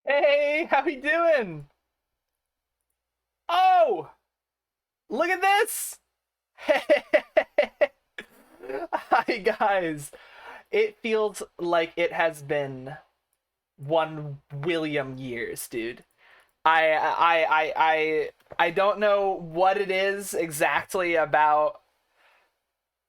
Hey, how we doing? Oh, look at this! Hi guys. It feels like it has been 1 William years, dude. I don't know what it is exactly about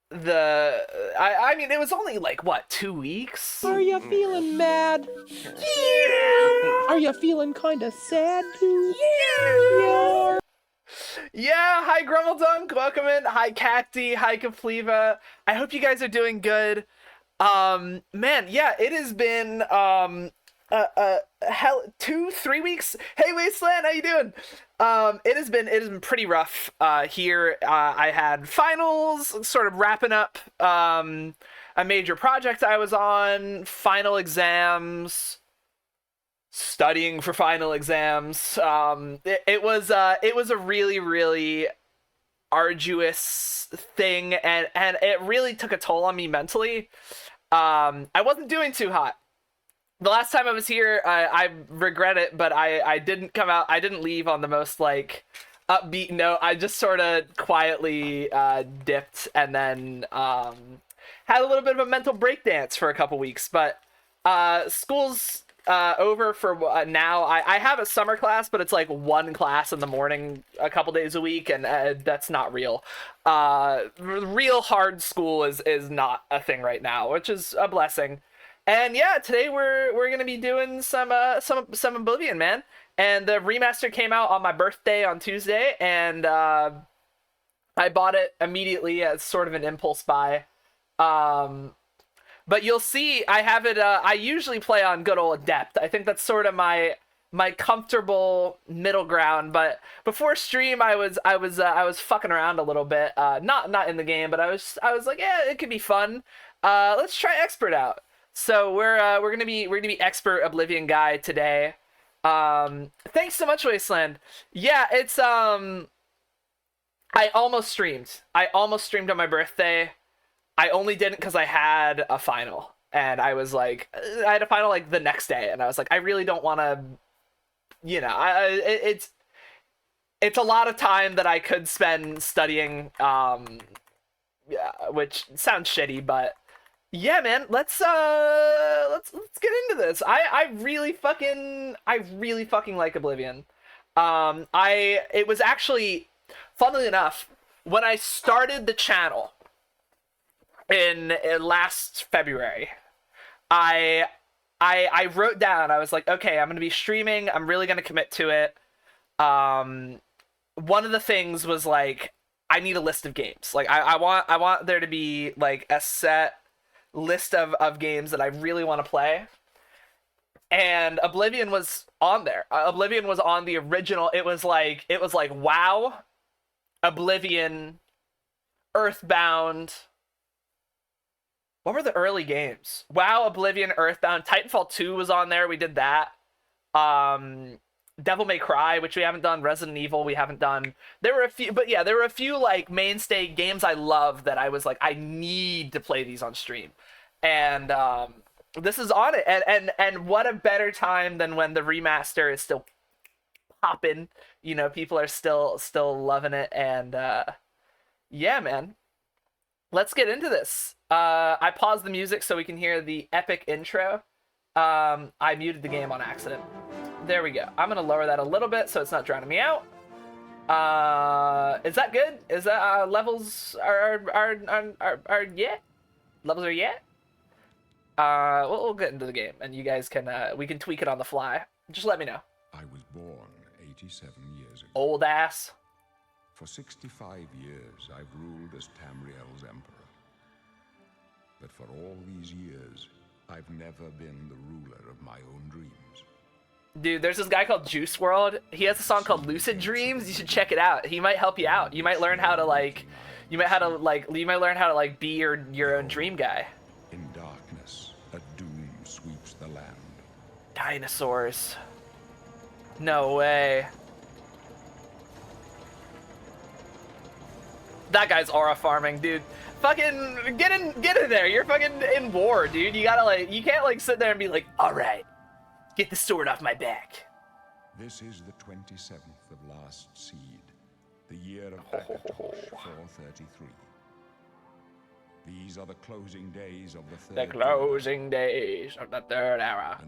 the I mean it was only like what, 2 weeks? Are you feeling mad? Yeah! Are you feeling kinda sad too? Yeah! Yeah, hi Grumbledunk, welcome in. Hi Cacti, hi Kapliva. I hope you guys are doing good. Man, yeah, it has been hell 2 3 weeks. Hey Wasteland, how you doing? It has been pretty rough here. I had finals, sort of wrapping up a major project I was on, final exams, studying for final exams. It was a really arduous thing, and it really took a toll on me mentally. I wasn't doing too hot. The last time I was here, I regret it, but I didn't come out. I didn't leave on the most like upbeat note. I just sort of quietly dipped, and then had a little bit of a mental breakdance for a couple weeks. But school's over for now. I have a summer class, but it's like one class in the morning a couple days a week, and that's not real. Real hard school is not a thing right now, which is a blessing. And yeah, today we're gonna be doing some Oblivion, man. And the remaster came out on my birthday on Tuesday, and I bought it immediately as sort of an impulse buy. Um, but you'll see, I have it. I usually play on good old Adept. I think that's sort of my comfortable middle ground. But before stream, I was fucking around a little bit. Not in the game, but I was like, yeah, it could be fun. Let's try Expert out. So we're gonna be expert Oblivion guy today. Thanks so much, Wasteland. Yeah, it's I almost streamed. I almost streamed on my birthday. I only didn't because I had a final, and I was like, I had a final like the next day, and I was like, I really don't want to, it's a lot of time that I could spend studying, yeah, which sounds shitty, but yeah, man, let's get into this. I really fucking like Oblivion. It was actually, funnily enough, when I started the channel in last February, I I wrote down, I was like, okay, I'm gonna be streaming, I'm really gonna commit to it. Um One of the things was like, I need a list of games. Like I want there to be like a set list of games that I really want to play. And Oblivion was on there. Oblivion was on the original. It was like WoW, Oblivion, Earthbound. What were the early games? WoW, Oblivion, Earthbound, Titanfall 2 was on there. We did that. Um Devil May Cry, which we haven't done, Resident Evil we haven't done. There were a few, but yeah, there were a few like mainstay games I love that I was like, I need to play these on stream. And this is on it. And what a better time than when the remaster is still popping. You know, people are still loving it, and yeah, man. Let's get into this. I paused the music so we can hear the epic intro. I muted the game on accident. There we go. I'm gonna lower that a little bit so it's not drowning me out. Is that good? Is that levels are yet? Levels are yet? We'll get into the game, and you guys can we can tweak it on the fly. Just let me know. I was born 87 years ago. Old ass. For 65 years, I've ruled as Tamriel's emperor. But for all these years, I've never been the ruler of my own dreams. Dude, there's this guy called Juice World. He has a song called Lucid Dreams. You should check it out. He might help you out. You might learn how to you might learn how to like be your own dream guy. In darkness, a doom sweeps the land. Dinosaurs. No way. That guy's aura farming, dude. Fucking get in there. You're fucking in war, dude. You gotta you can't sit there and be like, all right, Get the sword off my back. This is the 27th of last seed, the year of Akatosh 433. These are the closing days of the third The closing days of the third era.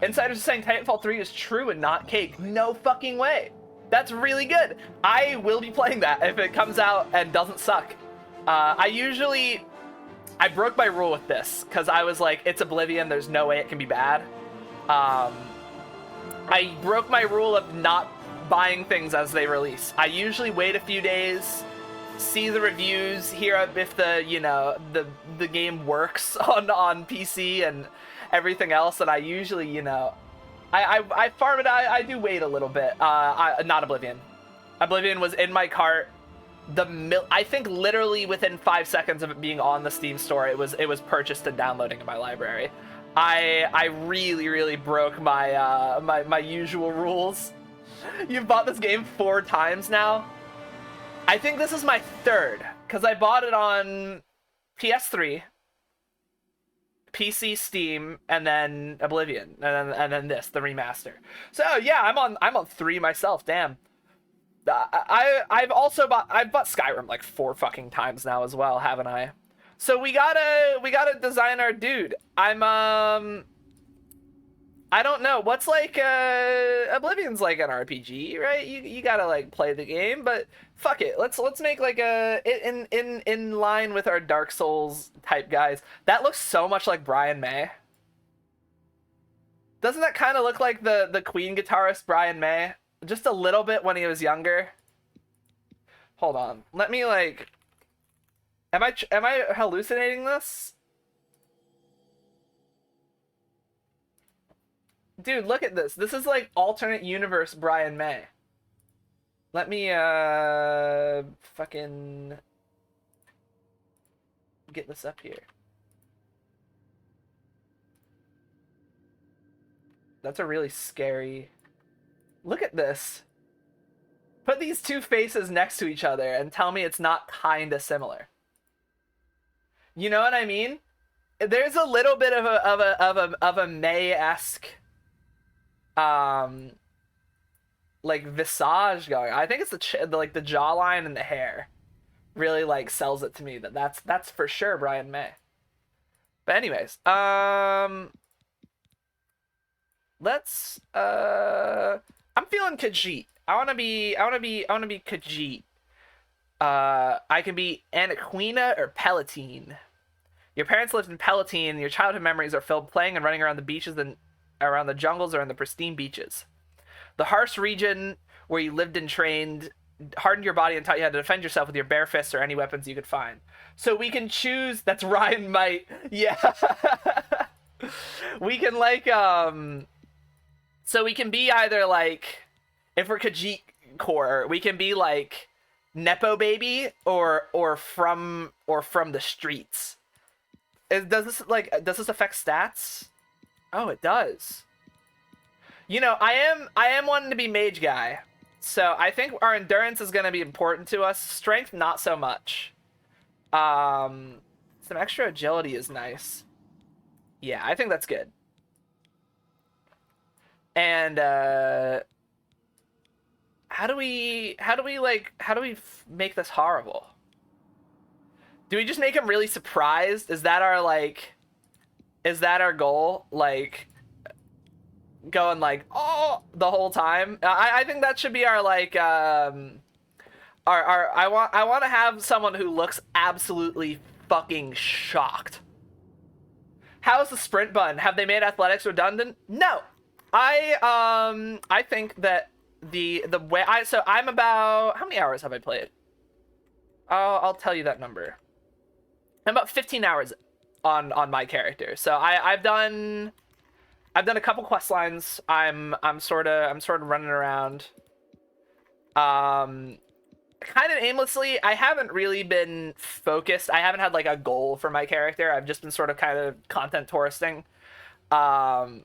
Insiders are saying Titanfall 3 is true and not cake. No fucking way. That's really good. I will be playing that if it comes out and doesn't suck. I broke my rule with this because I was like, it's Oblivion, there's no way it can be bad. I broke my rule of not buying things as they release. I usually wait a few days, see the reviews, hear if the, you know, the game works on PC and everything else, and I usually, you know, I farm it. I do wait a little bit. Not Oblivion. Oblivion was in my cart. I think literally within 5 seconds of it being on the Steam store, it was purchased and downloading in my library. I really broke my my usual rules. You've bought this game 4 times now. I think this is my 3rd, because I bought it on PS3, PC, Steam, and then Oblivion, and then this, the remaster. So yeah, I'm on 3 myself. Damn. I've bought Skyrim like 4 fucking times now as well, haven't I? So we gotta design our dude. I don't know what's like. Oblivion's like an RPG, right? You gotta like play the game, but fuck it. Let's make like a in line with our Dark Souls type guys. That looks so much like Brian May. Doesn't that kind of look like the Queen guitarist Brian May? Just a little bit when he was younger. Hold on. Let me like. Am I hallucinating this? Dude, look at this. This is like alternate universe Brian May. Let me fucking get this up here. That's a really scary. Look at this. Put these 2 faces next to each other and tell me it's not kinda similar. You know what I mean? There's a little bit of a May-esque like visage going. I think it's the jawline and the hair really like sells it to me that's for sure Brian May. But anyways, let's I'm feeling Khajiit. I wanna be Khajiit. I can be Anaquina or Palatine. Your parents lived in Palatine. Your childhood memories are filled playing and running around the beaches and around the jungles or in the pristine beaches. The harsh region where you lived and trained hardened your body and taught you how to defend yourself with your bare fists or any weapons you could find. So we can choose. That's Ryan Might. Yeah. We can like so we can be either like, if we're Khajiit core, we can be like Nepo baby or from the streets. Does this affect stats? Oh, it does. You know, I am wanting to be mage guy. So I think our endurance is going to be important to us. Strength, not so much. Some extra agility is nice. Yeah, I think that's good. And how do we make this horrible? Do we just make him really surprised? Is that our goal? Like going like, oh, the whole time? I think that should be our like I want to have someone who looks absolutely fucking shocked. How's the sprint button? Have they made athletics redundant? No. I think that the way I'm about, how many hours have I played? I'll tell you that number. I'm about 15 hours on my character. So I've done a couple quest lines. I'm sort of running around. Kind of aimlessly. I haven't really been focused. I haven't had like a goal for my character. I've just been sort of kind of content touristing. But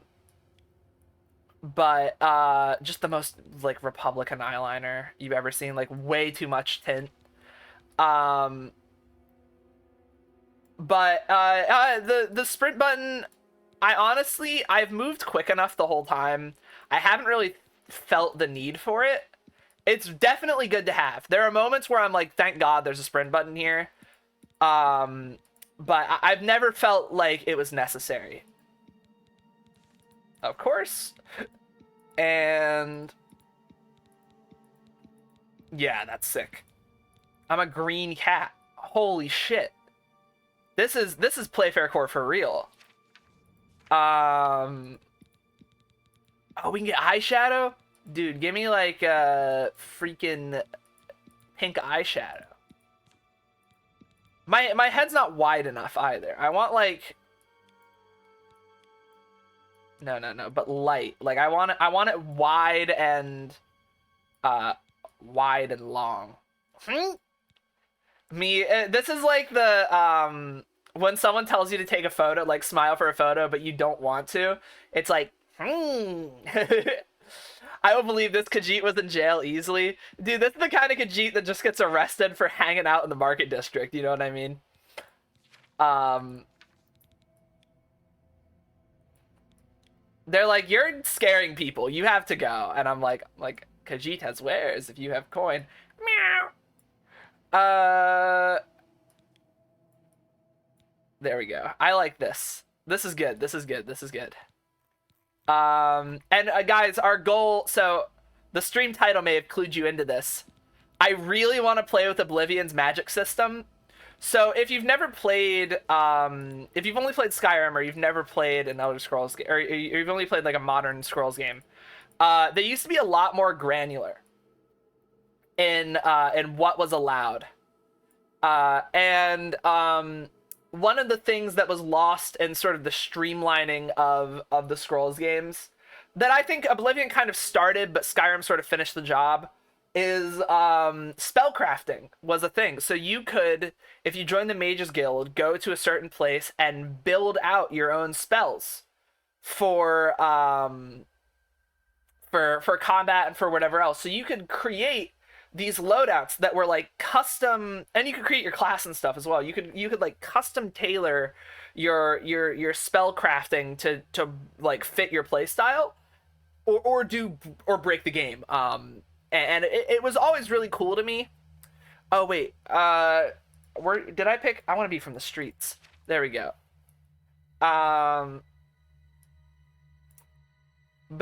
just the most like Republican eyeliner you've ever seen, like way too much tint. But the sprint button, I honestly, I've moved quick enough the whole time. I haven't really felt the need for it. It's definitely good to have. There are moments where I'm like, thank God there's a sprint button here. But I've never felt like it was necessary. Of course. And yeah, that's sick. I'm a green cat. Holy shit. This is Playfair Core for real. Oh, we can get eyeshadow? Dude, give me like a freaking pink eyeshadow. My head's not wide enough either. I want like no, but light. Like I want it wide and long. This is like the when someone tells you to take a photo, like smile for a photo, but you don't want to. It's like I will believe this Khajiit was in jail easily. Dude, this is the kind of Khajiit that just gets arrested for hanging out in the market district, you know what I mean? They're like, you're scaring people, you have to go. And I'm like, Khajiit has wares if you have coin. Meow. There we go. I like this. This is good. This is good. This is good. And guys, our goal, so the stream title may have clued you into this. I really want to play with Oblivion's magic system. So if you've never played, if you've only played Skyrim, or you've never played an Elder Scrolls, or you've only played like a modern Scrolls game, they used to be a lot more granular in what was allowed. One of the things that was lost in sort of the streamlining of the Scrolls games, that I think Oblivion kind of started, but Skyrim sort of finished the job, is spellcrafting was a thing. So you could, if you joined the Mages Guild, go to a certain place and build out your own spells for combat and for whatever else. So you could create these loadouts that were like custom, and you could create your class and stuff as well. You could like custom tailor your spell crafting to like fit your play style, or break the game. And it was always really cool to me. Oh wait, did I pick? I want to be from the streets. There we go. But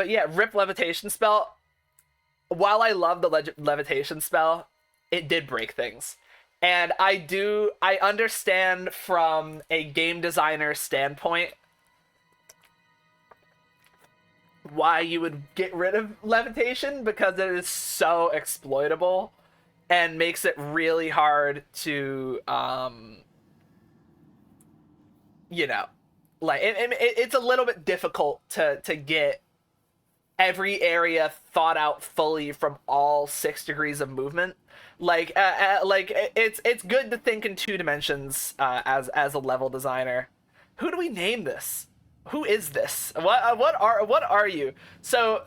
yeah, rip levitation spell. While I love the levitation spell, it did break things. And I understand from a game designer standpoint why you would get rid of levitation, because it is so exploitable and makes it really hard to, you know, like, it's a little bit difficult to get every area thought out fully from all 6 degrees of movement. Like it's good to think in 2 dimensions as a level designer. Who do we name this? Who is this? What are you? So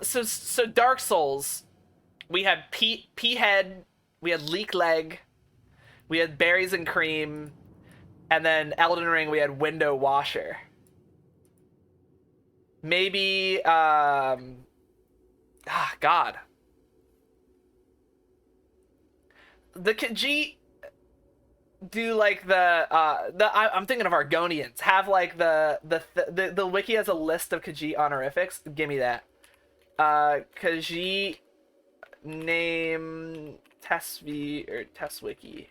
Dark Souls, we had P head, we had leek leg, we had berries and cream, and then Elden Ring we had window washer. Maybe God. The Khajiit do like I'm thinking of Argonians. Have like the wiki has a list of Khajiit honorifics. Give me that. Khajiit name Tesvi or Teswiki.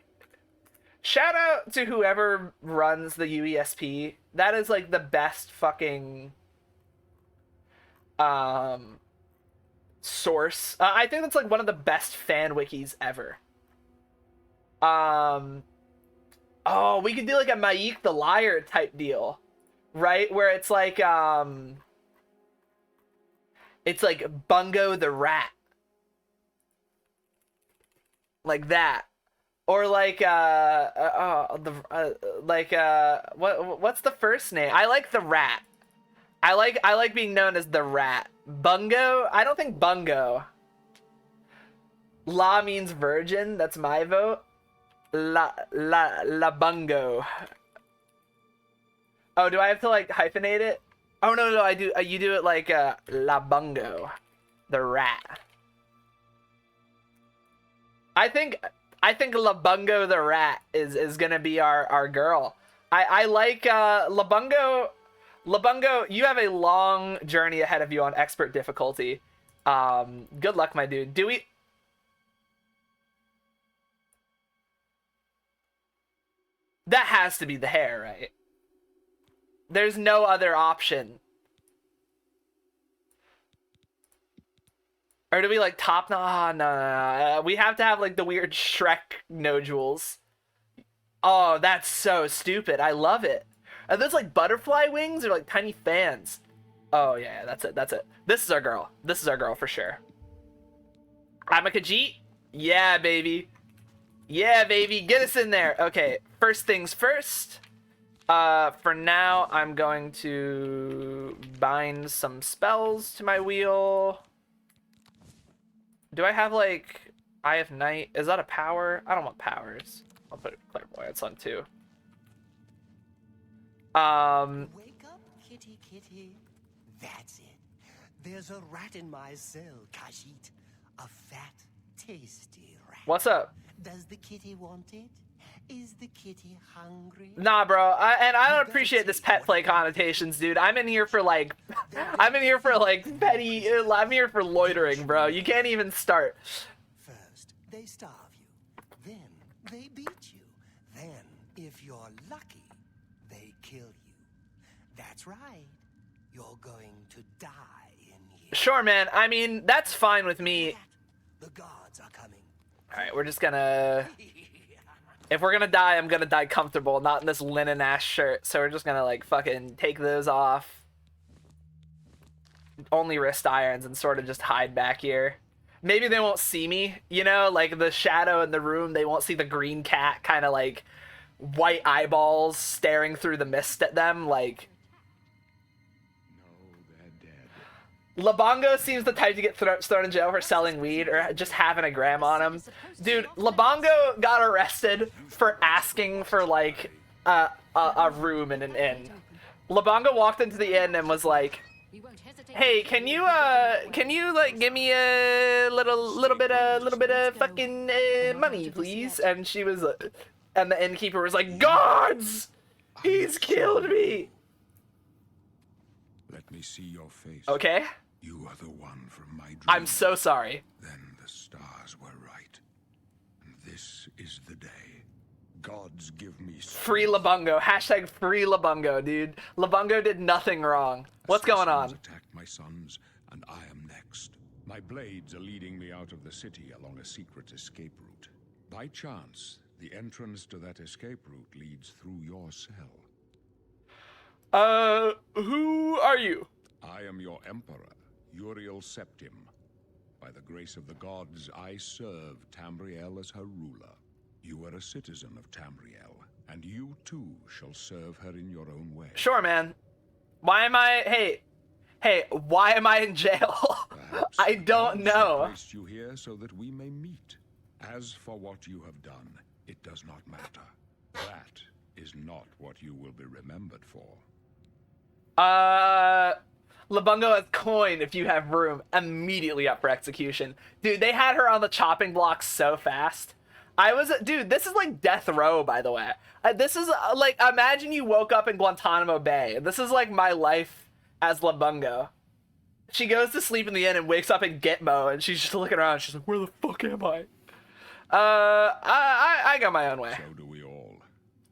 Shout out to whoever runs the UESP. That is like the best fucking source. I think that's like one of the best fan wikis ever. Oh, we could do like a Maik the Liar type deal, right? Where it's like Bungo the Rat, like that, or like what's the first name? I like the Rat. I like being known as the Rat. Bungo? I don't think Bungo. La means virgin. That's my vote. La Bungo. Oh, do I have to like hyphenate it? Oh no, I do. You do it like Labungo, the rat. I think Labungo the rat is gonna be our girl. I like Labungo. Labungo, you have a long journey ahead of you on expert difficulty. Good luck, my dude. Do we? That has to be the hair, right? There's no other option. Or do we like top? No. We have to have like the weird Shrek nodules. Oh, that's so stupid. I love it. Are those like butterfly wings or like tiny fans? Oh yeah, that's it. That's it. This is our girl. This is our girl for sure. I'm a Khajiit. Yeah, baby. Yeah, baby. Get us in there. Okay. First things first. For now, I'm going to bind some spells to my wheel. Do I have like Eye of Night? Is that a power? I don't want powers. I'll put clairvoyance on too. Wake up, kitty kitty. That's it. There's a rat in my cell, Khajiit. A fat, tasty rat. What's up? Does the kitty want it? Is the kitty hungry? Nah, bro. I don't appreciate this pet play connotations, dude. I'm in here for like, petty. I'm here for loitering, bro. You can't even start. First, they starve you. Then, they beat you. Then, if you're lucky, they kill you. That's right. You're going to die in here. Sure, man. I mean, that's fine with me. The gods are coming. All right, we're just gonna. If we're gonna die, I'm gonna die comfortable, not in this linen ass shirt. So we're just gonna like fucking take those off. Only wrist irons and sort of just hide back here. Maybe they won't see me, you know, like the shadow in the room. They won't see the green cat kind of like white eyeballs staring through the mist at them. Like, No, they're dead. Labongo seems the type to get thrown in jail for selling weed or just having a gram on him. Dude, Labongo got arrested for asking for like a room in an inn. Labongo walked into the inn and was like, "Hey, can you like give me a little bit of fucking money, please?" And she was, and the innkeeper was like, "Guards, he's killed me." Let me see your face. Okay, You are the one from my dream. I'm so sorry. Then the stars were right. And this is the day. Gods give me Free Labungo. Hashtag free Labungo, dude. Labungo did nothing wrong. What's going on? Assassins attacked my sons, and I am next. My blades are leading me out of the city along a secret escape route. By chance, the entrance to that escape route leads through your cell. Who are you? I am your emperor, Uriel Septim. By the grace of the gods, I serve Tamriel as her ruler. You are a citizen of Tamriel, and you too shall serve her in your own way. Sure, man. Why am I... Hey, why am I in jail? Perhaps I don't gods know. have placed you here so that we may meet. As for what you have done, it does not matter. That is not what you will be remembered for. Labungo has coin if you have room. Immediately up for execution. Dude, they had her on the chopping block so fast. Dude, this is like death row, by the way. This is like, imagine you woke up in Guantanamo Bay. This is like my life as Labungo. She goes to sleep in the inn and wakes up in Gitmo, and she's just looking around. She's like, where the fuck am I? I go my own way. So do we all.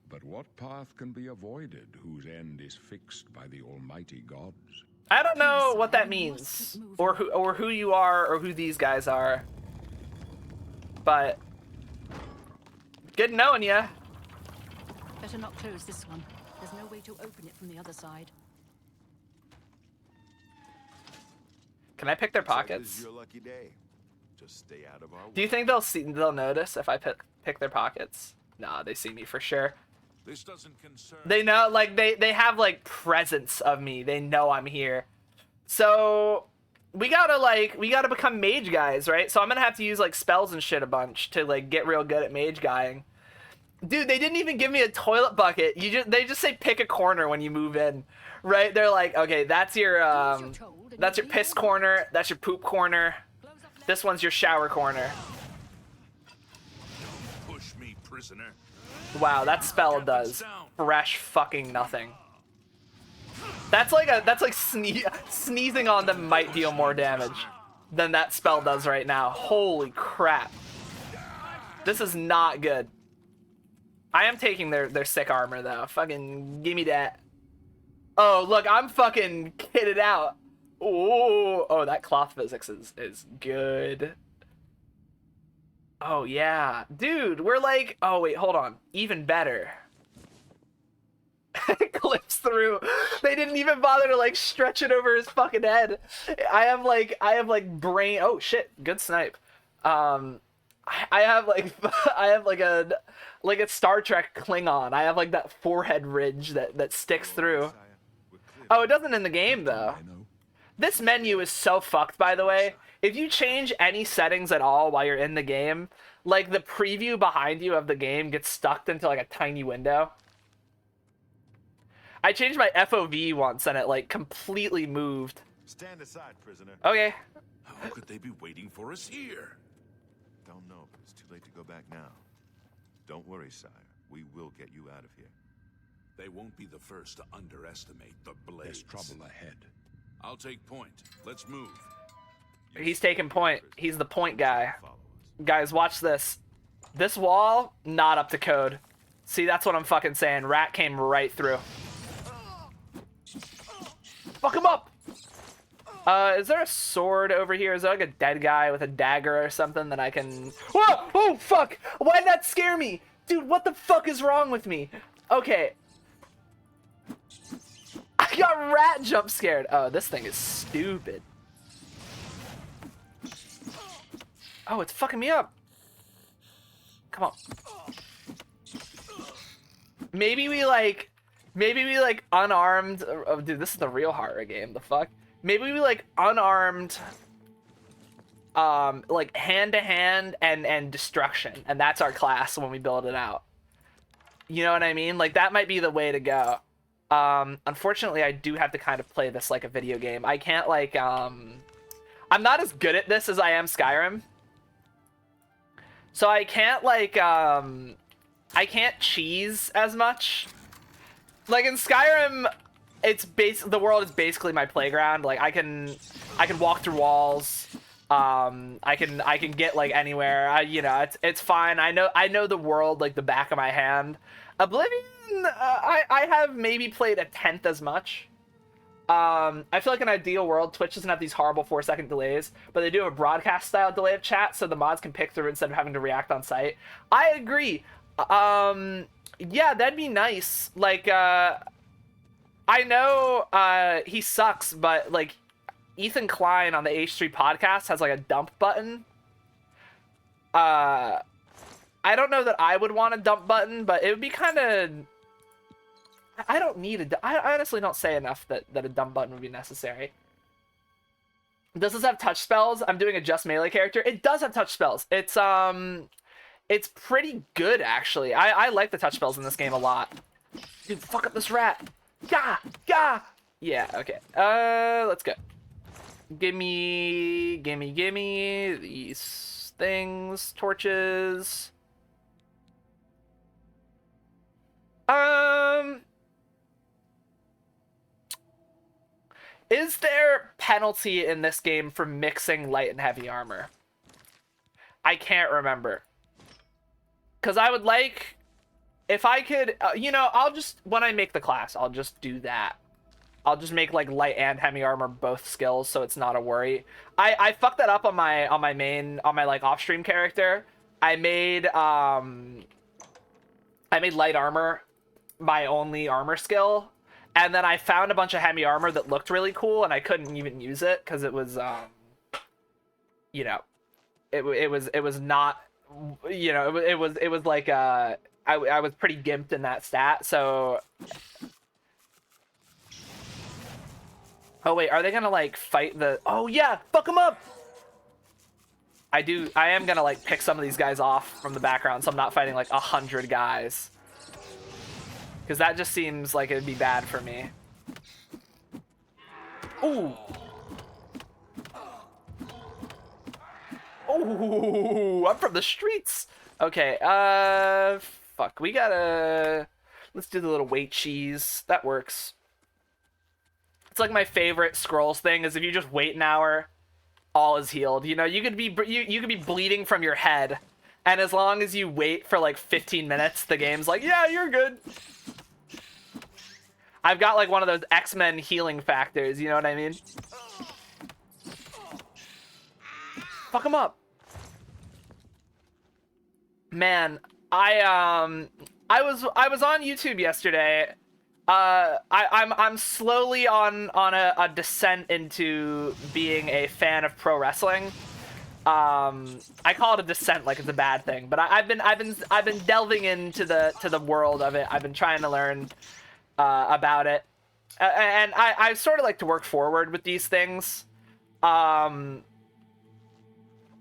But what path can be avoided whose end is fixed by the almighty gods? I don't know what that means, or who you are, or who these guys are. But good knowing ya. Better not close this one. There's no way to open it from the other side. Can I pick their Looks like pockets? This is your lucky day. Just stay out of our way. Do you think they'll notice if I pick their pockets? Nah, they see me for sure. This doesn't concern. They know, like they have like presence of me. They know I'm here. So we gotta become mage guys, right? So I'm gonna have to use like spells and shit a bunch to like get real good at mage guying. Dude, they didn't even give me a toilet bucket. They just say pick a corner when you move in, right? They're like, okay, that's your piss corner, that's your poop corner. This one's your shower corner. Push me, prisoner. Wow, that spell does fresh fucking nothing. That's like sneezing on them might deal more damage than that spell does right now. Holy crap. This is not good. I am taking their sick armor though. Fucking give me that. Oh, look, I'm fucking kitted out. Oh, that cloth physics is good. Oh yeah, dude, we're like, oh wait, hold on, even better. It clips through. They didn't even bother to like stretch it over his fucking head. I have like brain. Oh shit, good snipe. I have like a Star Trek Klingon. I have like that forehead ridge that sticks through. Oh, it doesn't in the game though. This menu is so fucked, by the way. If you change any settings at all while you're in the game, like the preview behind you of the game gets stuck into like a tiny window. I changed my FOV once and it like completely moved. Stand aside, prisoner. Okay. How could they be waiting for us here? Don't know, but it's too late to go back now. Don't worry, sire. We will get you out of here. They won't be the first to underestimate the blades. There's trouble ahead. I'll take point. Let's move. He's taking point. He's the point guy. Guys, watch this. This wall, not up to code. See, that's what I'm fucking saying. Rat came right through. Fuck him up! Is there a sword over here? Is there like a dead guy with a dagger or something that I can... Whoa! Oh, fuck! Why did that scare me? Dude, what the fuck is wrong with me? Okay. I got rat jump scared. Oh, this thing is stupid. Oh, it's fucking me up. Come on. Maybe we like unarmed. Oh, dude, this is the real horror game. The fuck? Maybe we like unarmed, like hand to hand and destruction, and that's our class when we build it out. You know what I mean? Like that might be the way to go. Unfortunately, I do have to kind of play this like a video game. I can't like I'm not as good at this as I am Skyrim. So I can't like I can't cheese as much. Like in Skyrim, the world is basically my playground. Like I can walk through walls. I can get like anywhere. You know, it's fine. I know the world like the back of my hand. Oblivion, I have maybe played a tenth as much. I feel like in an ideal world, Twitch doesn't have these horrible 4-second delays, but they do have a broadcast style delay of chat, so the mods can pick through instead of having to react on site. I agree. Yeah, that'd be nice. Like, I know he sucks, but like Ethan Klein on the H3 podcast has like a dump button. I don't know that I would want a dump button, but it would be kind of... I don't need I honestly don't say enough that a dump button would be necessary. Does this have touch spells? I'm doing a just melee character. It does have touch spells. It's pretty good, actually. I like the touch spells in this game a lot. Dude, fuck up this rat. Gah! Gah! Yeah, okay. Let's go. Gimme these things. Torches. Is there penalty in this game for mixing light and heavy armor? I can't remember. Because I would like... If I could... you know, I'll just... When I make the class, I'll just do that. I'll just make, like, light and heavy armor both skills, so it's not a worry. I fucked that up on my like, off-stream character. I made light armor my only armor skill, and then I found a bunch of heavy armor that looked really cool, and I couldn't even use it because it was, you know, it was not, you know, it was like I was pretty gimped in that stat. So, oh wait, are they gonna like fight the? Oh yeah, fuck them up. I am gonna like pick some of these guys off from the background, so I'm not fighting like 100 guys, because that just seems like it'd be bad for me. Ooh. Ooh, I'm from the streets. Okay, fuck, we gotta, let's do the little weight cheese. That works. It's like my favorite scrolls thing is if you just wait an hour, all is healed. You know, you could be bleeding from your head, and as long as you wait for like 15 minutes, the game's like, yeah, you're good. I've got like one of those X-Men healing factors, you know what I mean? Fuck him up. Man, I was on YouTube yesterday. I'm slowly on a descent into being a fan of pro wrestling. I call it a descent like it's a bad thing, but I've been delving into the world of it. I've been trying to learn about it, and I sort of like to work forward with these things.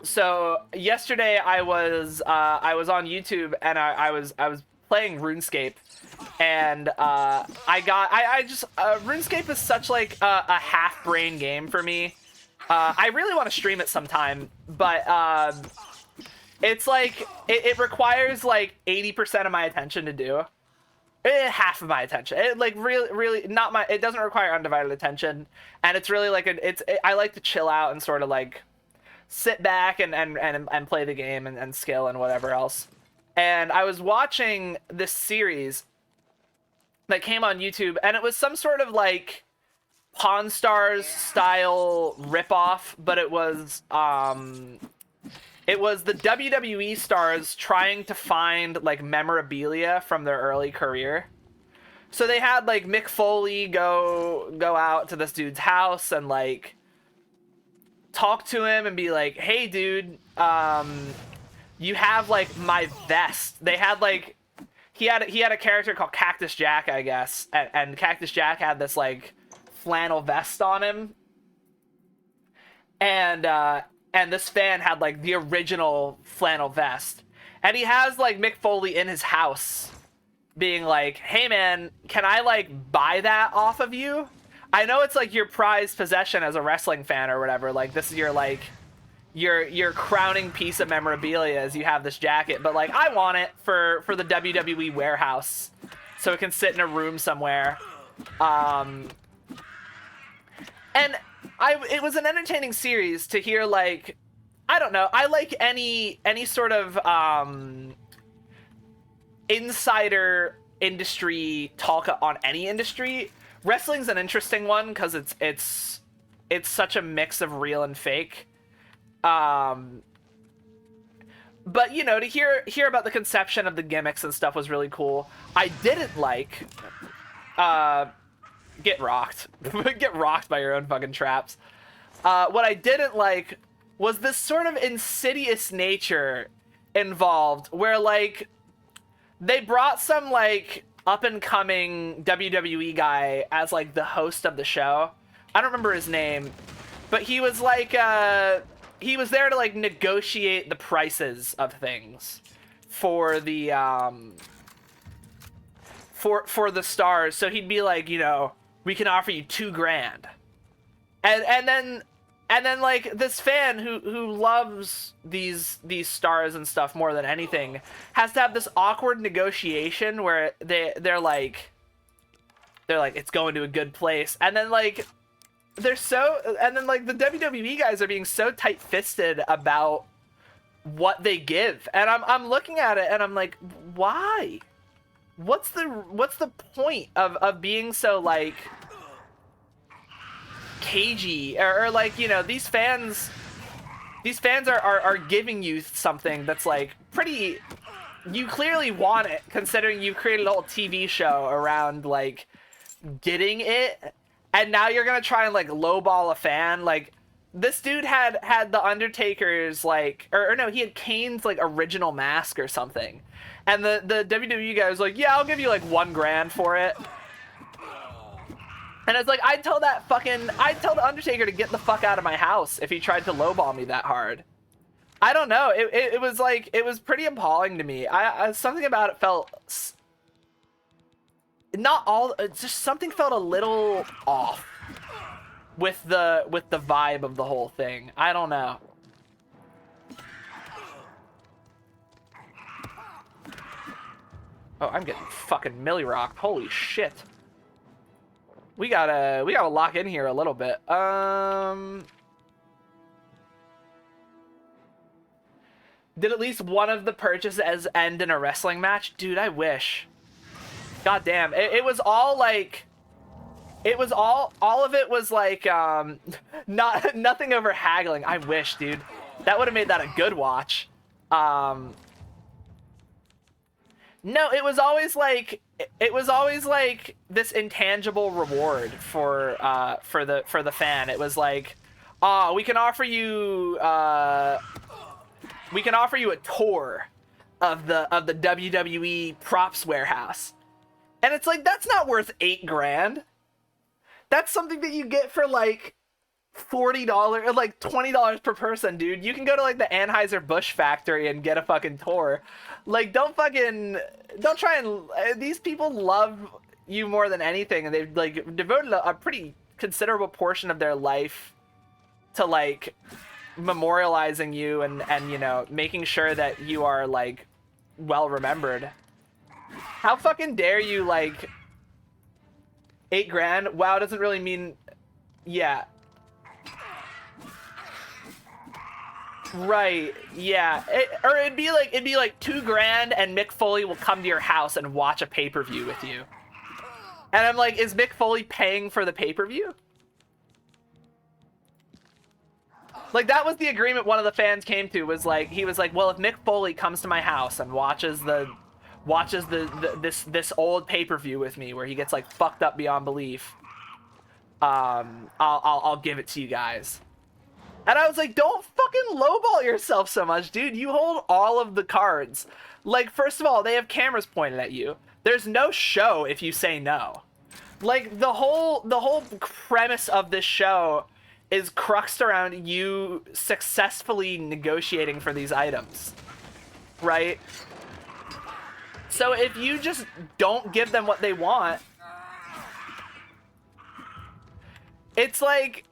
So yesterday I was on YouTube, and I was playing RuneScape, and RuneScape is such like a half-brain game for me. I really want to stream it sometime, but it's like it requires like 80% of my attention to do. Half of my attention. It like really not my. It doesn't require undivided attention, and it's really like I like to chill out and sort of like sit back and play the game and skill and whatever else. And I was watching this series that came on YouTube, and it was some sort of like Pawn Stars style ripoff, but it was the WWE stars trying to find like memorabilia from their early career. So they had like Mick Foley go out to this dude's house and like talk to him and be like, hey dude, you have like my vest. They had like he had a character called Cactus Jack, I guess, and Cactus Jack had this like flannel vest on him, and this fan had like the original flannel vest, and he has like Mick Foley in his house being like, hey man, can I like buy that off of you? I know it's like your prized possession as a wrestling fan or whatever, like this is your like your crowning piece of memorabilia as you have this jacket, but like I want it for the WWE warehouse so it can sit in a room somewhere. And it was an entertaining series to hear, like, I don't know, I like any sort of insider industry talk on any industry. Wrestling's an interesting one because it's such a mix of real and fake. But you know, to hear about the conception of the gimmicks and stuff was really cool. I didn't like get rocked. Get rocked by your own fucking traps. What I didn't like was this sort of insidious nature involved where like they brought some like up and coming WWE guy as like the host of the show. I don't remember his name, but he was like he was there to like negotiate the prices of things for the for the stars. So he'd be like, you know, we can offer you $2,000, and then like this fan who loves these stars and stuff more than anything has to have this awkward negotiation where they're like it's going to a good place, and then like the WWE guys are being so tight-fisted about what they give, and I'm looking at it and I'm like, why? What's the point of being so like cagey or like, you know, these fans are giving you something that's like pretty, you clearly want it considering you've created a whole TV show around like getting it, and now you're gonna try and like lowball a fan. Like this dude had the Undertaker's like or no, he had Kane's like original mask or something, and the WWE guy was like, yeah, I'll give you like $1,000 for it. And it's like, I'd tell the Undertaker to get the fuck out of my house if he tried to lowball me that hard. I don't know. It was like, it was pretty appalling to me. I something about it felt not all, just something felt a little off with the vibe of the whole thing. I don't know. Oh, I'm getting fucking milli-rocked. Holy shit. We gotta lock in here a little bit. Did at least one of the purchases end in a wrestling match? Dude, I wish. God damn. It was all like, it was all of it was like, nothing over haggling. I wish, dude. That would have made that a good watch. No, it was always like this intangible reward for the fan. It was like, oh, we can offer you a tour of the WWE props warehouse. And it's like, that's not worth $8,000. That's something that you get for like $40 or like $20 per person, dude. You can go to like the Anheuser-Busch factory and get a fucking tour. Like, don't try and, these people love you more than anything, and they've like devoted a pretty considerable portion of their life to like memorializing you and you know, making sure that you are like well remembered. How fucking dare you, like, $8,000? WoW doesn't really mean, yeah. Right, yeah. It'd be like $2,000 and Mick Foley will come to your house and watch a pay-per-view with you. And I'm like, is Mick Foley paying for the pay-per-view? Like, that was the agreement one of the fans came to, was like, he was like, well, if Mick Foley comes to my house and watches this old pay-per-view with me where he gets like fucked up beyond belief, I'll give it to you guys. And I was like, don't fucking lowball yourself so much, dude. You hold all of the cards. Like, first of all, they have cameras pointed at you. There's no show if you say no. Like, the whole premise of this show is cruxed around you successfully negotiating for these items, right? So if you just don't give them what they want, it's like,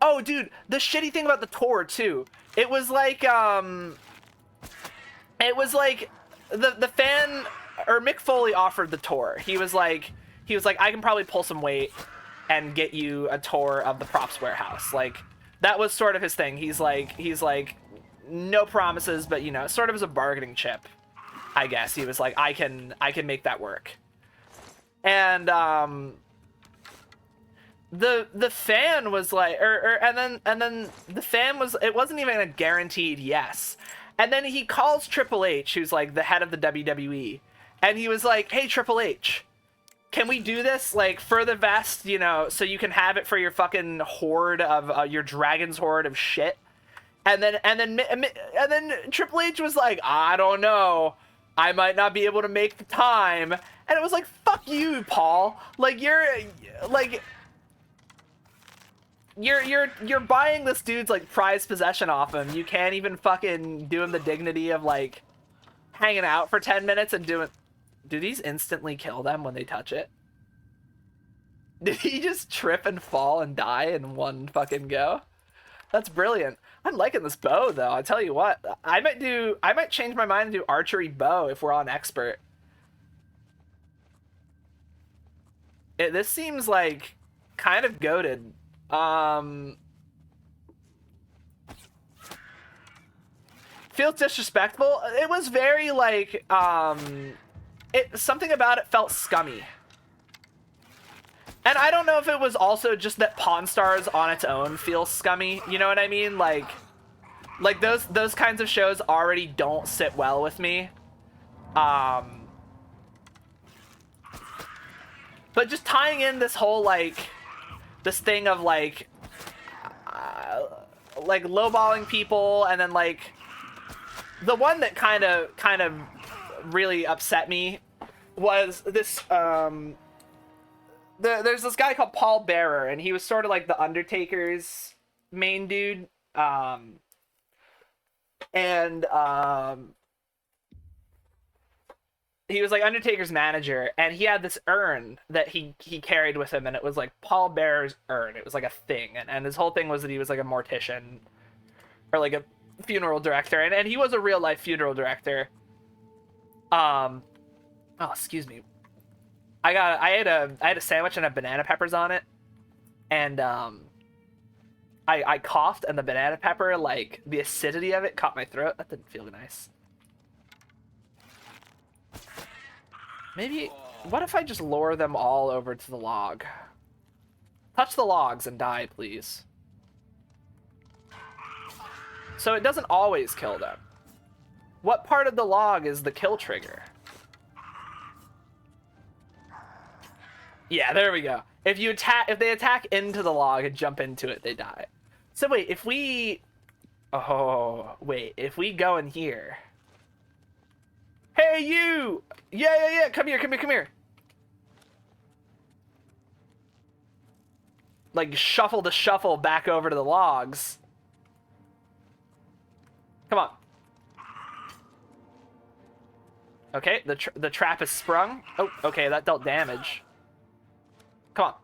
oh, dude, the shitty thing about the tour too. It was like the fan, or Mick Foley offered the tour. He was like, I can probably pull some weight and get you a tour of the props warehouse. Like, that was sort of his thing. He's like, no promises, but you know, sort of as a bargaining chip, I guess. He was like, I can make that work. And the fan was like, and then the fan was, it wasn't even a guaranteed yes. And then he calls Triple H, who's like the head of the WWE, and he was like, hey, Triple H, can we do this, like, for the vest, you know, so you can have it for your fucking horde of your dragon's horde of shit? And then Triple H was like, I don't know, I might not be able to make the time. And it was like, fuck you, Paul. Like, you're buying this dude's like prized possession off him. You can't even fucking do him the dignity of like hanging out for 10 minutes and doing. Do these instantly kill them when they touch it? Did he just trip and fall and die in one fucking go? That's brilliant. I'm liking this bow though. I tell you what, I might change my mind and do archery bow if we're on expert. This seems like kind of goated. Feels disrespectful. It was very like something about it felt scummy. And I don't know if it was also just that Pawn Stars on its own feels scummy. You know what I mean? Like those kinds of shows already don't sit well with me. But just tying in this whole like this thing of like lowballing people, and then like the one that kind of really upset me was this there's this guy called Paul Bearer, and he was sort of like the Undertaker's main dude. And he was like Undertaker's manager, and he had this urn that he carried with him, and it was like Paul Bearer's urn. It was like a thing, and his whole thing was that he was like a mortician or like a funeral director, and he was a real life funeral director. Oh, excuse me. I had a sandwich and had banana peppers on it, and I coughed, and the banana pepper, like the acidity of it, caught my throat. That didn't feel nice. Maybe, what if I just lure them all over to the log? Touch the logs and die, please. So it doesn't always kill them. What part of the log is the kill trigger? Yeah, there we go. If they attack into the log and jump into it, they die. So wait, if we go in here. Hey, you! Yeah, come here. Like, shuffle back over to the logs. Come on. Okay, the trap is sprung. Oh, okay, that dealt damage. Come on.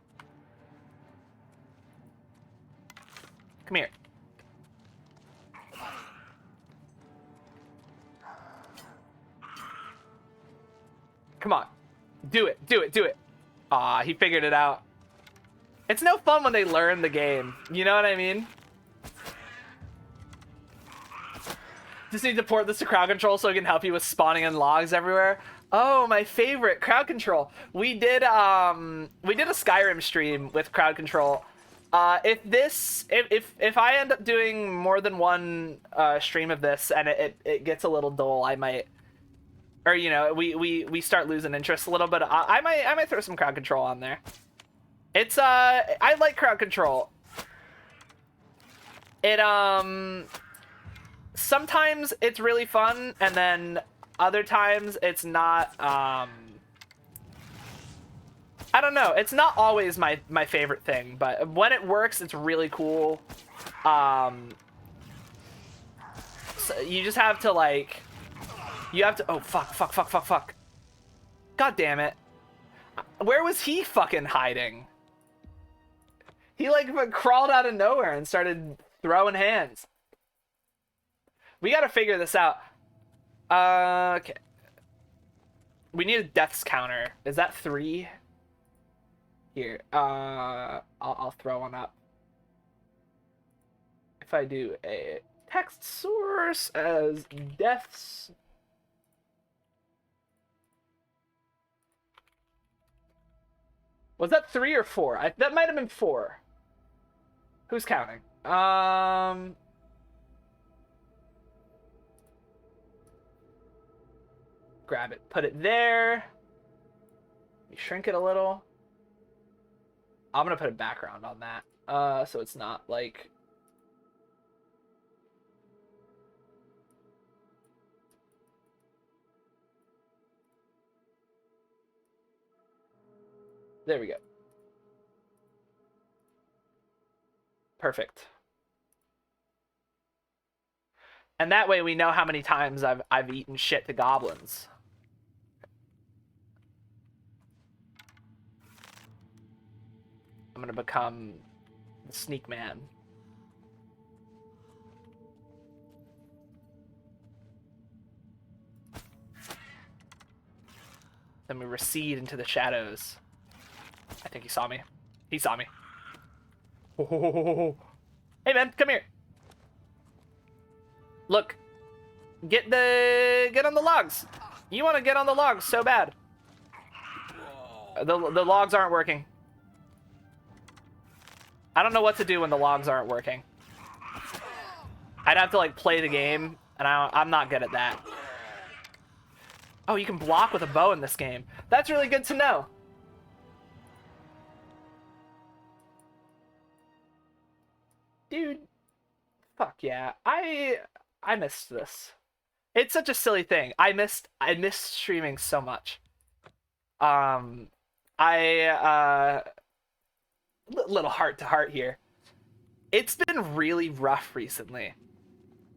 Come here. Come on. Do it. Aw, he figured it out. It's no fun when they learn the game. You know what I mean? Just need to port this to crowd control so it can help you with spawning in logs everywhere. Oh, my favorite, crowd control. We did a Skyrim stream with crowd control. If I end up doing more than one stream of this and it gets a little dull, I might, or you know, we start losing interest a little bit. I might throw some crowd control on there. It's I like crowd control. It sometimes it's really fun, and then other times it's not. I don't know. It's not always my favorite thing, but when it works, it's really cool. So you just have to like. You have to. Oh fuck! God damn it! Where was he fucking hiding? He like crawled out of nowhere and started throwing hands. We gotta figure this out. Okay. We need a deaths counter. Is that 3? Here. I'll throw one up. If I do a text source as deaths. Was that 3 or 4? That might have been 4. Who's counting? Grab it, put it there. Shrink it a little. I'm gonna put a background on that, so it's not like. There we go. Perfect. And that way we know how many times I've eaten shit to goblins. I'm gonna become the sneak man. Then we recede into the shadows. I think he saw me. He saw me. Oh. Hey man, come here. Look. Get on the logs. You want to get on the logs so bad. The logs aren't working. I don't know what to do when the logs aren't working. I'd have to like play the game, and I'm not good at that. Oh, you can block with a bow in this game. That's really good to know. Dude, fuck yeah. I missed this. It's such a silly thing. I missed streaming so much. Little heart to heart here. It's been really rough recently.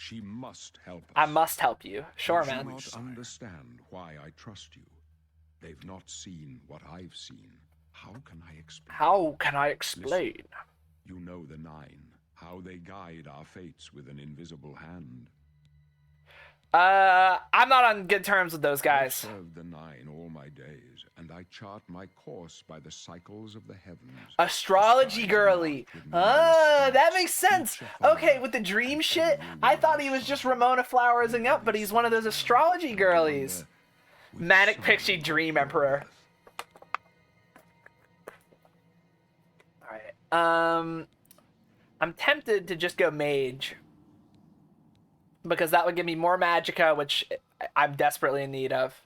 She must help us. I must help you. Sure, They man. do not understand why I trust you. They've not seen what I've seen. How can I explain? How can I explain? Listen, you know the Nine, how they guide our fates with an invisible hand. I'm not on good terms with those I've guys. served the Nine all my days, and I chart my course by the cycles of the heavens. Astrology girly. That makes sense. Okay, with the dream shit, I thought he was just Ramona Flowersing up, but he's one of those astrology girlies. Manic Pixie Dream Emperor. Alright. I'm tempted to just go mage. Because that would give me more magicka, which I'm desperately in need of.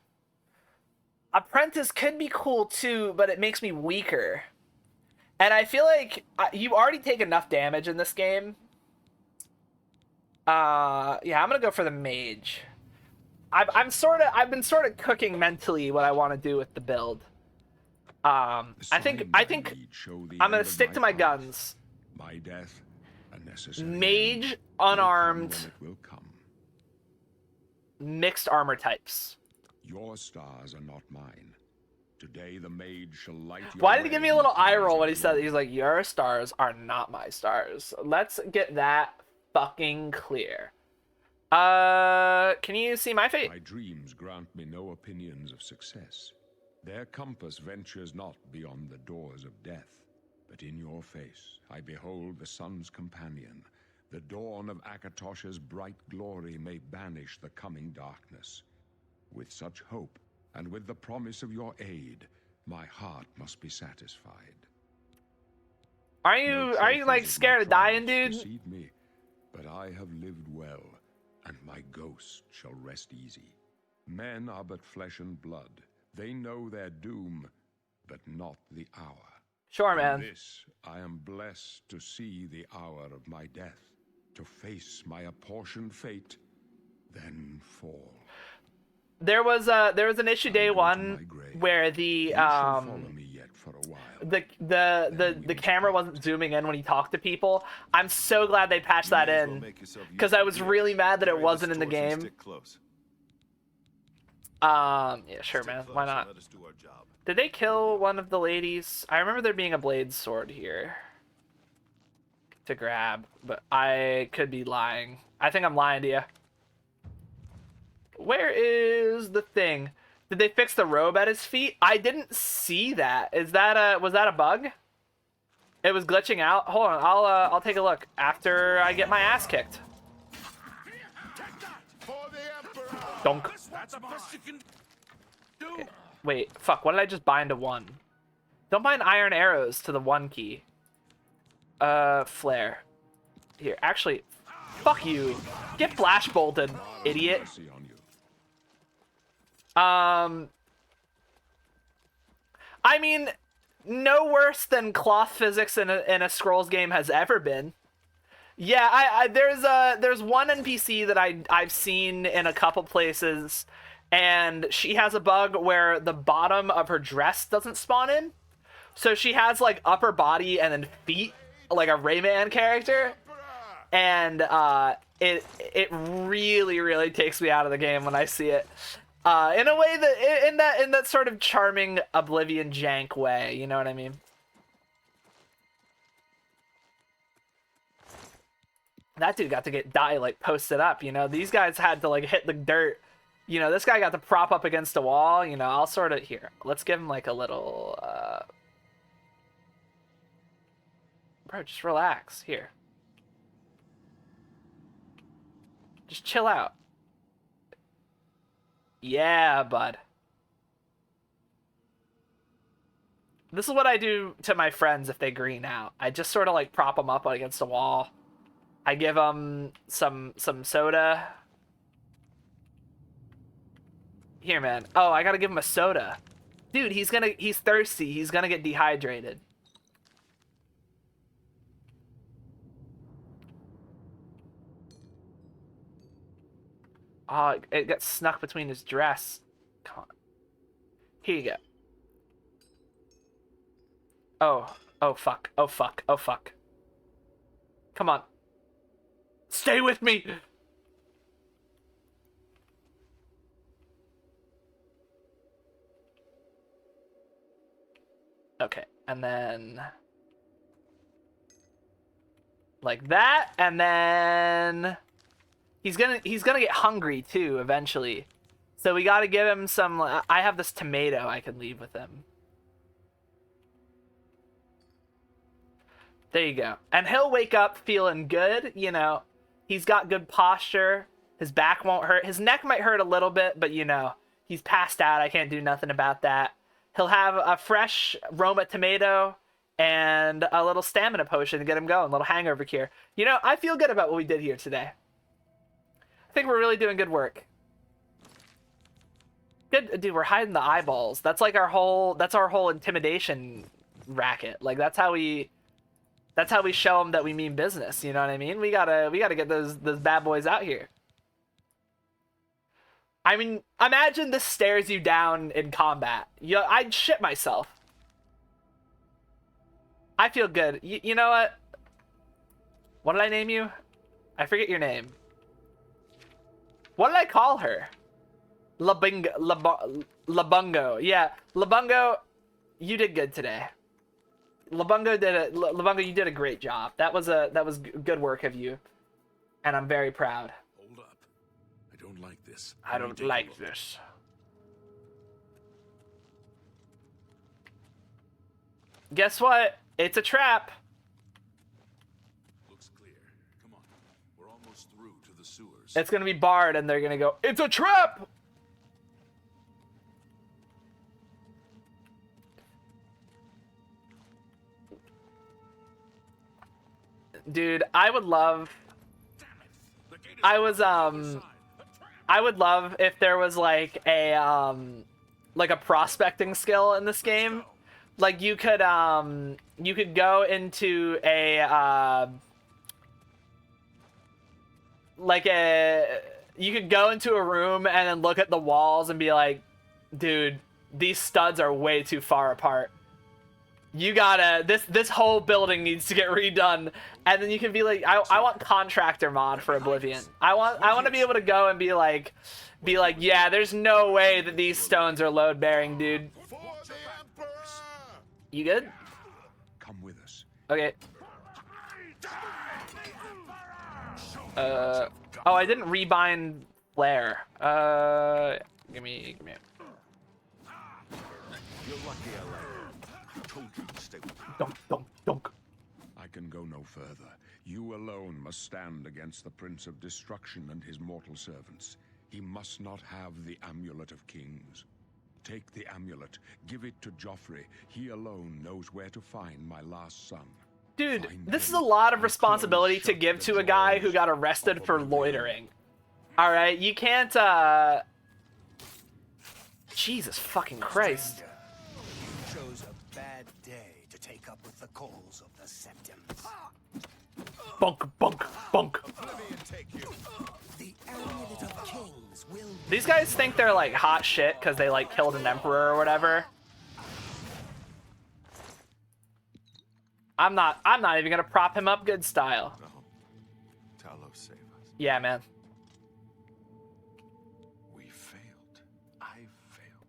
Apprentice could be cool too, but it makes me weaker. And I feel like you already take enough damage in this game. Yeah, I'm gonna go for the mage. I've been sort of cooking mentally what I want to do with the build. I think I'm gonna stick to my guns. My death, a necessary Mage, end, will come unarmed, when it will come. mixed armor types. Your stars are not mine. Today the mage shall light your Why did he give me a way little with eye eyes roll of when he said that? glory. He's like, your stars are not my stars. Let's get that fucking clear. Can you see my fate? My dreams grant me no opinions of success. Their compass ventures not beyond the doors of death. But in your face I behold the sun's companion. The dawn of Akatosh's bright glory may banish the coming darkness. With such hope, and with the promise of your aid, my heart must be satisfied. Are No you trophies like of my scared of dying, triumphs dude? precede me, but I have lived well, and my ghost shall rest easy. Men are but flesh and blood. They know their doom, but not the hour. Sure, In man. this, I am blessed to see the hour of my death, to face my apportioned fate, then fall. There was an issue day I'll go to one my grave. where the You shall follow me yet for a while. the camera wasn't zooming in when he talked to people. I'm so glad they patched that in, because I was really mad that it wasn't in the game. Stick close. Yeah, sure, Stick man. close Why and not? Let us do our job. Did they kill one of the ladies? I remember there being a blade sword here to grab, but I could be lying. I think I'm lying to you. Where is the thing? Did they fix the robe at his feet? I didn't see that. Was that a bug? It was glitching out. Hold on, I'll take a look after I get my ass kicked. Donk. That's the best you can do. Okay. Wait, fuck, what did I just bind to one? Don't bind iron arrows to the one key. Flare. Here, actually, fuck you. Get flash bolted, idiot. Mercy on you. I mean, no worse than cloth physics in a Scrolls game has ever been. Yeah, there's one NPC that I've seen in a couple places, and she has a bug where the bottom of her dress doesn't spawn in. So she has like upper body and then feet, like a Rayman character. And it really takes me out of the game when I see it. In a way that in that sort of charming Oblivion jank way, you know what I mean? That dude got to get like posted up, you know. These guys had to like hit the dirt. You know, this guy got to prop up against a wall, you know. I'll sort of here. Let's give him like a little bro, just relax. Here. Just chill out. Yeah, bud. This is what I do to my friends if they green out. I just sort of like prop them up against a wall. I give them some soda. Here, man. Oh, I gotta give him a soda. Dude, he's thirsty. He's gonna get dehydrated. Oh, it got snuck between his dress. Come on. Here you go. Oh, fuck. Oh, fuck. Oh, fuck. Come on. Stay with me! Okay, and then like that, and then he's gonna get hungry too eventually. So we gotta give him some. I have this tomato I can leave with him. There you go. And he'll wake up feeling good, you know. He's got good posture. His back won't hurt. His neck might hurt a little bit, but you know, he's passed out. I can't do nothing about that. He'll have a fresh Roma tomato and a little stamina potion to get him going, a little hangover cure. You know, I feel good about what we did here today. I think we're really doing good work. Good, dude, we're hiding the eyeballs. That's like our whole intimidation racket. Like that's how we show them that we mean business, you know what I mean? We gotta get those bad boys out here. I mean, imagine this stares you down in combat. I'd shit myself. I feel good. You know what? What did I name you? I forget your name. What did I call her? Labungo. Yeah, Labungo, you did good today. Labungo, you did a great job. That was good work of you, and I'm very proud. Hold up. I don't like this. I don't like this. Guess what? It's a trap. Looks clear. Come on. We're almost through to the sewers. It's gonna be barred, and they're gonna go, "It's a trap!" Dude, I would love if there was like a prospecting skill in this game. Like you could go into a you could go into a room and then look at the walls and be like, dude, these studs are way too far apart. You gotta, this whole building needs to get redone. And then you can be like, I want contractor mod for Oblivion. I want to be able to go and be like, yeah, there's no way that these stones are load bearing, dude. You good? Come with us. Okay. Oh, I didn't rebind Flare. Give me. You're lucky I let I told you to stay with me. Dunk. I can go no further. You alone must stand against the Prince of Destruction and his mortal servants. He must not have the Amulet of Kings. Take the amulet, give it to Joffrey. He alone knows where to find my last son. Dude, Find this is him a lot of and responsibility close to shut give the to a guy doors who got arrested of for Oblivion. loitering. Alright, you can't, Jesus fucking Christ. You chose a bad day to take up with the calls of the Septims. Bunk. Oblivion take you. The Amulet of Kings will These guys think they're like hot shit because they like killed an emperor or whatever. I'm not even gonna prop him up good style. No. Talos, save us. Yeah, man. We failed. I failed.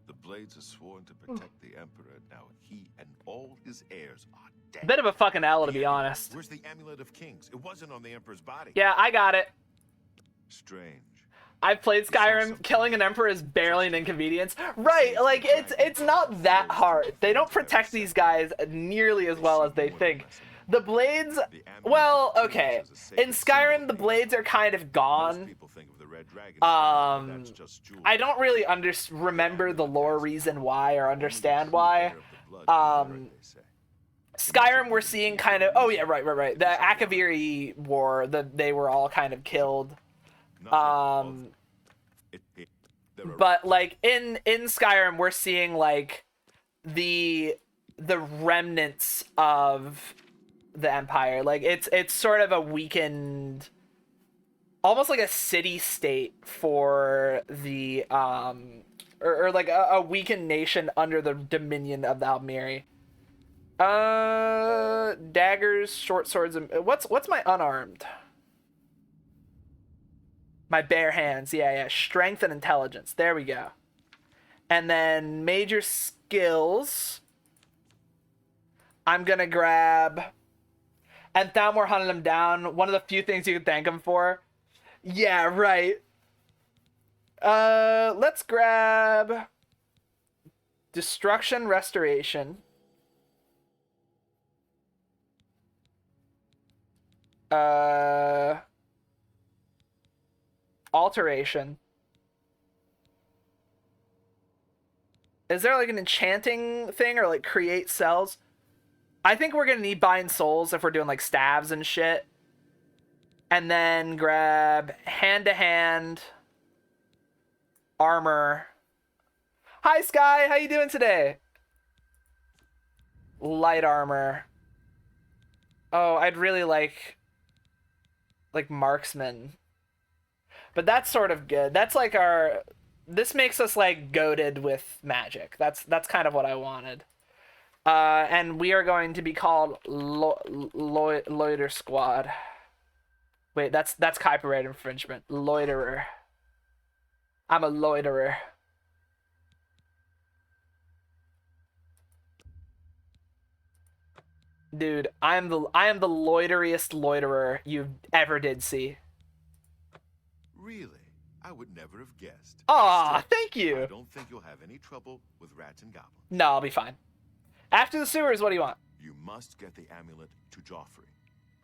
The Blades are sworn to protect the Emperor. Now he and all his heirs are dead. Bit of a fucking L, to The be amulet. honest. Where's the Amulet of Kings? It wasn't on the Emperor's body. Yeah, I got it. Strange. I've played Skyrim. Killing an emperor is barely an inconvenience. Right, like it's not that hard. They don't protect these guys nearly as well as they think. The blades, well, okay. In Skyrim, the blades are kind of Most gone. people think of the Red Dragon. That's just jewelry. I don't really remember the lore reason why or understand Only why. the heir of the blood can wear it, they say. Skyrim, we're seeing kind of. Oh yeah, right. The Akaviri War. They were all kind of killed. Nothing there are But like in Skyrim, we're seeing like the remnants of the Empire. Like it's sort of a weakened, almost like a city state for the or like a weakened nation under the dominion of the Almiri. Daggers, short swords, and what's my unarmed? My bare hands, yeah. Strength and intelligence. There we go. And then major skills. I'm gonna grab... And now we're hunting him down. One of the few things you can thank him for. Yeah, right. Let's grab... Destruction, Restoration. Alteration. Is there like an enchanting thing or like create cells? I think we're gonna need Bind Souls if we're doing like stabs and shit. And then grab hand to hand armor. Hi Sky, how you doing today? Light armor. Oh, I'd really like marksman. But that's sort of good. That's like our... This makes us like goated with magic. That's kind of what I wanted. And we are going to be called Loiter Squad. Wait, that's copyright infringement. Loiterer. I'm a loiterer. Dude, I am the loiteriest loiterer you ever did see. Really? I would never have guessed. Aw, Still, thank you. I don't think you'll have any trouble with rats and goblins. No, I'll be fine. After the sewers, what do you want? You must get the amulet to Joffrey.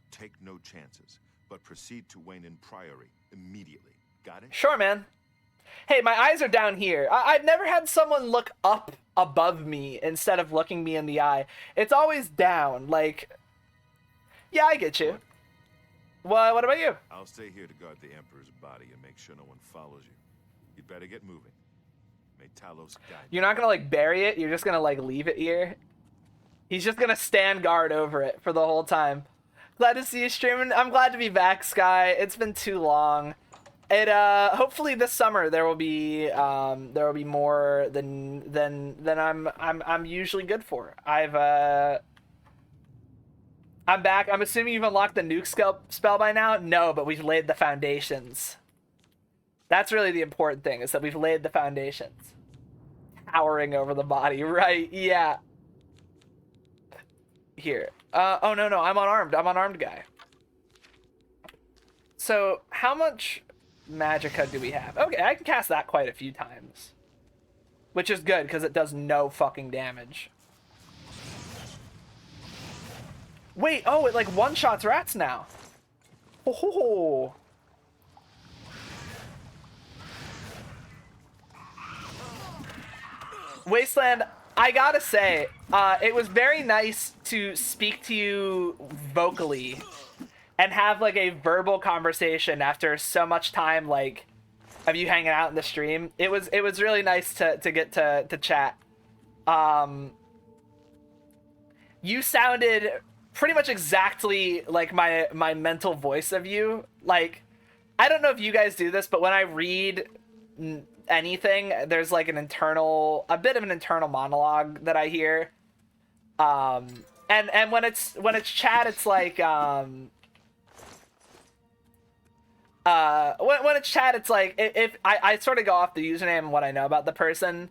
Take no chances, but proceed to Wayne Priory immediately. Got it? Sure, man. Hey, my eyes are down here. I've never had someone look up above me instead of looking me in the eye. It's always down, like... Yeah, I get you. Well, what about you? I'll stay here to guard the Emperor's body and make sure no one follows you. You'd better get moving. May Talos guide you. You're not gonna, like, bury it? You're just gonna, like, leave it here? He's just gonna stand guard over it for the whole time. Glad to see you streaming. I'm glad to be back, Sky. It's been too long. It hopefully this summer there will be more than I'm usually good for. I'm back. I'm assuming you've unlocked the nuke spell by now? No, but we've laid the foundations. That's really the important thing, is that we've laid the foundations. Towering over the body, right? Yeah. Here. Oh no, I'm unarmed. I'm unarmed guy. So, how much magicka do we have? Okay, I can cast that quite a few times. Which is good, because it does no fucking damage. Wait, oh, it like one-shots rats now. Oh. Wasteland, I gotta say, it was very nice to speak to you vocally and have like a verbal conversation after so much time, like, of you hanging out in the stream. It was really nice to get to chat. You sounded pretty much exactly like my mental voice of you. Like, I don't know if you guys do this, but when I read anything, there's like a bit of an internal monologue that I hear. And when it's chat, it's like when it's chat, it's like if I sort of go off the username and what I know about the person.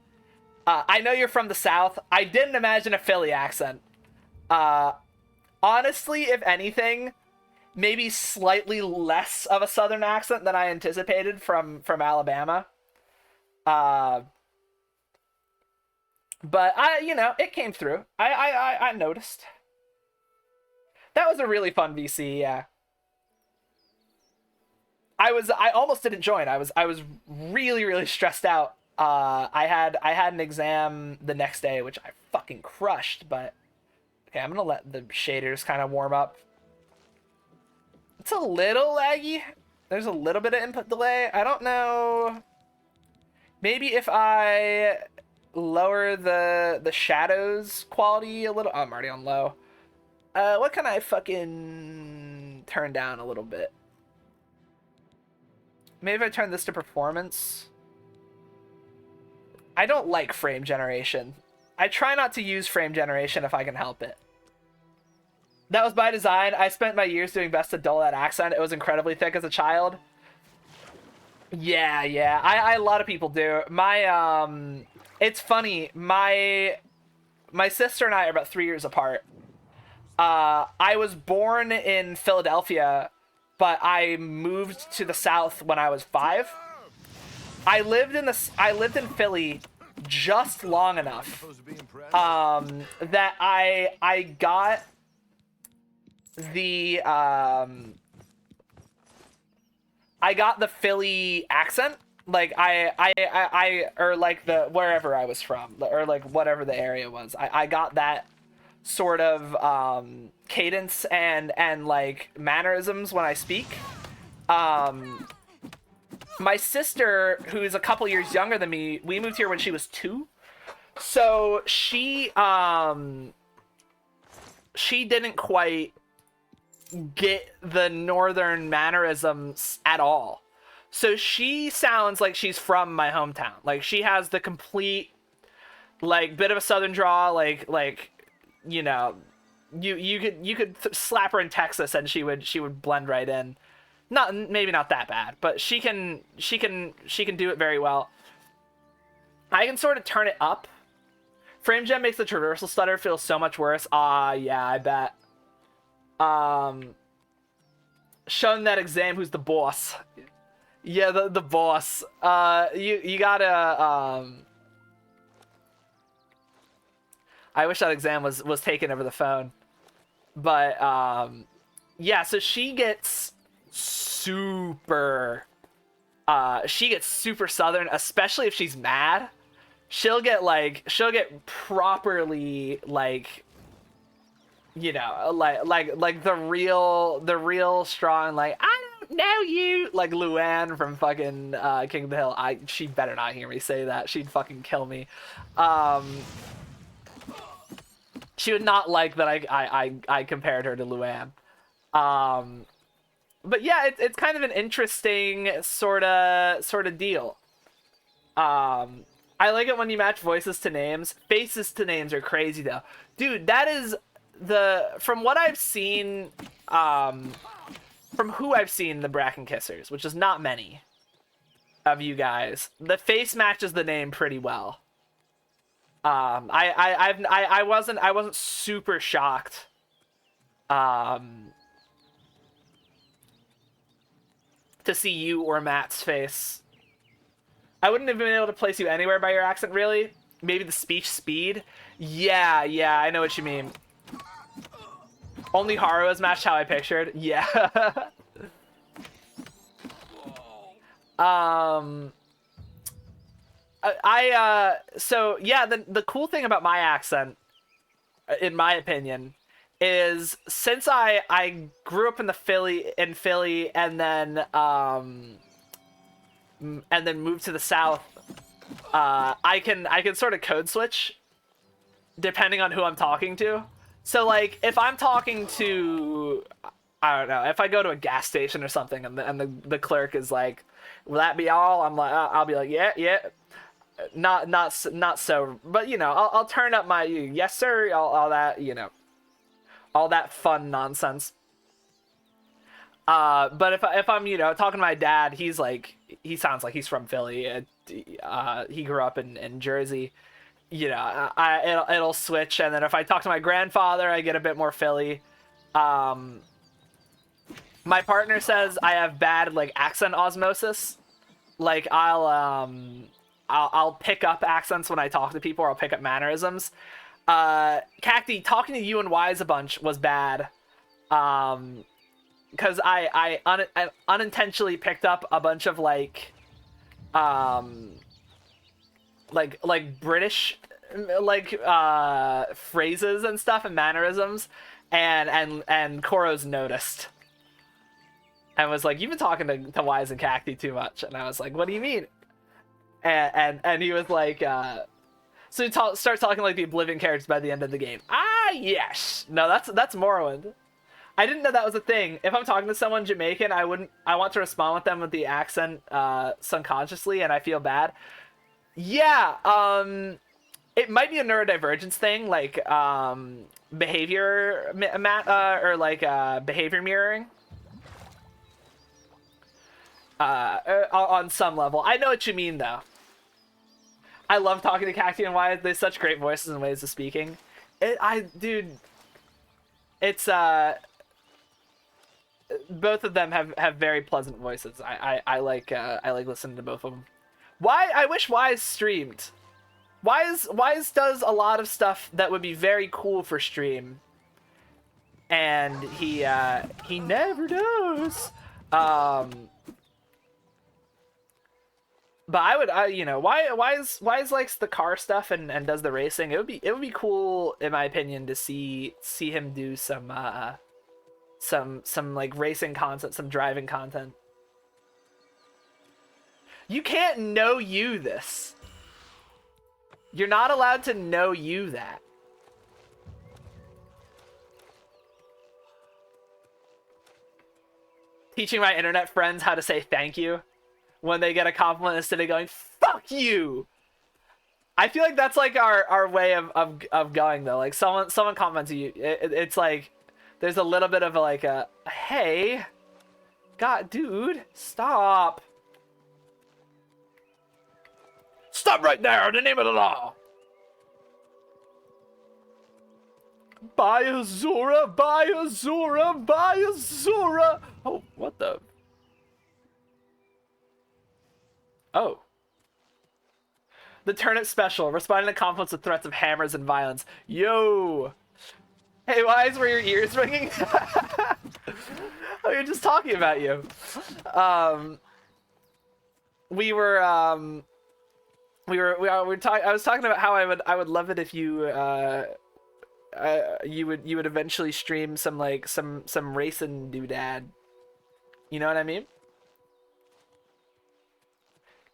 I know you're from the South. I didn't imagine a Philly accent. Honestly, if anything, maybe slightly less of a Southern accent than I anticipated from Alabama. But it came through. I noticed. That was a really fun VC, yeah. I almost didn't join. I was really, really stressed out. I had an exam the next day, which I fucking crushed, but okay, I'm gonna let the shaders kind of warm up. It's a little laggy. There's a little bit of input delay. I don't know. Maybe if I lower the shadows quality a little. Oh, I'm already on low. What can I fucking turn down a little bit? Maybe if I turn this to performance. I don't like frame generation. I try not to use frame generation if I can help it. That was by design. I spent my years doing best to dull that accent. It was incredibly thick as a child. Yeah. A lot of people do. It's funny. My sister and I are about 3 years apart. I was born in Philadelphia, but I moved to the South when I was 5. I lived in Philly just long enough that I got the Philly accent, like or like the wherever I was from, or like whatever the area was. I got that sort of cadence and like mannerisms when I speak. My sister, who's a couple years younger than me, we moved here when she was 2. So she didn't quite get the northern mannerisms at all. So she sounds like she's from my hometown. Like she has the complete like bit of a southern drawl, like you know, you could slap her in Texas and she would blend right in. Maybe not that bad, but she can do it very well. I can sort of turn it up. Frame Gem makes the traversal stutter feel so much worse. Yeah, I bet. Shun that exam who's the boss. Yeah, the boss. You gotta I wish that exam was taken over the phone. But yeah, so she gets super southern, especially if she's mad. She'll get properly like, you know, like the real strong, like I don't know you, like Luann from fucking King of the Hill. She better not hear me say that. She'd fucking kill me. She would not like that I compared her to Luann. But yeah, it's kind of an interesting sort of deal. I like it when you match voices to names. Faces to names are crazy though. Dude, that is from what I've seen, from who I've seen the Bracken Kissers, which is not many of you guys, the face matches the name pretty well. I wasn't super shocked. To see you or Matt's face. I wouldn't have been able to place you anywhere by your accent, really. Maybe the speech speed. Yeah, I know what you mean. Only Haru has matched how I pictured. Yeah. So yeah, the cool thing about my accent, in my opinion, is since I grew up in Philly and then moved to the South, I can sort of code switch depending on who I'm talking to. So like if I'm talking to, I don't know, if I go to a gas station or something and the clerk is like, will that be all? I'm like, I'll be like, yeah. Not so, but you know, I'll turn up my yes sir, all that, you know, all that fun nonsense. But if I'm, you know, talking to my dad, he sounds like he's from Philly. He grew up in Jersey. You know, it'll switch, and then if I talk to my grandfather, I get a bit more Philly. My partner says I have bad like accent osmosis. Like I'll pick up accents when I talk to people, or I'll pick up mannerisms. Cacti, talking to you and Wise a bunch was bad. Because I unintentionally picked up a bunch of like British phrases and stuff and mannerisms, and Koro's noticed and was like, "You've been talking to Wise and Cacti too much," and I was like, "What do you mean?" And he was like, so he starts talking like the Oblivion characters by the end of the game. Yes. No, that's Morrowind. I didn't know that was a thing. If I'm talking to someone Jamaican, I want to respond with them with the accent subconsciously, and I feel bad. Yeah, it might be a neurodivergence thing, like behavior behavior mirroring. On some level. I know what you mean, though. I love talking to Cacti and Wyatt. They have such great voices and ways of speaking. Dude, it's both of them have very pleasant voices. I like listening to both of them. I wish Wise streamed. Wise does a lot of stuff that would be very cool for stream, and he never does. But Wise likes the car stuff and does the racing. It would be cool, in my opinion, to see him do some like racing content, some driving content. You can't know you this. You're not allowed to know you that. Teaching my internet friends how to say thank you when they get a compliment instead of going, fuck you. I feel like that's like our way of going though. Like someone comments to you, it's like there's a little bit of like a, hey, God, dude, stop. Stop right there in the name of the law. Buy a Zora, buy a Zora, buy a Zora. Oh, what the? Oh. The Turnip Special, responding to conflicts with threats of hammers and violence. Yo. Hey, Wise, were your ears ringing? Oh, you're just talking about you. I was talking about how I would love it if you you would eventually stream some racing doodad. You know what I mean?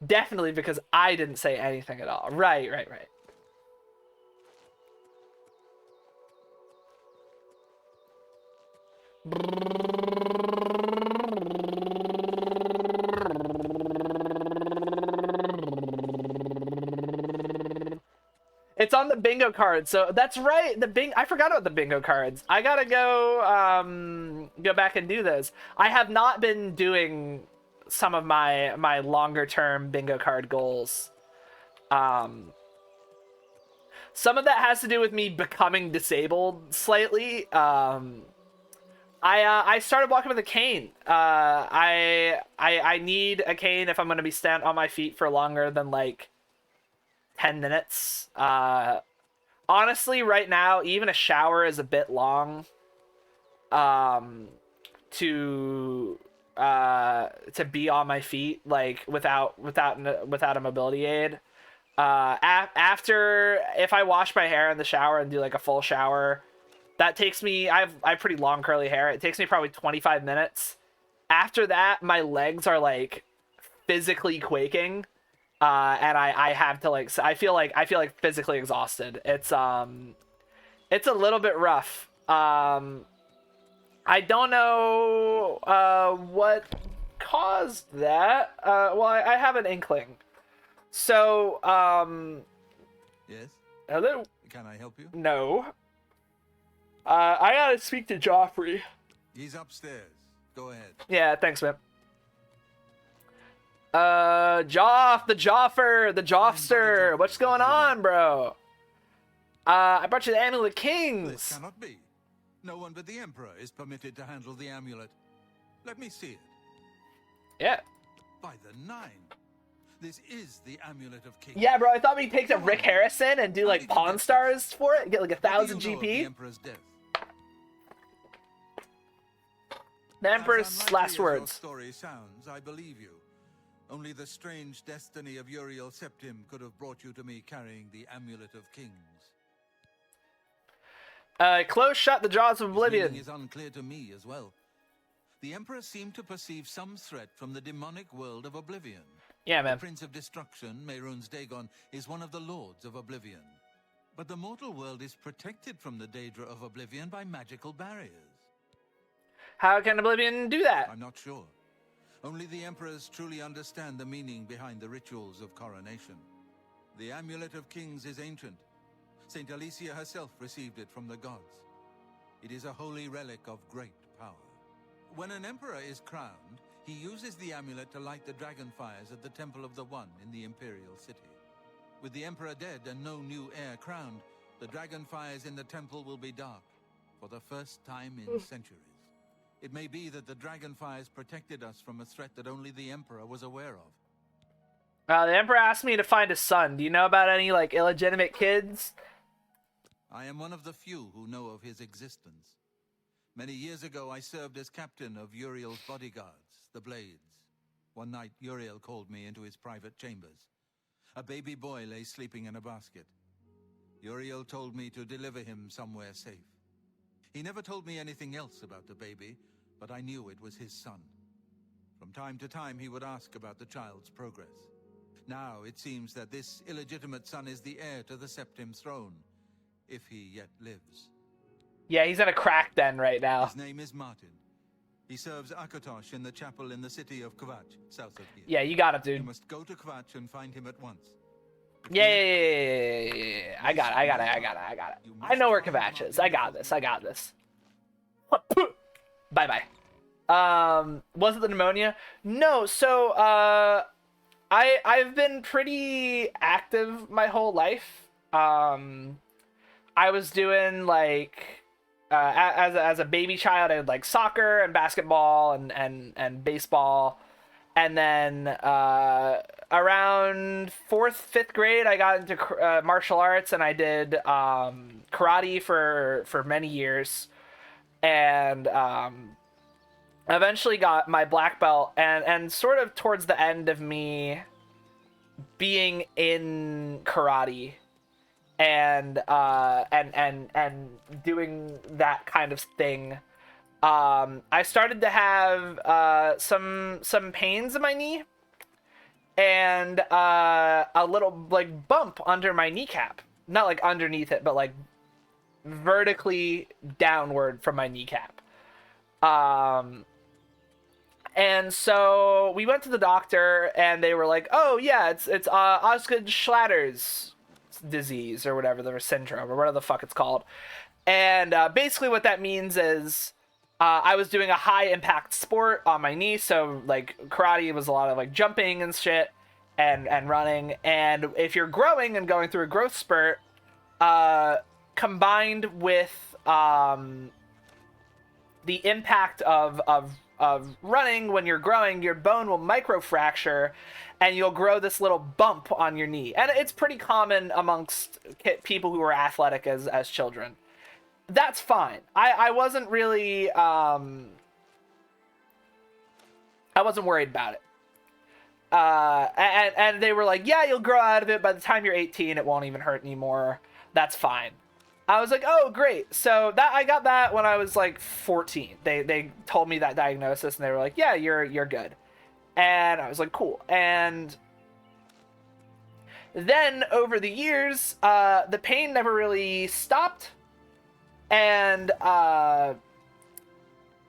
Definitely, because I didn't say anything at all. Right. It's on the bingo card, so that's right. I forgot about the bingo cards. I gotta go back and do those. I have not been doing some of my longer term bingo card goals. Some of that has to do with me becoming disabled slightly. I started walking with a cane. I need a cane if I'm gonna be stand on my feet for longer than like 10 minutes. Honestly, right now, even a shower is a bit long to be on my feet, like without a mobility aid. After, if I wash my hair in the shower and do like a full shower, that takes me, I have pretty long curly hair. It takes me probably 25 minutes. After that, my legs are like physically quaking. And I have to like, I feel like physically exhausted. It's a little bit rough. I don't know what caused that. Well, I have an inkling. So Yes? hello. Can I help you? No. I gotta speak to Joffrey. He's upstairs. Go ahead. Yeah, thanks, man. The Joffster, what's going on, bro? I brought you the Amulet of Kings. This cannot be. No one but the Emperor is permitted to handle the amulet. Let me see it. Yeah. By the 9. This is the Amulet of Kings. Yeah, bro, I thought we'd take to Rick Harrison and do like Pawn Stars for it, get like 1,000 What do you know of GP. the Emperor's death? The Emperor's As unlikely last as your words. story sounds, I believe you. Only the strange destiny of Uriel Septim could have brought you to me carrying the Amulet of Kings. Close shut the jaws of His oblivion. meaning is unclear to me as well. The Emperor seemed to perceive some threat from the demonic world of Oblivion. Yeah, The man. Prince of Destruction, Mehrunes Dagon, is one of the Lords of Oblivion. But the mortal world is protected from the Daedra of Oblivion by magical barriers. How can Oblivion do that? I'm not sure. Only the Emperors truly understand the meaning behind the rituals of coronation. The Amulet of Kings is ancient. Saint Alicia herself received it from the gods. It is a holy relic of great power. When an emperor is crowned, he uses the amulet to light the dragon fires at the Temple of the One in the Imperial City. With the emperor dead and no new heir crowned, the dragon fires in the temple will be dark, for the first time in centuries. It may be that the dragonfires protected us from a threat that only the Emperor was aware of. The Emperor asked me to find a son. Do you know about any, like, illegitimate kids? I am one of the few who know of his existence. Many years ago, I served as captain of Uriel's bodyguards, the Blades. One night, Uriel called me into his private chambers. A baby boy lay sleeping in a basket. Uriel told me to deliver him somewhere safe. He never told me anything else about the baby, but I knew it was his son. From time to time, he would ask about the child's progress. Now, it seems that this illegitimate son is the heir to the Septim throne, if he yet lives. Yeah, he's in a crack den right now. His name is Martin. He serves Akatosh in the chapel in the city of Kvatch, south of here. Yeah, you got it, dude. You must go to Kvatch and find him at once. Yeah. I got it. I know where Kvatch is. I got this. Bye-bye. Was it the pneumonia? No, so, I've been pretty active my whole life. I was doing, like, as a baby child, I had, like, soccer and basketball and baseball. And then around 4th, 5th grade, I got into martial arts, and I did karate for many years. And eventually got my black belt, and sort of towards the end of me being in karate and doing that kind of thing, I started to have some pains in my knee and a little, like, bump under my kneecap. Not like underneath it, but like vertically downward from my kneecap. And so we went to the doctor, and they were like, "Oh yeah, it's Osgood-Schlatter's disease or whatever, the syndrome or whatever the fuck it's called." And basically what that means is I was doing a high impact sport on my knee, so like karate was a lot of like jumping and shit and running. And if you're growing and going through a growth spurt, combined with the impact of running when you're growing, your bone will microfracture and you'll grow this little bump on your knee. And it's pretty common amongst people who are athletic as children. That's fine. I wasn't really I wasn't worried about it. And they were like, "Yeah, you'll grow out of it. By the time you're 18, it won't even hurt anymore. That's fine." I was like, "Oh, great." So that I got that when I was like 14. They told me that diagnosis, and they were like, "Yeah, you're good." And I was like, "Cool." And then over the years, the pain never really stopped, and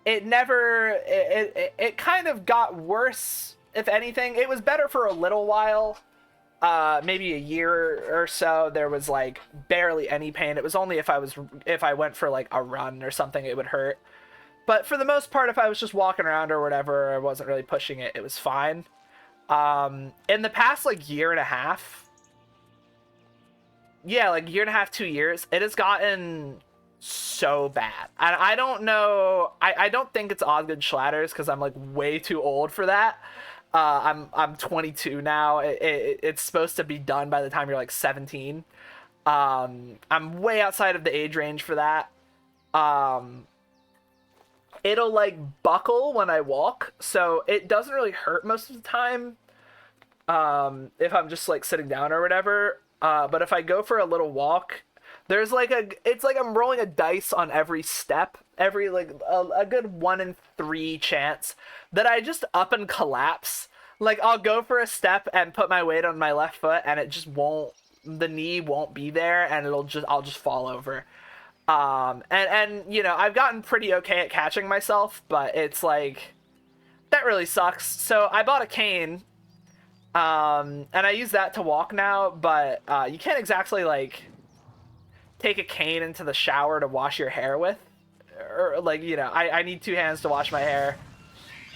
it kind of got worse. If anything, it was better for a little while. Maybe a year or so, there was like barely any pain. It was only if I went for like a run or something, it would hurt. But for the most part, if I was just walking around or whatever, I wasn't really pushing it, it was fine. In the past like year and a half, 2 years, it has gotten so bad. And I don't know, I don't think it's Osgood-Schlatter's because I'm like way too old for that. I'm 22 now. It's supposed to be done by the time you're like 17. I'm way outside of the age range for that. It'll like buckle when I walk, so it doesn't really hurt most of the time. If I'm just like sitting down or whatever. But if I go for a little walk, there's like it's like I'm rolling a dice on every step, every like a good 1 in 3 chance that I just up and collapse. Like I'll go for a step and put my weight on my left foot, and it just won't, the knee won't be there, and I'll just fall over. And you know, I've gotten pretty okay at catching myself, but it's like that really sucks. So I bought a cane, and I use that to walk now, but you can't exactly like take a cane into the shower to wash your hair with, or like, you know, I need 2 hands to wash my hair.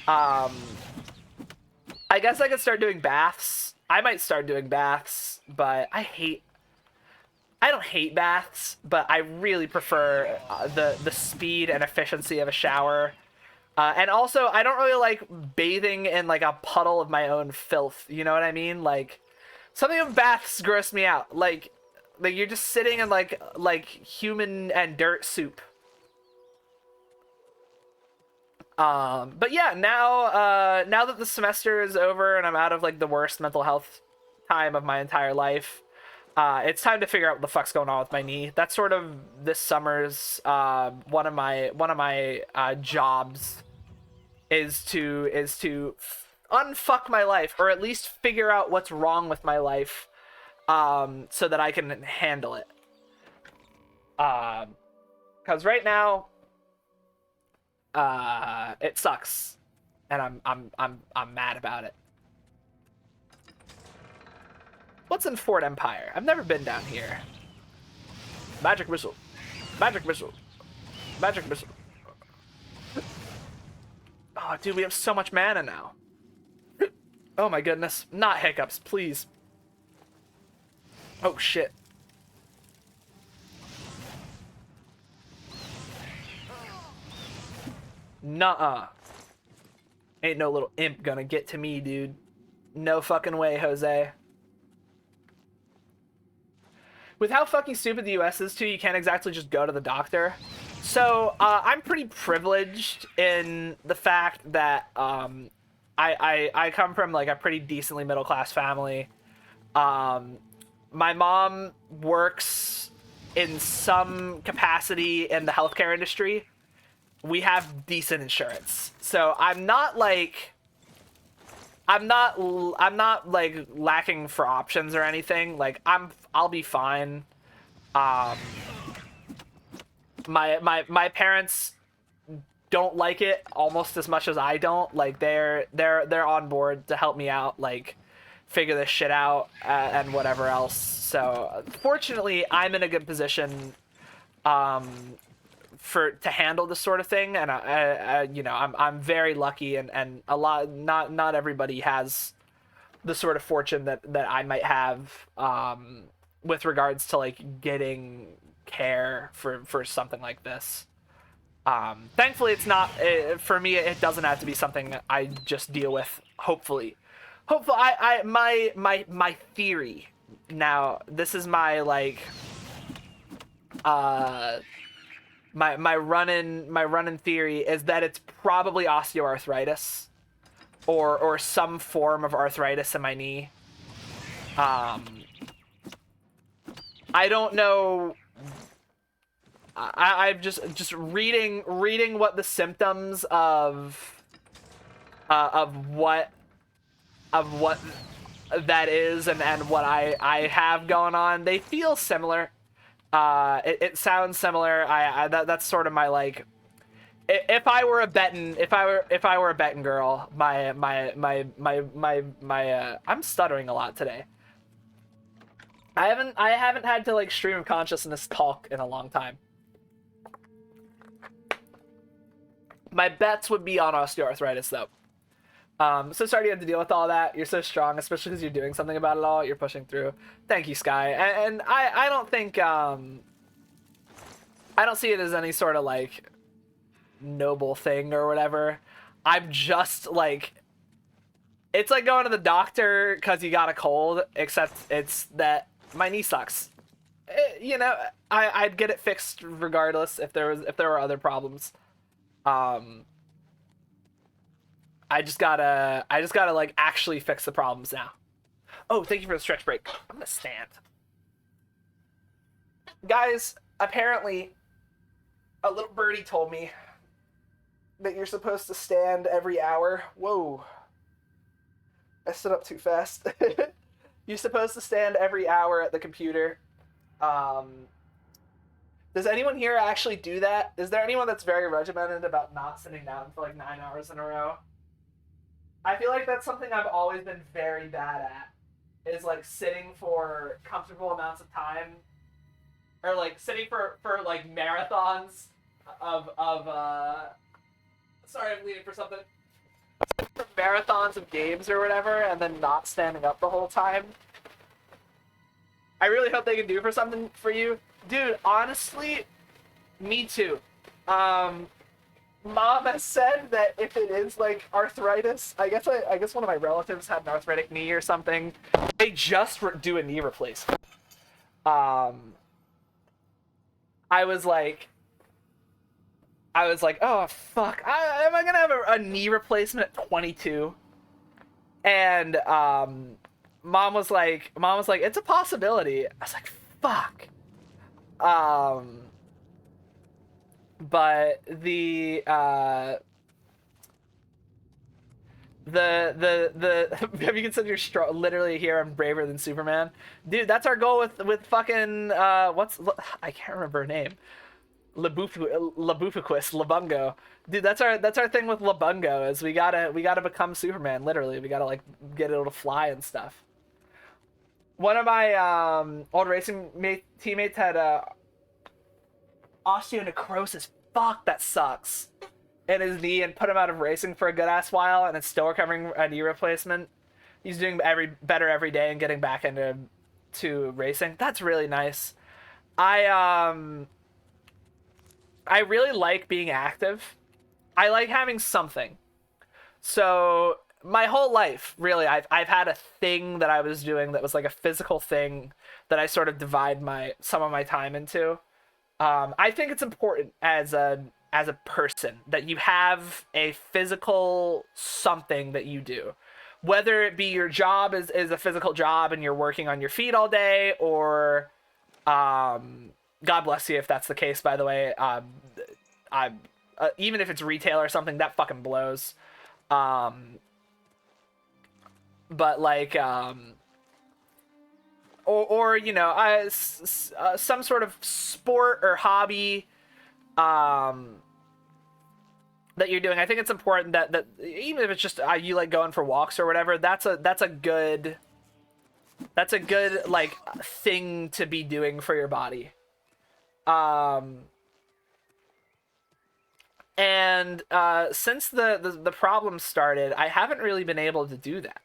I guess I could start doing baths. I might start doing baths, but I hate I don't hate baths, but I really prefer the speed and efficiency of a shower. And also, I don't really like bathing in like a puddle of my own filth. You know what I mean? Like, something of baths gross me out. Like you're just sitting in like human and dirt soup. But yeah, now that the semester is over and I'm out of like the worst mental health time of my entire life, it's time to figure out what the fuck's going on with my knee. That's sort of this summer's one of my jobs is to unfuck my life, or at least figure out what's wrong with my life, so that I can handle it. Because right now, it sucks, and I'm mad about it. What's in Fort Empire? I've never been down here. Magic missile. Magic missile. Magic missile. Oh, dude, we have so much mana now. Oh my goodness. Not hiccups, please. Oh shit. Nuh-uh. Ain't no little imp gonna get to me, dude. No fucking way, Jose. With how fucking stupid the US is too, you can't exactly just go to the doctor. So, I'm pretty privileged in the fact that, I come from, like, a pretty decently middle-class family. My mom works in some capacity in the healthcare industry. We have decent insurance. So, I'm not, like, lacking for options or anything. Like, I'll be fine. My parents don't like it almost as much as I don't. Like, they're on board to help me out, like, figure this shit out, and whatever else. So fortunately, I'm in a good position to handle this sort of thing, and I'm very lucky, and a lot, not everybody has the sort of fortune that I might have, with regards to, like, getting care for something like this. Thankfully, it's not, for me, it doesn't have to be something I just deal with. Hopefully, my theory. Now, this is my, like, my run-in theory is that it's probably osteoarthritis, or some form of arthritis in my knee. I don't know. I'm just reading what the symptoms of what that is, and what I have going on. They feel similar. It sounds similar. That's sort of my, like, if I were a betting girl, my I'm stuttering a lot today. I haven't had to, like, stream of consciousness talk in a long time. My bets would be on osteoarthritis, though. So sorry you had to deal with all that. You're so strong, especially because you're doing something about it all. You're pushing through. Thank you, Sky. And I don't think, I don't see it as any sort of, like, noble thing or whatever. I'm just, like, it's like going to the doctor because you got a cold, except it's that my knee sucks. I'd get it fixed regardless if there were other problems. I just gotta like actually fix the problems now. Oh, thank you for the stretch break. I'm gonna stand. Guys, apparently a little birdie told me that you're supposed to stand every hour. Whoa. I stood up too fast. You're supposed to stand every hour at the computer. Does anyone here actually do that? Is there anyone that's very regimented about not sitting down for like 9 hours in a row? I feel like that's something I've always been very bad at, is like sitting for comfortable amounts of time, or like sitting for like marathons of sorry, I'm leaving for something. For marathons of games or whatever, and then not standing up the whole time. I really hope they can do for something for you. Dude, honestly, me too. Mom has said that if it is like arthritis, I guess one of my relatives had an arthritic knee or something. They just do a knee replacement. I was like, oh fuck, am I gonna have a knee replacement at 22? And mom was like, it's a possibility. I was like, fuck. But the have you considered you're strong? Literally here, I'm braver than Superman, dude. That's our goal with fucking I can't remember her name. Labungo. Dude, that's our thing with Labungo is we gotta become Superman. Literally, we gotta like get able to fly and stuff. One of my old racing teammates had osteonecrosis. Fuck, that sucks. In his knee, and put him out of racing for a good ass while, and it's still recovering a knee replacement. He's doing better every day and getting back into racing. That's really nice. I really like being active. I like having something. So my whole life, really, I've had a thing that I was doing that was like a physical thing that I sort of divide some of my time into. I think it's important as a person that you have a physical something that you do, whether it be your job is a physical job and you're working on your feet all day, or God bless you if that's the case, by the way. Even if it's retail or something, that fucking blows. But like or you know, some sort of sport or hobby that you're doing. I think it's important that even if it's just you like going for walks or whatever, that's a good like thing to be doing for your body. And since the problem started, I haven't really been able to do that.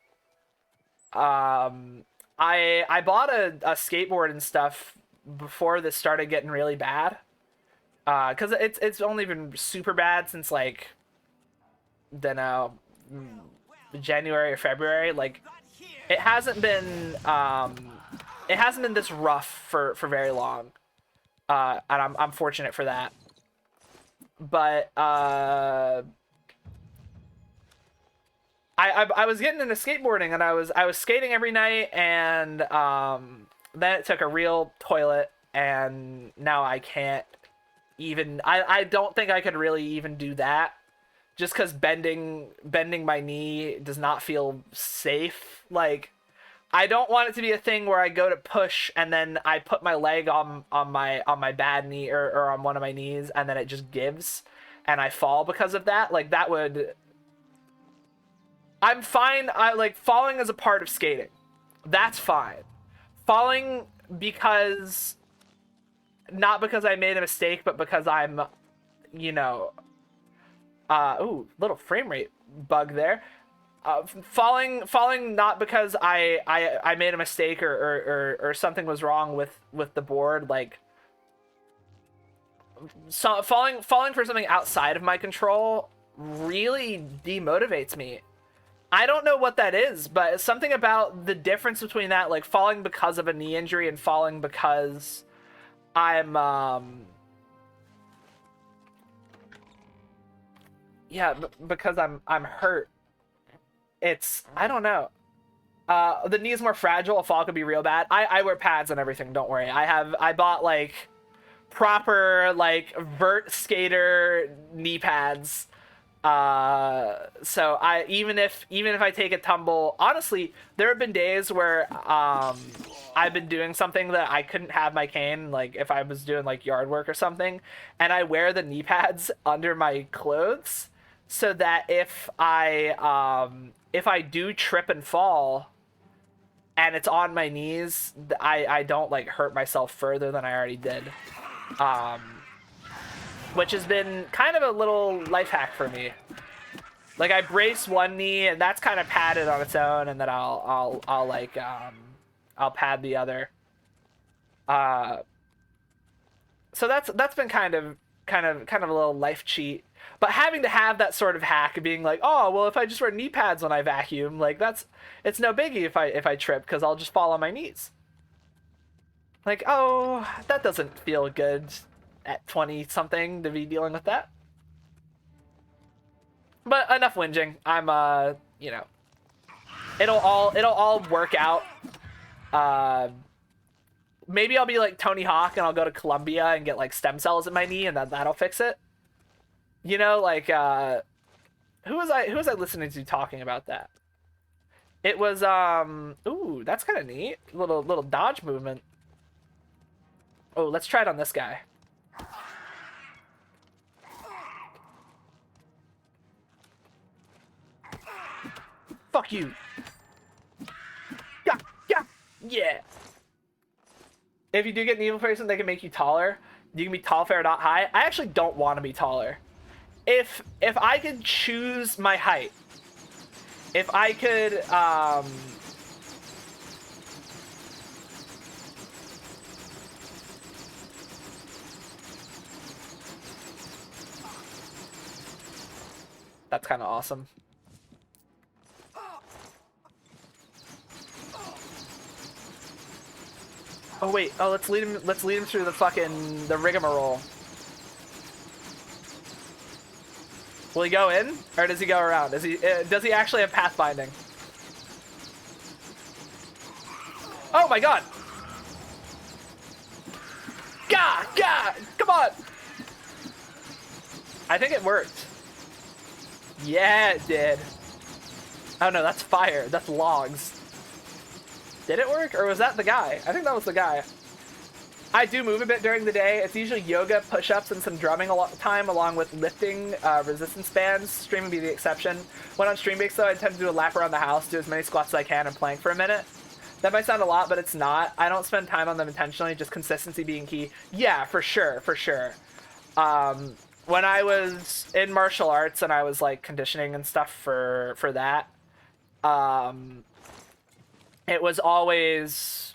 I bought a skateboard and stuff before this started getting really bad. Because it's only been super bad since like, dunno, January or February. Like, it hasn't been this rough for very long. And I'm fortunate for that. But I was getting into skateboarding, and I was skating every night, and then it took a real toilet, and now I can't even. I don't think I could really even do that, just because bending my knee does not feel safe. Like, I don't want it to be a thing where I go to push and then I put my leg on my bad knee or on one of my knees, and then it just gives and I fall because of that. Like, that would. I'm fine. I like falling as a part of skating. That's fine. Falling because, not because I made a mistake, but because I'm, you know, ooh, little frame rate bug there. Falling not because I made a mistake or something was wrong with the board. Like, so falling for something outside of my control really demotivates me. I don't know what that is, but something about the difference between that, like falling because of a knee injury and falling because I'm because I'm hurt. It's, I don't know. The knee's more fragile. A fall could be real bad. I wear pads and everything, don't worry. I bought like proper like vert skater knee pads. So even if I take a tumble, honestly, there have been days where I've been doing something that I couldn't have my cane, like if I was doing like yard work or something, and I wear the knee pads under my clothes so that if I do trip and fall and it's on my knees, I don't like hurt myself further than I already did. Which has been kind of a little life hack for me. Like, I brace one knee and that's kind of padded on its own, and then I'll pad the other. So that's been kind of a little life cheat. But having to have that sort of hack, being like, oh well, if I just wear knee pads when I vacuum, like it's no biggie if I trip because I'll just fall on my knees. Like, oh, that doesn't feel good at 20 something to be dealing with that. But enough whinging. I'm you know, it'll all work out. Maybe I'll be like Tony Hawk and I'll go to Colombia and get like stem cells in my knee and that'll fix it. You know, like who was I listening to talking about that? It was ooh, that's kind of neat. Little dodge movement. Oh, let's try it on this guy. Fuck you. Yeah. If you do get an evil person, they can make you taller. You can be tall, fair, not high. I actually don't want to be taller. If I could choose my height, if I could that's kind of awesome. Oh wait, oh let's lead him through the rigmarole. Will he go in or does he go around? Does he actually have pathfinding? Oh my god. Gah, come on. I think it worked. Yeah, it did. Oh no, that's fire. That's logs. Did it work? Or was that the guy? I think that was the guy. I do move a bit during the day. It's usually yoga, push-ups, and some drumming time along with lifting resistance bands. Streaming be the exception. When on stream breaks, though, I tend to do a lap around the house, do as many squats as I can, and plank for a minute. That might sound a lot, but it's not. I don't spend time on them intentionally, just consistency being key. Yeah, for sure. When I was in martial arts and I was like conditioning and stuff for that, it was always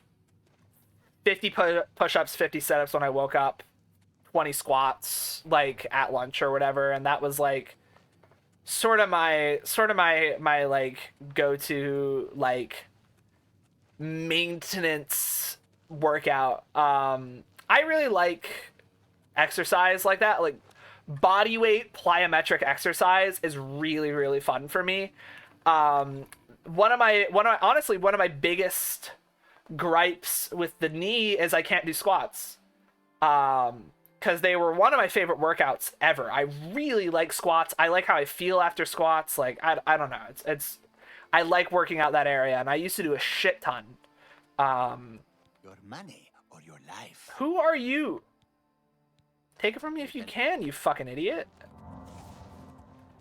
50 push-ups, 50 sit-ups when I woke up, 20 squats like at lunch or whatever, and that was like sort of my like go-to like maintenance workout. I really like exercise like that. Like body weight plyometric exercise is really fun for me. One of my biggest gripes with the knee is I can't do squats. Because they were one of my favorite workouts ever. I really like squats. I like how I feel after squats. Like I don't know. It's I like working out that area, and I used to do a shit ton. Your money or your life. Who are you? Take it from me if you can, you fucking idiot.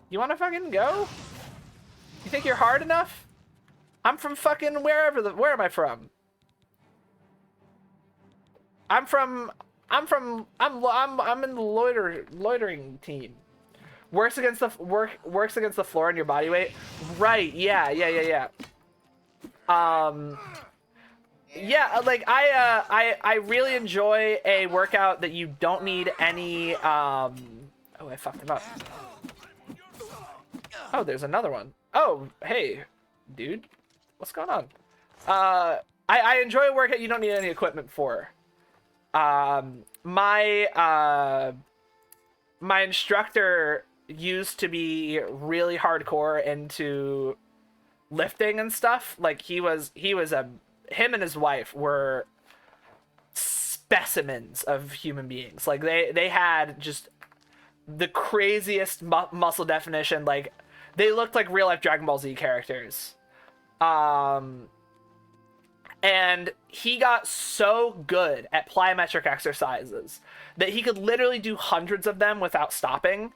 You wanna fucking go? You think you're hard enough? I'm from fucking where am I from? I'm in the loitering team. Works against the floor and your body weight. Right, yeah. Yeah, like I really enjoy a workout that you don't need any oh, I fucked him up. Oh, there's another one. Oh, hey, dude. What's going on? I enjoy a workout you don't need any equipment for. My instructor used to be really hardcore into lifting and stuff. Like him and his wife were specimens of human beings. Like they had just the craziest muscle definition. Like they looked like real life Dragon Ball Z characters. And he got so good at plyometric exercises that he could literally do hundreds of them without stopping.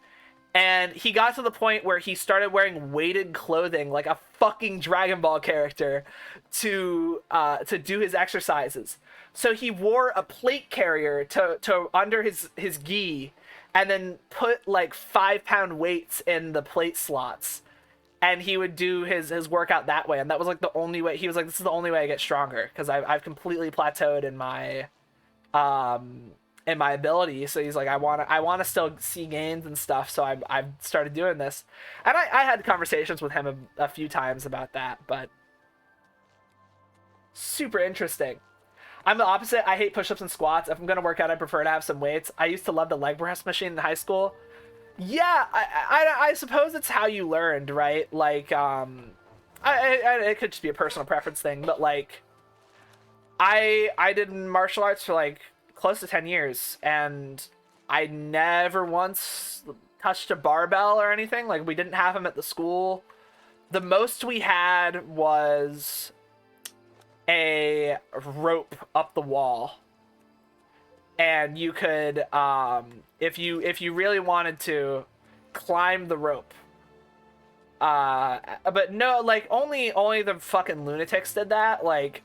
And he got to the point where he started wearing weighted clothing like a fucking Dragon Ball character to do his exercises. So he wore a plate carrier to under his gi, and then put like 5-pound weights in the plate slots. And he would do his workout that way, and that was like the only way. He was like, "This is the only way I get stronger because I've completely plateaued in my in my ability. So he's like, I want to still see gains and stuff. So I've started doing this, and I had conversations with him a few times about that, but super interesting. I'm the opposite. I hate push-ups and squats. If I'm gonna work out, I prefer to have some weights. I used to love the leg press machine in high school. Yeah, I suppose it's how you learned, right? Like, it could just be a personal preference thing, but like, I did martial arts for like close to 10 years, and I never once touched a barbell or anything. Like, we didn't have them at the school. The most we had was a rope up the wall, and you could, if you really wanted to, climb the rope. But no, like, only the fucking lunatics did that. Like,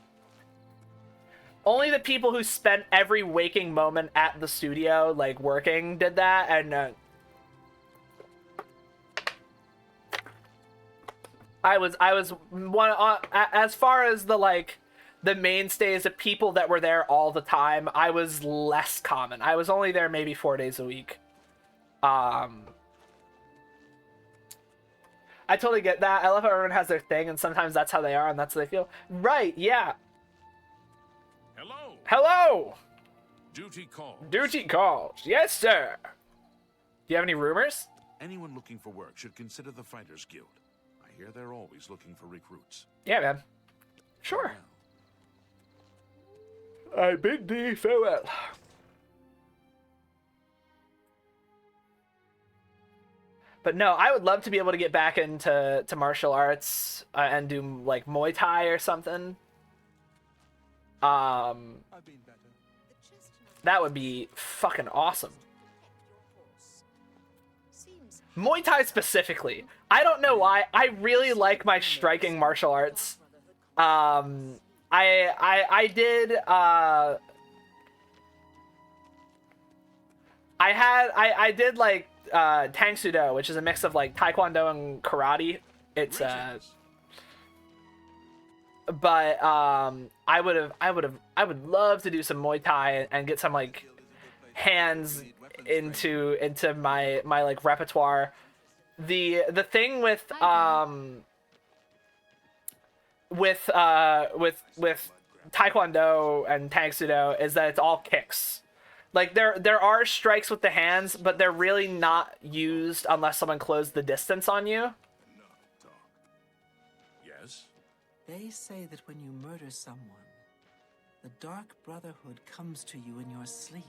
only the people who spent every waking moment at the studio, like, working, did that. And I was one, as far as the, like, the mainstays of people that were there all the time, I was less common. I was only there maybe 4 days a week. I totally get that. I love how everyone has their thing, and sometimes that's how they are, and that's how they feel. Right, yeah. Hello. Hello! Duty calls. Duty calls. Yes, sir. Do you have any rumors? Anyone looking for work should consider the Fighters Guild. I hear they're always looking for recruits. Yeah, man. Sure. I bid thee farewell. But no, I would love to be able to get back into martial arts and do like Muay Thai or something. That would be fucking awesome. Muay Thai specifically. I don't know why. I really like my striking martial arts. I did like Tang Sudo, which is a mix of like Taekwondo and karate. It's but I would love to do some Muay Thai and get some like hands into my like repertoire. The thing with Taekwondo and Tang Sudo is that it's all kicks. Like, there are strikes with the hands, but they're really not used unless someone closed the distance on you. Yes? They say that when you murder someone, the Dark Brotherhood comes to you in your sleep.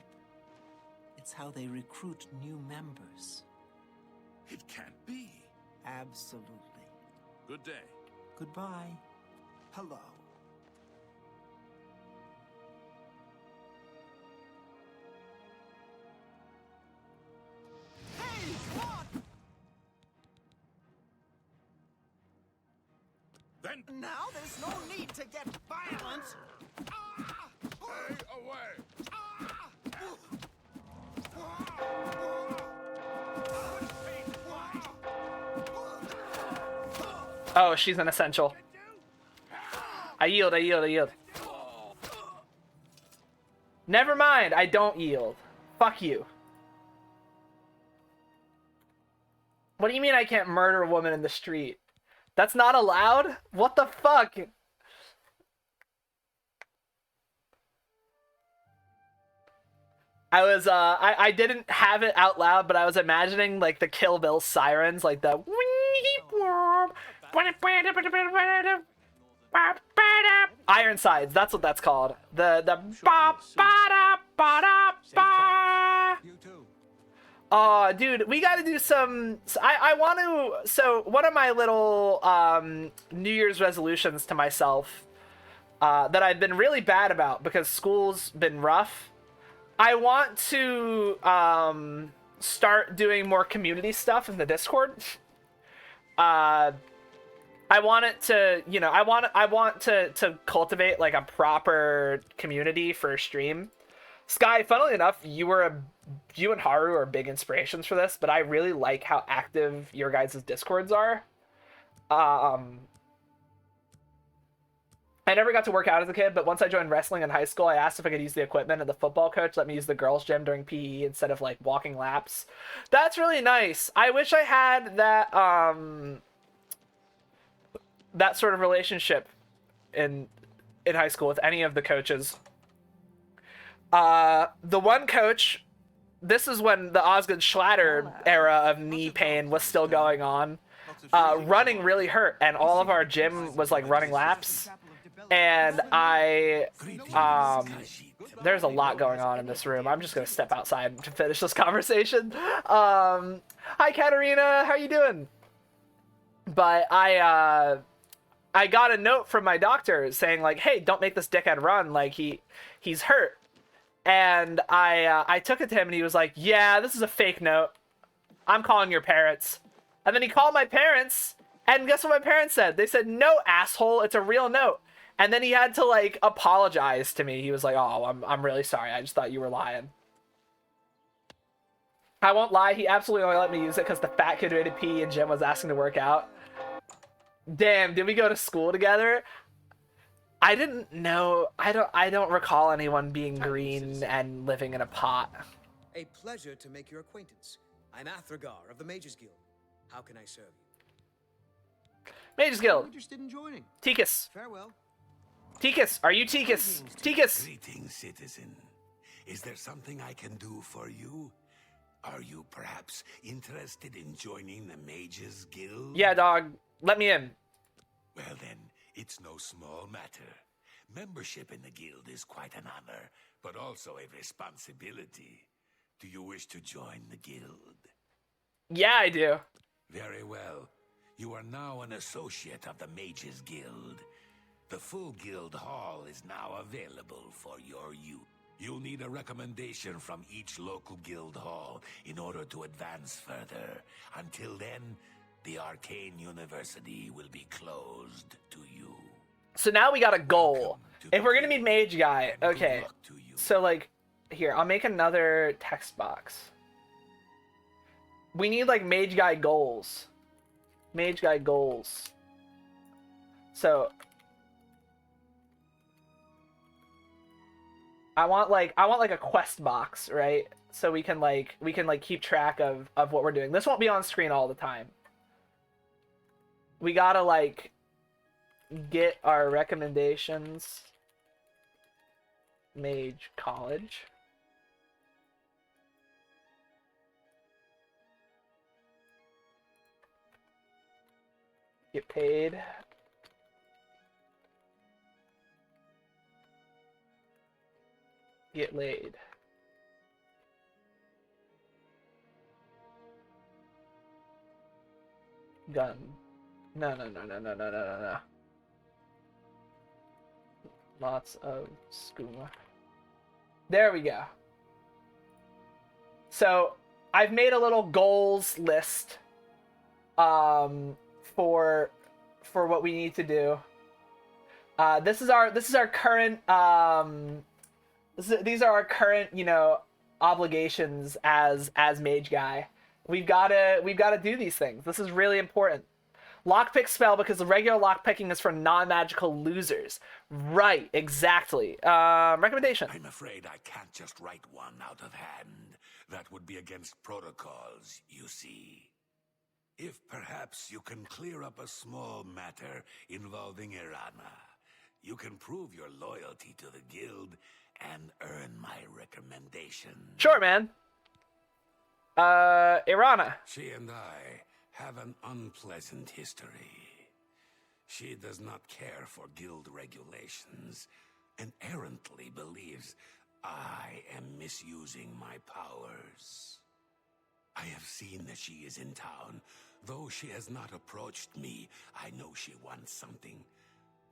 It's how they recruit new members. It can't be. Absolutely. Good day. Goodbye. Hello. Then Now there's no need to get violent. stay away. Oh, she's an essential. I yield. Never mind, I don't yield. Fuck you. What do you mean I can't murder a woman in the street? That's not allowed? What the fuck? I didn't have it out loud, but I was imagining like the Kill Bill sirens, like the Ironsides, that's what that's called. The You too. Oh, dude, we gotta do some. I want to. So one of my little New Year's resolutions to myself that I've been really bad about because school's been rough. I want to start doing more community stuff in the Discord. I want it to, you know, I want to cultivate like a proper community for a stream. Sky, funnily enough, you and Haru are big inspirations for this, but I really like how active your guys' Discords are. I never got to work out as a kid, but once I joined wrestling in high school, I asked if I could use the equipment, and the football coach let me use the girls' gym during PE instead of like walking laps. That's really nice. I wish I had that that sort of relationship in high school with any of the coaches. The one coach, this is when the Osgood Schlatter era of knee pain was still going on. Running really hurt, and all of our gym was like running laps. And there's a lot going on in this room. I'm just gonna step outside to finish this conversation. Hi Katarina, how you doing? But I got a note from my doctor saying like, hey, don't make this dickhead run, like he's hurt. And I took it to him and he was like, yeah, this is a fake note. I'm calling your parents. And then he called my parents, and guess what my parents said? They said, no, asshole, it's a real note. And then he had to like apologize to me. He was like, oh, I'm really sorry. I just thought you were lying. I won't lie, he absolutely only let me use it because the fat kid who hated PE and gym was asking to work out. Damn, did we go to school together? I didn't know. I don't recall anyone being green and living in a pot. A pleasure to make your acquaintance. I'm Athragar of the Mages Guild. How can I serve you? Mages Guild. Interested in joining? Tikus. Farewell. Tikus, are you Tikus? Tikus. Greetings, citizen. Is there something I can do for you? Are you perhaps interested in joining the Mages Guild? Yeah, dog. Let me in. Well then, it's no small matter. Membership in the guild is quite an honor, but also a responsibility. Do you wish to join the guild? Yeah, I do. Very well. You are now an associate of the Mages Guild. The full guild hall is now available for your use. You'll need a recommendation from each local guild hall in order to advance further. Until then, the Arcane University will be closed to you. So now we got a goal. If we're gonna be mage guy, okay. So like, here, I'll make another text box. We need like mage guy goals. Mage guy goals. So I want like a quest box, right? So we can keep track of what we're doing. This won't be on screen all the time. We gotta like get our recommendations. Mage college. Get paid. Get laid. Gun. No. Lots of skooma. There we go. So I've made a little goals list for what we need to do. This is our current these are our current, you know, obligations as mage guy. We've got to do these things. This is really important. Lockpick spell, because the regular lockpicking is for non-magical losers. Right, exactly. Recommendation. I'm afraid I can't just write one out of hand. That would be against protocols, you see. If perhaps you can clear up a small matter involving Irana, you can prove your loyalty to the guild and earn my recommendation. Sure, man. Irana. She and I have an unpleasant history. She does not care for guild regulations and errantly believes I am misusing my powers. I have seen that she is in town. Though she has not approached me, I know she wants something.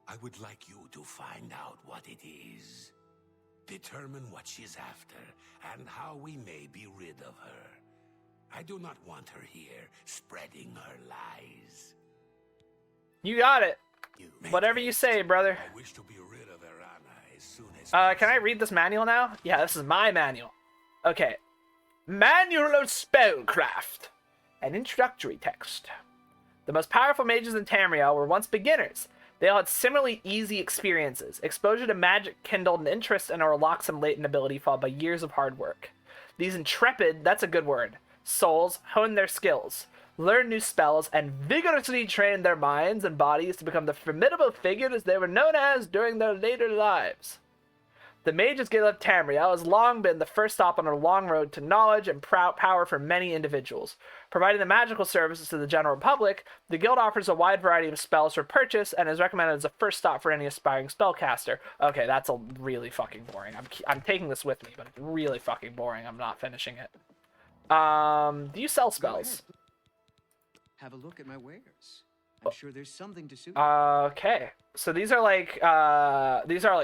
I would like you to find out what it is. Determine what she's after and how we may be rid of her. I do not want her here spreading her lies. You got it. Whatever you say, brother. I wish to be rid of Irana as soon as can I read this manual now? Yeah, this is my manual. Okay. Manual of Spellcraft. An introductory text. The most powerful mages in Tamriel were once beginners. They all had similarly easy experiences. Exposure to magic kindled an interest and unlocked some latent ability followed by years of hard work. These intrepid, that's a good word, souls honed their skills, learned new spells, and vigorously trained their minds and bodies to become the formidable figures they were known as during their later lives. The Mages Guild of Tamriel has long been the first stop on a long road to knowledge and power for many individuals. Providing the magical services to the general public, the guild offers a wide variety of spells for purchase and is recommended as a first stop for any aspiring spellcaster. Okay, that's a really fucking boring. I'm taking this with me, but it's really fucking boring. I'm not finishing it. Do you sell spells? Have a look at my wares. I'm sure there's something to suit. Okay, so these are like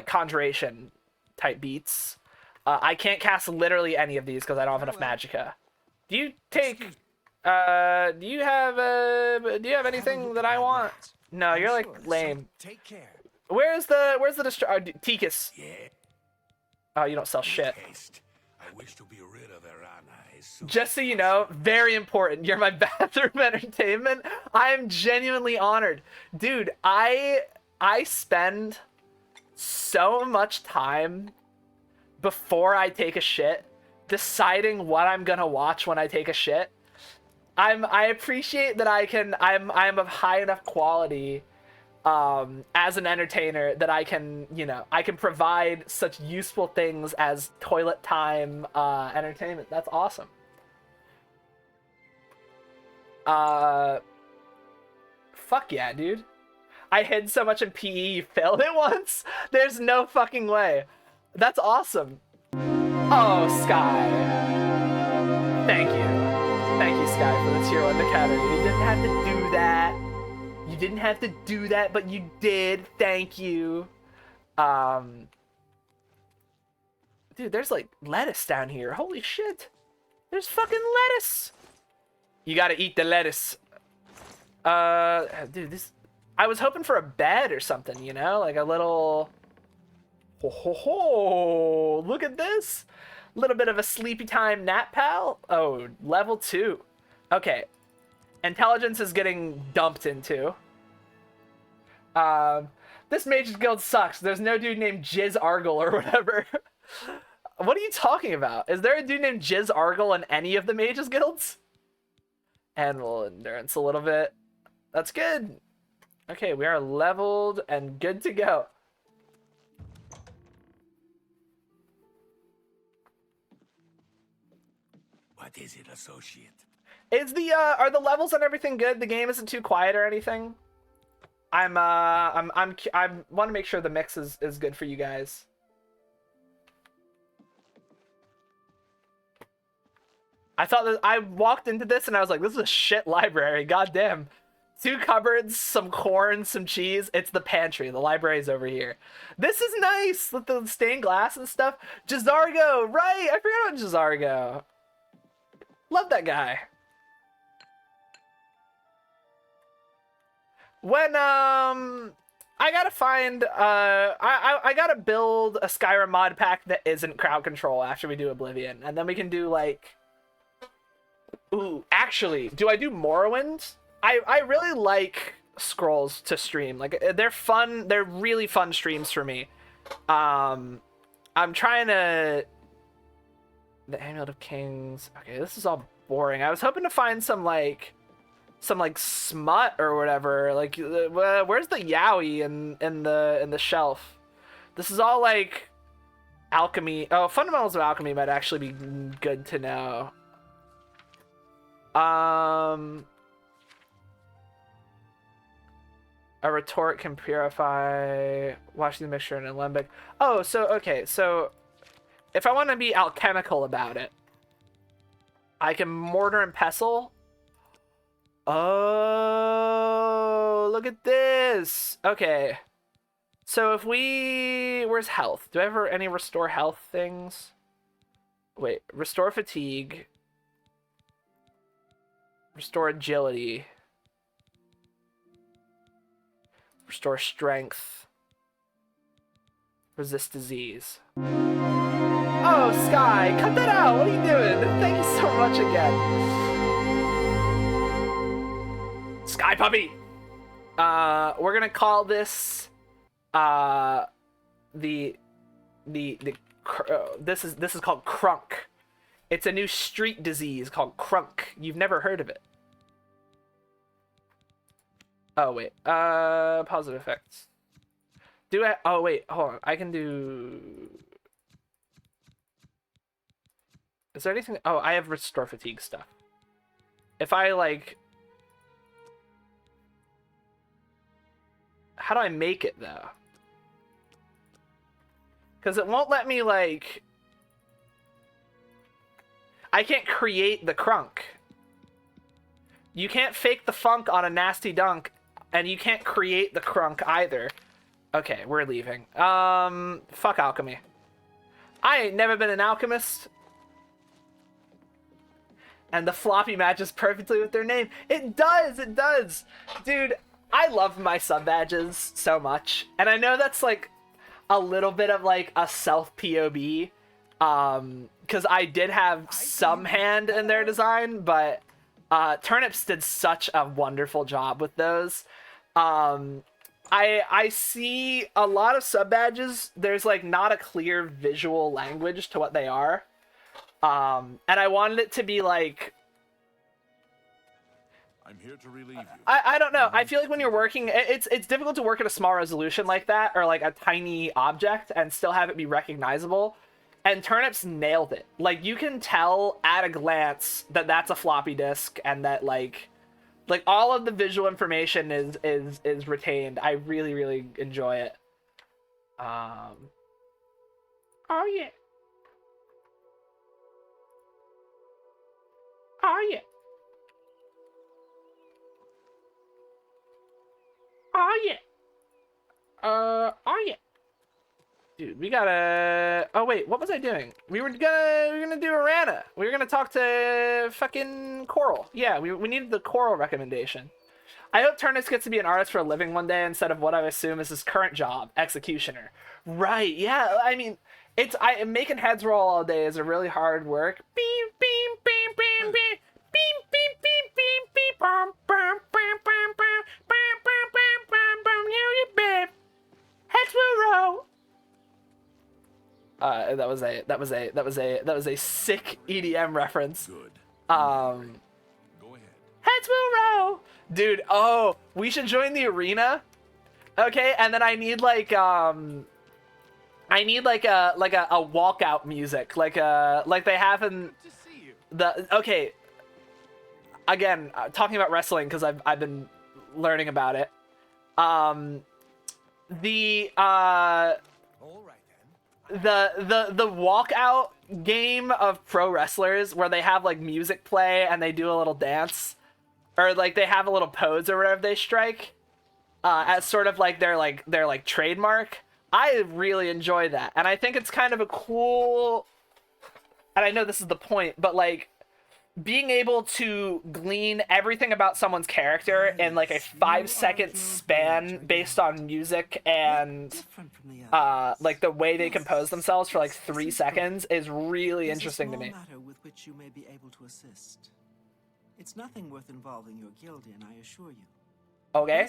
conjuration type beats. I can't cast literally any of these because I don't have enough magicka. Do you take? Do you have anything that I want? No, you're like lame. Take care. Where's the Tikus? Yeah. Oh, you don't sell shit. I wish to be rid of Erana. Just so you know, very important. You're my bathroom entertainment. I am genuinely honored, dude. I spend so much time before I take a shit deciding what I'm gonna watch when I take a shit. I appreciate that I'm of high enough quality as an entertainer that I can provide such useful things as toilet time entertainment. That's awesome. Fuck yeah, dude. I hid so much in PE, you failed it once? There's no fucking way. That's awesome. Oh, Sky. Thank you. Thank you, Sky, for the tier 1 academy. You didn't have to do that. You didn't have to do that, but you did. Thank you. Dude, there's like lettuce down here. Holy shit. There's fucking lettuce. You gotta eat the lettuce. Dude, this... I was hoping for a bed or something, you know? Like a little... Ho ho ho! Look at this! Little bit of a sleepy time nap pal. Oh, level 2. Okay. Intelligence is getting dumped into. This Mage's Guild sucks. There's no dude named Jizz Argle or whatever. What are you talking about? Is there a dude named Jizz Argle in any of the Mage's Guilds? Animal endurance a little bit. That's good. Okay, we are leveled and good to go. What is it, associate? Is the are the levels and everything good? The game isn't too quiet or anything? I want to make sure the mix is good for you guys. I thought that I walked into this and I was like, this is a shit library. Goddamn. 2 cupboards, some corn, some cheese. It's the pantry. The library's over here. This is nice with the stained glass and stuff. Jazargo, right? I forgot about Jazargo. Love that guy. When I gotta find I gotta build a Skyrim mod pack that isn't crowd control after we do Oblivion, and then we can do like, ooh, actually, do I do Morrowind? I really like scrolls to stream. Like, they're fun. They're really fun streams for me. I'm trying to... The Amulet of Kings. Okay, this is all boring. I was hoping to find some smut or whatever. Like, where's the yaoi in the shelf? This is all like alchemy. Oh, fundamentals of alchemy might actually be good to know. A retort can purify, washing the mixture in an alembic. Oh, so, okay, so if I want to be alchemical about it, I can mortar and pestle. Oh, look at this. Okay. So if we... Where's health? Do I have any restore health things? Wait, restore fatigue. Restore agility. Restore strength. Resist disease. Oh, Sky, cut that out. What are you doing? Thank you so much again. Sky puppy. We're gonna call this this is called crunk. It's a new street disease called crunk. You've never heard of it. Oh wait, positive effects. Do I? Oh wait, hold on. I can do. Is there anything? Oh, I have restore fatigue stuff. If I like, how do I make it though? Because it won't let me like. I can't create the crunk. You can't fake the funk on a nasty dunk, and you can't create the crunk either. Okay, we're leaving. Fuck alchemy. I ain't never been an alchemist. And the floppy matches perfectly with their name. It does, it does. Dude, I love my sub badges so much. And I know that's like a little bit of like a self POB. Because I did have some hand in their design, but Turnips did such a wonderful job with those. I see a lot of sub badges. There's like not a clear visual language to what they are. And I wanted it to be like, I'm here to relieve you. I don't know. I feel like when you're working, it's difficult to work at a small resolution like that, or like a tiny object, and still have it be recognizable. And Turnips nailed it. Like, you can tell at a glance that that's a floppy disk, and that like all of the visual information is retained. I really, really enjoy it. Oh yeah. Oh yeah. Oh yeah. Oh yeah. Dude, we gotta. Oh wait, what was I doing? We were gonna do Arana. We were gonna talk to fucking Coral. Yeah, we needed the Coral recommendation. I hope Turnus gets to be an artist for a living one day instead of what I assume is his current job, executioner. Right? Yeah. I mean, making heads roll all day is a really hard work. Beep beep beep beep beep. Beep beep beep beep beep. Bum bum bum bum bum bum bum bum bum. You babe. Heads will roll. That was a sick EDM reference. Good. Go ahead. Heads will roll, dude. Oh, we should join the arena. Okay, and then I need like a walkout music, like they have in the. Okay. Again, talking about wrestling because I've been learning about it. The walkout game of pro wrestlers where they have like music play and they do a little dance, or like they have a little pose or whatever they strike, as sort of like their trademark. I really enjoy that, and I think it's kind of a cool. And I know this is the point, but like being able to glean everything about someone's character in like a 5-second span based on music and like the way they compose themselves for like 3 seconds is really interesting to me. Matter with which you may be able to assist. It's nothing worth involving your guild in, I assure you. Okay.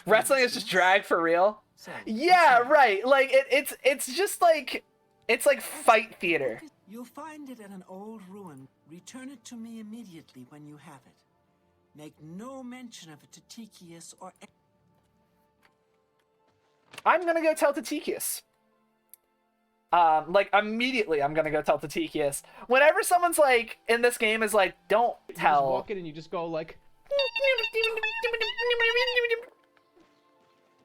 Wrestling is just drag for real. Yeah, right. Like it's just like it's like fight theater. You'll find it in an old ruin. Return it to me immediately when you have it. Make no mention of it to Tikius or... I'm gonna go tell Tikius. Like, immediately I'm gonna go tell Tikius. Whenever someone's like, in this game is like, don't tell... You just walk in and you just go like...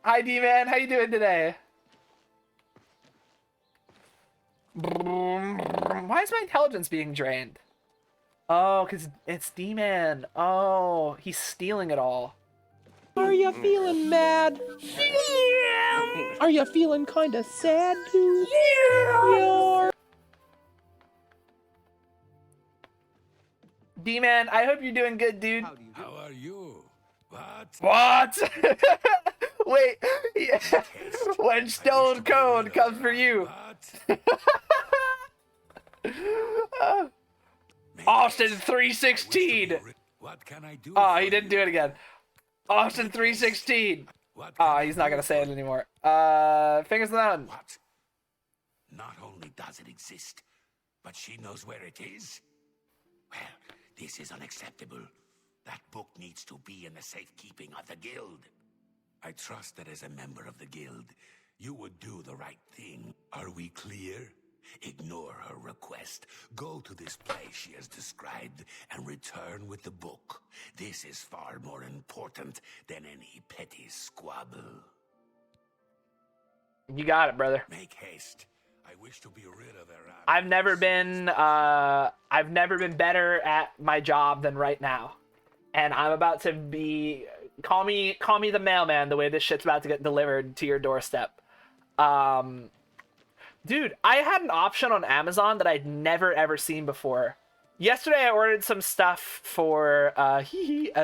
Hi, D-Man. How you doing today? Why is my intelligence being drained? Oh, because it's D-Man. Oh, he's stealing it all. Are you feeling mad? Yeah. Are you feeling kind of sad, dude? Yeah. D-Man, I hope you're doing good, dude. How are you? What? Wait. Yeah. When Stone Cold comes for you. Austin 316. What can I do? Oh, he didn't do it again. Austin 316. What Oh, can I he's not do gonna say it for- anymore. Fingers in the mountain. What? Not only does it exist, but she knows where it is? Well, this is unacceptable. That book needs to be in the safekeeping of the guild. I trust that as a member of the guild, you would do the right thing. Are we clear? Ignore her request. Go to this place she has described and return with the book. This is far more important than any petty squabble. You got it, brother. Make haste. I wish to be rid of their I've never been better at my job than right now. And I'm about to be call me the mailman the way this shit's about to get delivered to your doorstep. Dude, I had an option on Amazon that I'd never ever seen before. Yesterday I ordered some stuff for a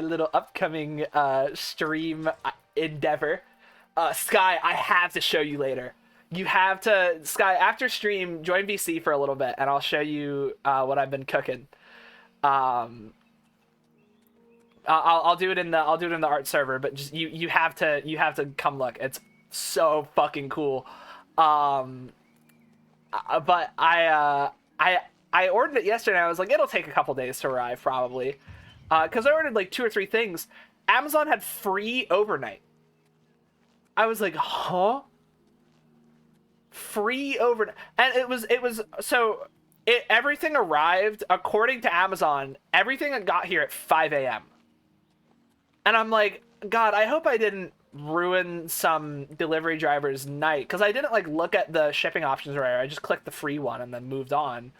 little upcoming stream endeavor. Sky, I have to show you later. You have to, Sky, after stream, join VC for a little bit, and I'll show you what I've been cooking. I'll do it in the art server, but just you have to come look. It's so fucking cool. But I ordered it yesterday. And I was like, it'll take a couple days to arrive probably, because I ordered like 2 or 3 things. Amazon had free overnight. I was like, huh? Free overnight, and it was so everything arrived according to Amazon. Everything got here at 5 a.m. And I'm like, God, I hope I didn't ruin some delivery driver's night, because I didn't like look at the shipping options right. I just clicked the free one and then moved on.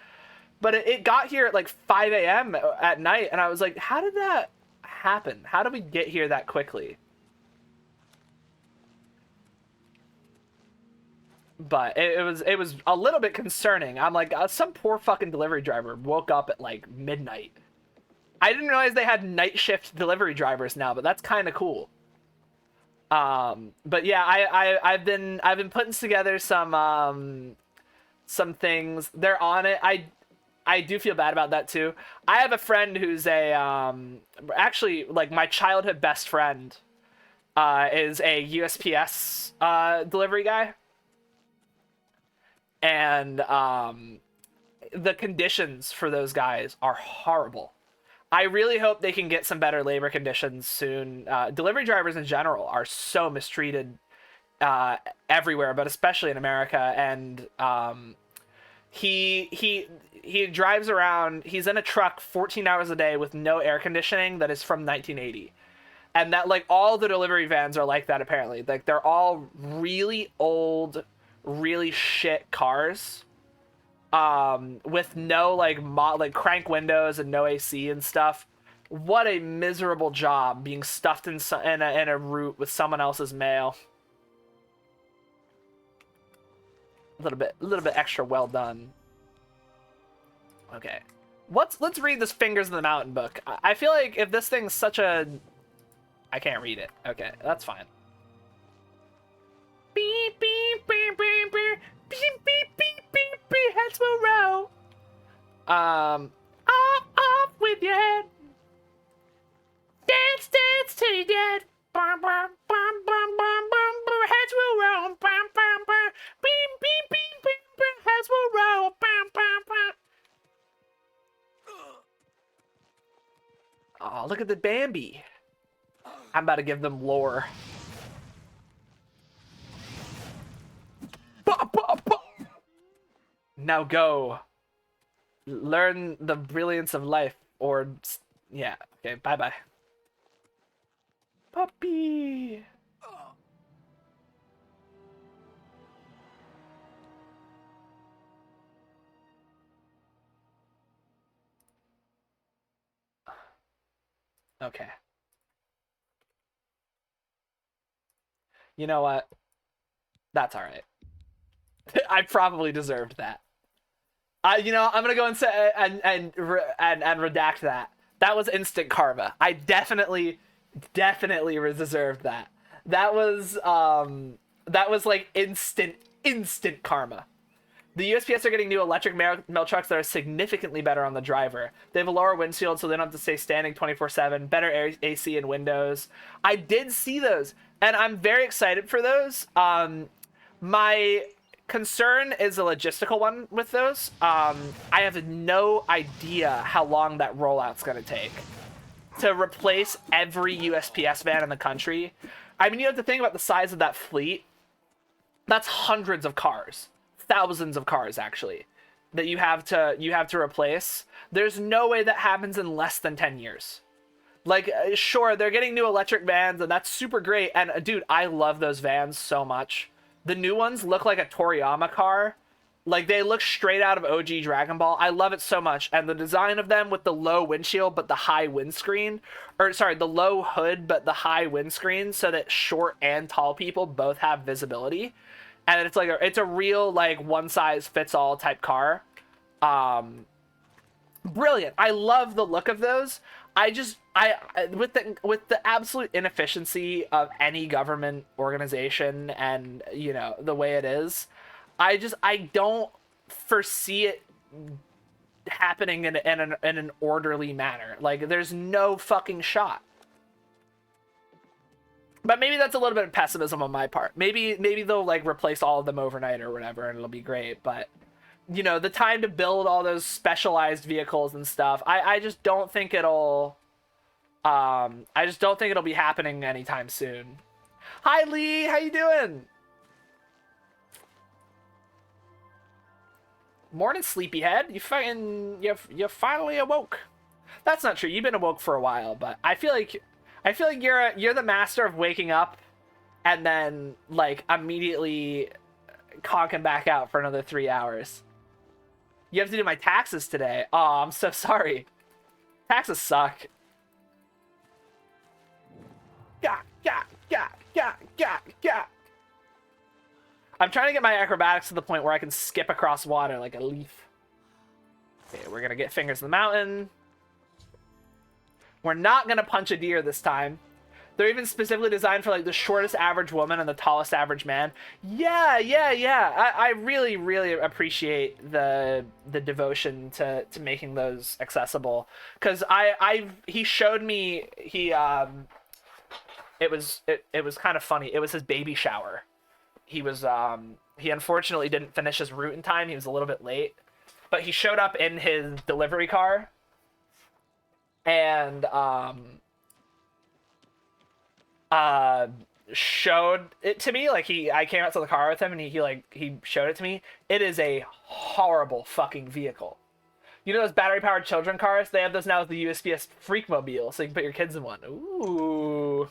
But it got here at like 5 a.m. at night, and I was like, how did that happen? How did we get here that quickly? But it was a little bit concerning. I'm like, some poor fucking delivery driver woke up at like midnight. I didn't realize they had night shift delivery drivers now, but that's kind of cool. But yeah, I've been putting together some things. They're on it. I do feel bad about that too. I have a friend who's actually like my childhood best friend is a USPS delivery guy. And the conditions for those guys are horrible. I really hope they can get some better labor conditions soon. Delivery drivers in general are so mistreated everywhere, but especially in America. And he drives around. He's in a truck 14 hours a day with no air conditioning that is from 1980. And that, like, all the delivery vans are like that, apparently. Like, they're all really old, really shit cars with no like crank windows and no AC and stuff. What a miserable job being stuffed in a route with someone else's mail. A little bit extra well done. Okay, let's read this Fingers in the Mountain book. I feel like if this thing's such a, I can't read it. Okay, that's fine. Beep, beep, beep, beep, beep, beep, beep, beep, beep, beep, heads will roll. Off with your head. Dance, dance till you're dead. Bum, bum, bum, bum, bum, bum, bum, heads will roll. Bum, bum, bum, beep, beep, beep, beep, beep, heads will roll. Bum, bum, bum. Oh, look at the Bambi. I'm about to give them lore. Now go. Learn the brilliance of life, or yeah. Okay, bye-bye. Puppy. Okay. You know what? That's all right. I probably deserved that. You know, I'm gonna go and say and redact that. That was instant karma. I definitely deserved that. That was like instant karma. The USPS are getting new electric mail trucks that are significantly better on the driver. They have a lower windshield, so they don't have to stay standing 24/7. Better AC and windows. I did see those, and I'm very excited for those. My concern is a logistical one with those. I have no idea how long that rollout's going to take to replace every USPS van in the country. I mean, you have to think about the size of that fleet. That's hundreds of cars, thousands of cars actually, that you have to replace. There's no way that happens in less than 10 years. Like, sure, they're getting new electric vans, and that's super great. And dude, I love those vans so much. The new ones look like a Toriyama car. Like, they look straight out of OG Dragon Ball. I love it so much. And the design of them with the low windshield but the high windscreen, or sorry, the low hood but the high windscreen, so that short and tall people both have visibility. And it's like it's a real, like, one size fits all type car. Brilliant. I love the look of those. I with the absolute inefficiency of any government organization and, you know, the way it is, I don't foresee it happening in an orderly manner. Like, there's no fucking shot. But maybe that's a little bit of pessimism on my part. Maybe they'll, like, replace all of them overnight or whatever, and it'll be great. But, you know, the time to build all those specialized vehicles and stuff, I just don't think it'll be happening anytime soon. Hi, Lee. How you doing? Morning, sleepyhead. You finally awoke. That's not true. You've been awoke for a while, but I feel like you're the master of waking up and then, like, immediately conking back out for another 3 hours. You have to do my taxes today. Oh, I'm so sorry. Taxes suck. Yeah. I'm trying to get my acrobatics to the point where I can skip across water like a leaf. Okay, we're gonna get fingers in the mountain. We're not gonna punch a deer this time. They're even specifically designed for, like, the shortest average woman and the tallest average man. Yeah. I really, really appreciate the devotion to making those accessible. Cause he showed me, it was kind of funny. It was his baby shower. He unfortunately didn't finish his route in time. He was a little bit late, but he showed up in his delivery car and, showed it to me. Like, I came out to the car with him and he showed it to me. It is a horrible fucking vehicle. You know those battery powered children cars? They have those now with the USPS Freakmobile, so you can put your kids in one. Ooh.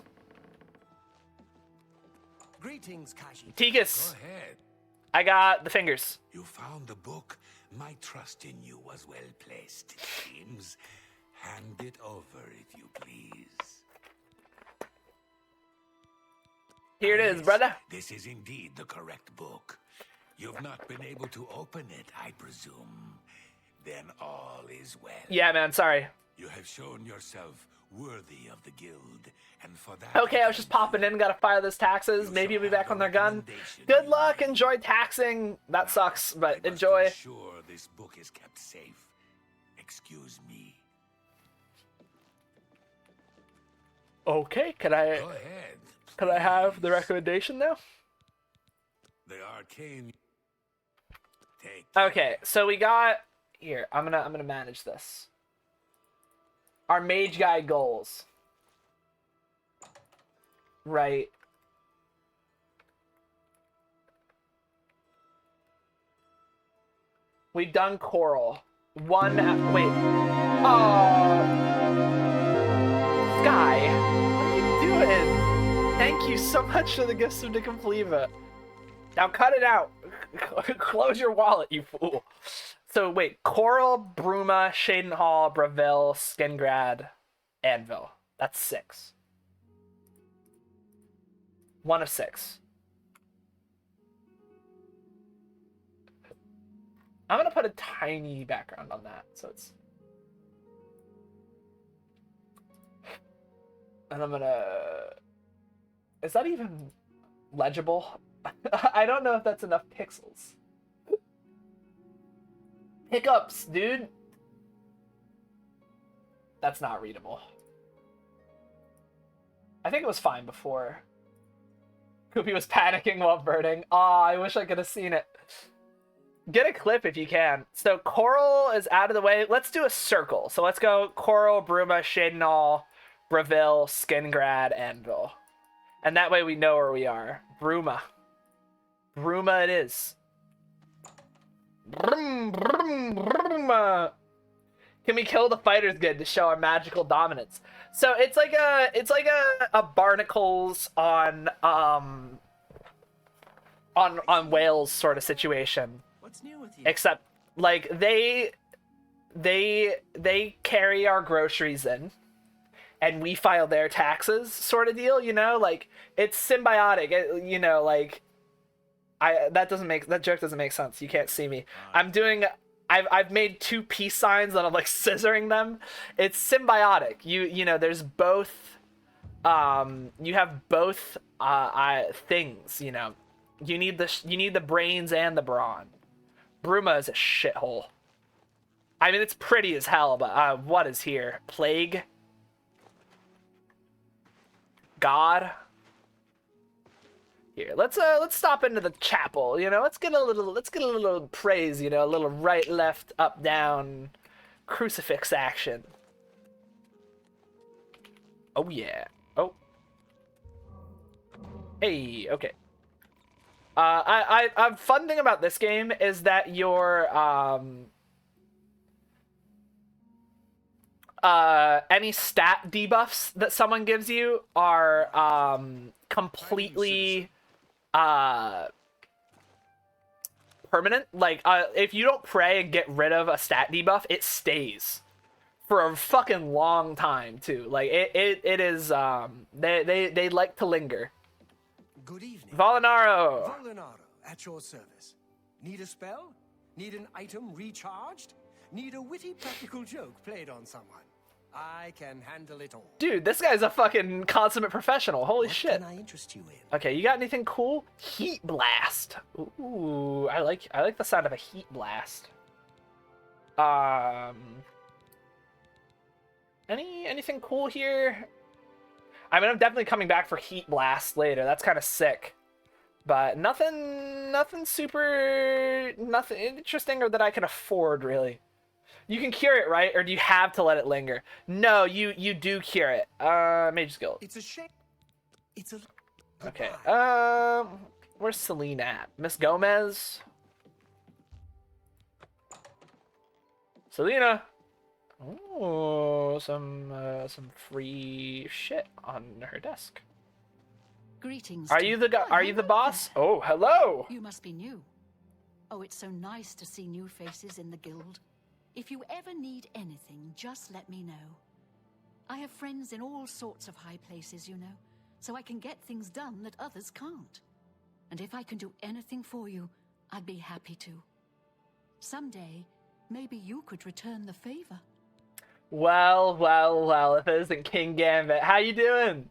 Greetings, Kaji. Tikus. Go ahead. I got the fingers. You found the book. My trust in you was well placed, it seems. Hand it over, if you please. Here it is, brother. This is indeed the correct book. You've not been able to open it, I presume. Then all is well. Yeah, man, sorry. You have shown yourself worthy of the guild, and for that... Okay, I was just popping in, gotta file those taxes. Maybe you'll be back on their gun. Good luck, enjoy taxing. That sucks, but enjoy. I must be sure this book is kept safe. Excuse me. Okay, could I Go ahead. could I have the recommendation now? The arcane... Okay, so we got here. I'm gonna manage this. Our mage guy goals. Right. We've done coral. Wait. Oh. Sky, what are you doing? Thank you so much for the gifts of Decompleva. Now cut it out. Close your wallet, you fool. So wait, Coral, Bruma, Shadenhall, Braville, Skingrad, Anvil. That's 6. 1 of 6. I'm gonna put a tiny background on that, so it's... And I'm gonna... Is that even legible? I don't know if that's enough pixels. Hiccups, dude. That's not readable. I think it was fine before. Koopy was panicking while birding. Aw, I wish I could have seen it. Get a clip if you can. So Coral is out of the way. Let's do a circle. So let's go Coral, Bruma, Shadenall, Bravil, Skingrad, Anvil. And that way we know where we are. Bruma. Bruma it is. Brum, brum, bruma. Can we kill the fighters good to show our magical dominance? So it's like a barnacles on whales sort of situation. What's new with you? Except like they carry our groceries in and we file their taxes sort of deal, you know? Like it's symbiotic, you know, like that joke doesn't make sense. You can't see me. I've made two peace signs and I'm like scissoring them. It's symbiotic. You know, there's both you have both things, you know. You need the brains and the brawn. Bruma is a shithole. I mean, it's pretty as hell, but what is here? Plague? God? Here, let's stop into the chapel, you know. Let's get a little praise, you know, a little right, left, up, down crucifix action. Oh yeah. Oh. Hey, okay. I'm fun thing about this game is that your any stat debuffs that someone gives you are completely permanent. Like if you don't pray and get rid of a stat debuff, it stays for a fucking long time too. Like it is they like to linger. Good evening. Volinaro. Volinaro, at your service. Need a spell? Need an item recharged? Need a witty practical joke played on someone? I can handle it all. Dude, this guy's a fucking consummate professional. Holy shit. What can I interest you in? Okay, you got anything cool? Heat blast. Ooh, I like the sound of a heat blast. Anything cool here? I mean, I'm definitely coming back for heat blast later. That's kind of sick. But nothing interesting or that I can afford, really. You can cure it, right? Or do you have to let it linger? No, you do cure it. Mage Guild. It's a shame. It's a... Okay. Where's Celine at? Miss Gomez? Selena! Oh, some free shit on her desk. Greetings. Are you the boss? Oh, hello. You must be new. Oh, it's so nice to see new faces in the guild. If you ever need anything, just let me know. I have friends in all sorts of high places, you know, so I can get things done that others can't. And if I can do anything for you, I'd be happy to. Someday, maybe you could return the favor. Well, if it isn't King Gambit. How you doing?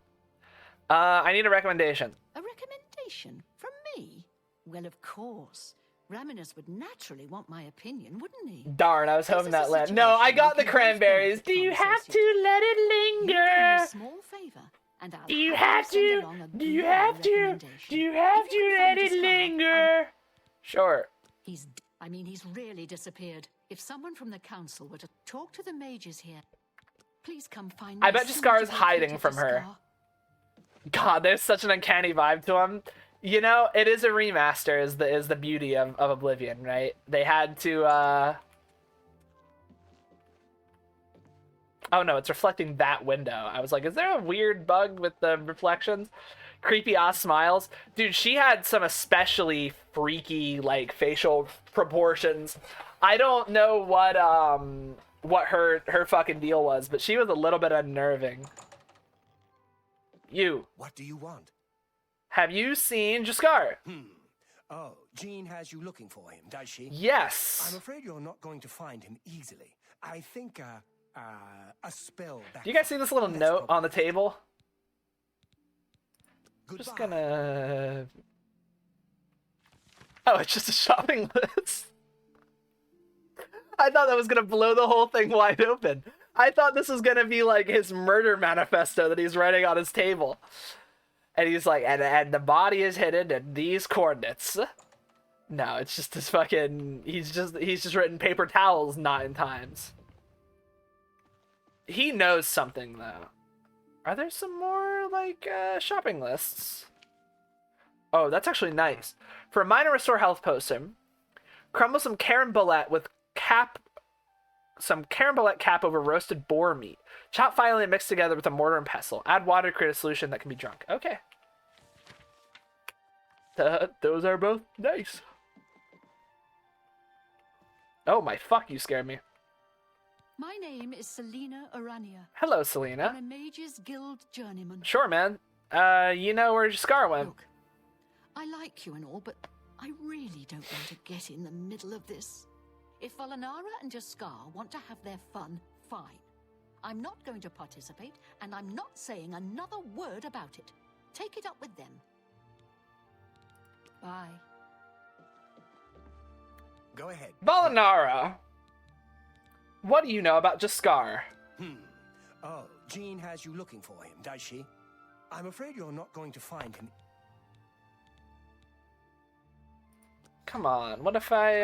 I need a recommendation. A recommendation? From me? Well, of course. Raminus would naturally want my opinion, wouldn't he? Darn, I was hoping that land. No, I got the cranberries. Do you have to let it linger? Small favor, and I'll Do you have to let it linger? Sure. He's really disappeared. If someone from the council were to talk to the mages here, please come find me. I bet Jaskar is hiding from her. God, there's such an uncanny vibe to him. You know, it is a remaster is the beauty of Oblivion, right? They had to Oh no, it's reflecting that window. I was like, is there a weird bug with the reflections? Creepy ass smiles. Dude, she had some especially freaky like facial proportions. I don't know what her fucking deal was, but she was a little bit unnerving. You. What do you want? Have you seen Jaskar? Oh, Jean has you looking for him, does she? Yes. I'm afraid you're not going to find him easily. I think a spell back. Do you guys see this little note on the table? Goodbye. Just gonna... Oh, it's just a shopping list. I thought that was gonna blow the whole thing wide open. I thought this was gonna be like his murder manifesto that he's writing on his table. And he's like, and the body is hidden at these coordinates. No, it's just this fucking, he's just written paper towels 9 times. He knows something though. Are there some more like shopping lists? Oh, that's actually nice. For a minor restore health potion, crumble some carambolette with some carambolette cap over roasted boar meat. Chop finely and mix together with a mortar and pestle. Add water to create a solution that can be drunk. Okay. Those are both nice. Oh my fuck, you scared me. My name is Selena Arania. Hello, Selena. I'm a Mages Guild journeyman. Sure, man. You know where Scar went. Look, I like you and all, but I really don't want to get in the middle of this. If Valinara and Jaskar want to have their fun, fine. I'm not going to participate, and I'm not saying another word about it. Take it up with them. Bye. Go ahead. Valinara, what do you know about Jaskar? Oh, Jean has you looking for him, does she? I'm afraid you're not going to find him. Come on, what if I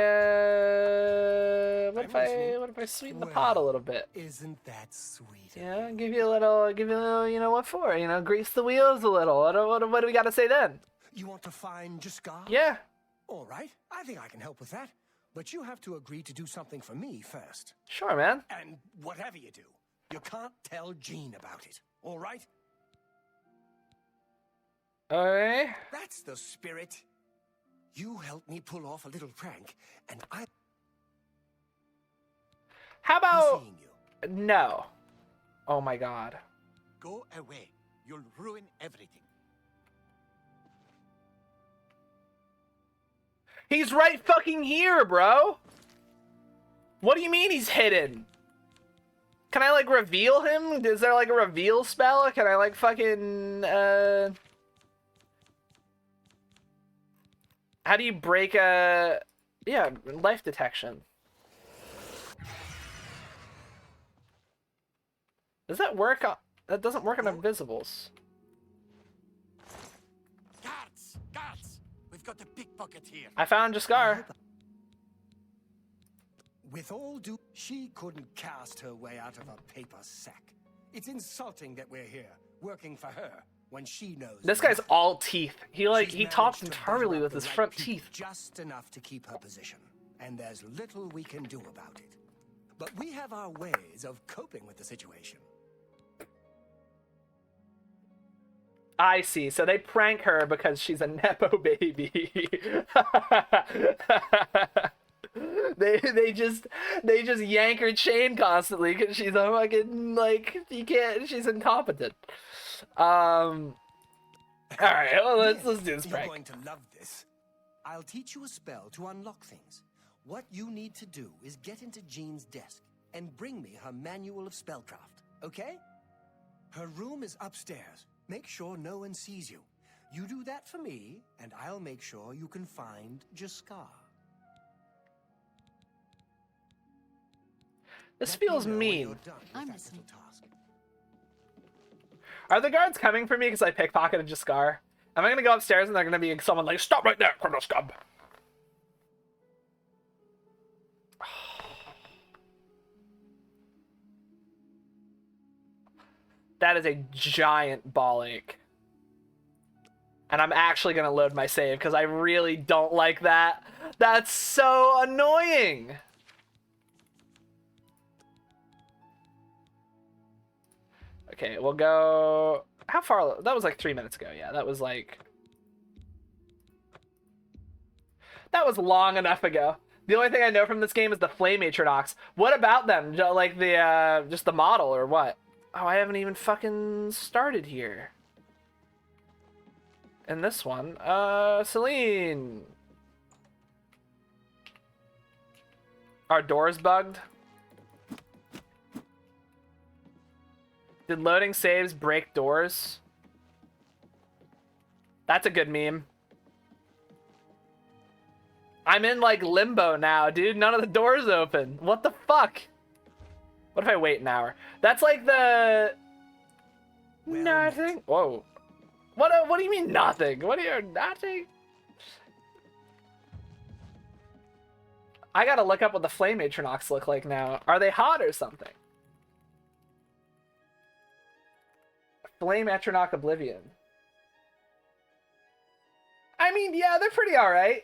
sweeten the pot a little bit? Isn't that sweet? Yeah, give you a little, you know what for? You know, grease the wheels a little. What do we got to say then? You want to find Jaskar? Yeah. All right, I think I can help with that. But you have to agree to do something for me first. Sure, man. And whatever you do, you can't tell Jean about it. All right? Okay. That's the spirit. You helped me pull off a little prank, and I... How about... No. Oh my god. Go away. You'll ruin everything. He's right fucking here, bro. What do you mean he's hidden? Can I, like, reveal him? Is there, like, a reveal spell? Can I, like, fucking, How do you break a... Yeah, life detection. Does that work on... That doesn't work on invisibles. Guards! Guards! We've got a pickpocket here. I found Jaskar. With all due... She couldn't cast her way out of a paper sack. It's insulting that we're here, working for her, when she knows... This guy's all teeth. He talks entirely with his front teeth. Just enough to keep her position. And there's little we can do about it. But we have our ways of coping with the situation. I see. So they prank her because she's a Nepo baby. they just yank her chain constantly because she's a fucking, like, she's incompetent. All right, well, let's do this prank. You're going to love this. I'll teach you a spell to unlock things. What you need to do is get into Jean's desk and bring me her manual of spellcraft, okay? Her room is upstairs. Make sure no one sees you. You do that for me, and I'll make sure you can find Jaskar. This feels mean. I'm listening. Are the guards coming for me because I pickpocketed Jaskar? Am I gonna go upstairs and they're gonna be someone like, stop right there, criminal scum? That is a giant ball ache. And I'm actually gonna load my save because I really don't like that. That's so annoying. Okay, we'll go... How far? That was like 3 minutes ago. Yeah, that was like... That was long enough ago. The only thing I know from this game is the Flame Atrodox. What about them? Like the, just the model or what? Oh, I haven't even fucking started here. And this one, Celine. Our door's bugged. Did loading saves break doors? That's a good meme. I'm in like limbo now, dude. None of the doors open. What the fuck? What if I wait an hour? That's like the nothing. Whoa. What do you mean nothing? What do you nothing? I gotta look up what the flame Atronox look like now. Are they hot or something? Flame Atronox Oblivion. I mean, yeah, they're pretty alright.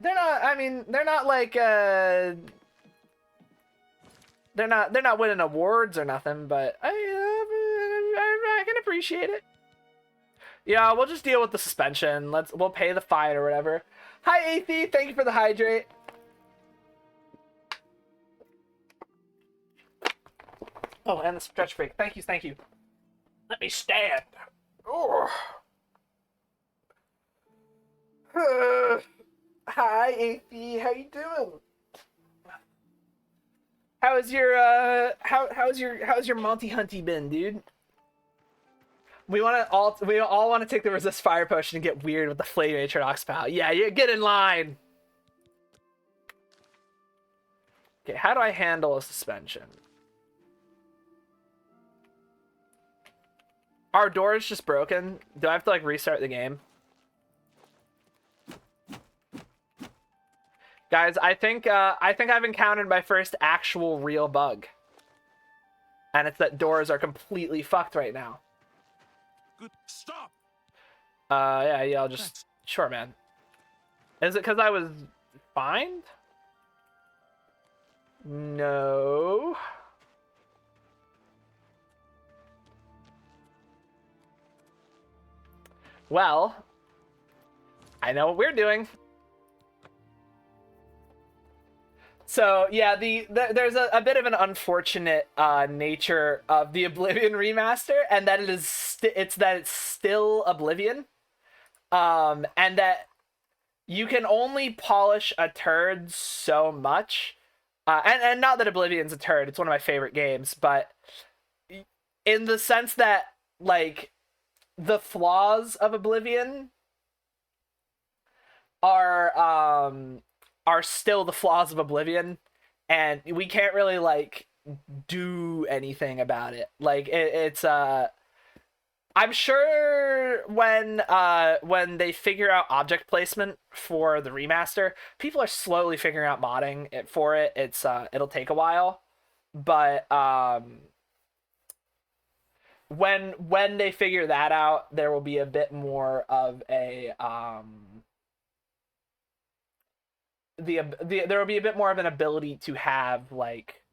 They're not, I mean, they're not like, they're not winning awards or nothing, but I can appreciate it. Yeah, we'll just deal with the suspension. We'll pay the fine or whatever. Hi, Athie. Thank you for the hydrate. Oh, and the stretch break. Thank you, thank you. Let me stand. Oh. Hi, Athie. How you doing? How's your Monty Hunty been, dude? We all want to take the resist fire potion and get weird with the flame Atronox pal. Yeah, you get in line. Okay, how do I handle a suspension? Our door is just broken. Do I have to like restart the game? Guys, I think I've encountered my first actual real bug. And it's that doors are completely fucked right now. Good. Stop. Yeah, I'll just... Sure, man. Is it because I was fined? No. Well, I know what we're doing. So yeah, there's a bit of an unfortunate nature of the Oblivion remaster, and that it's still Oblivion, and that you can only polish a turd so much, and not that Oblivion's a turd. It's one of my favorite games, but in the sense that like the flaws of Oblivion are still the flaws of Oblivion, and we can't really like do anything about it. Like it's I'm sure when they figure out object placement for the remaster, people are slowly figuring out modding it for it. It'll take a while, but when they figure that out, there will be a bit more of a there will be a bit more of an ability to have like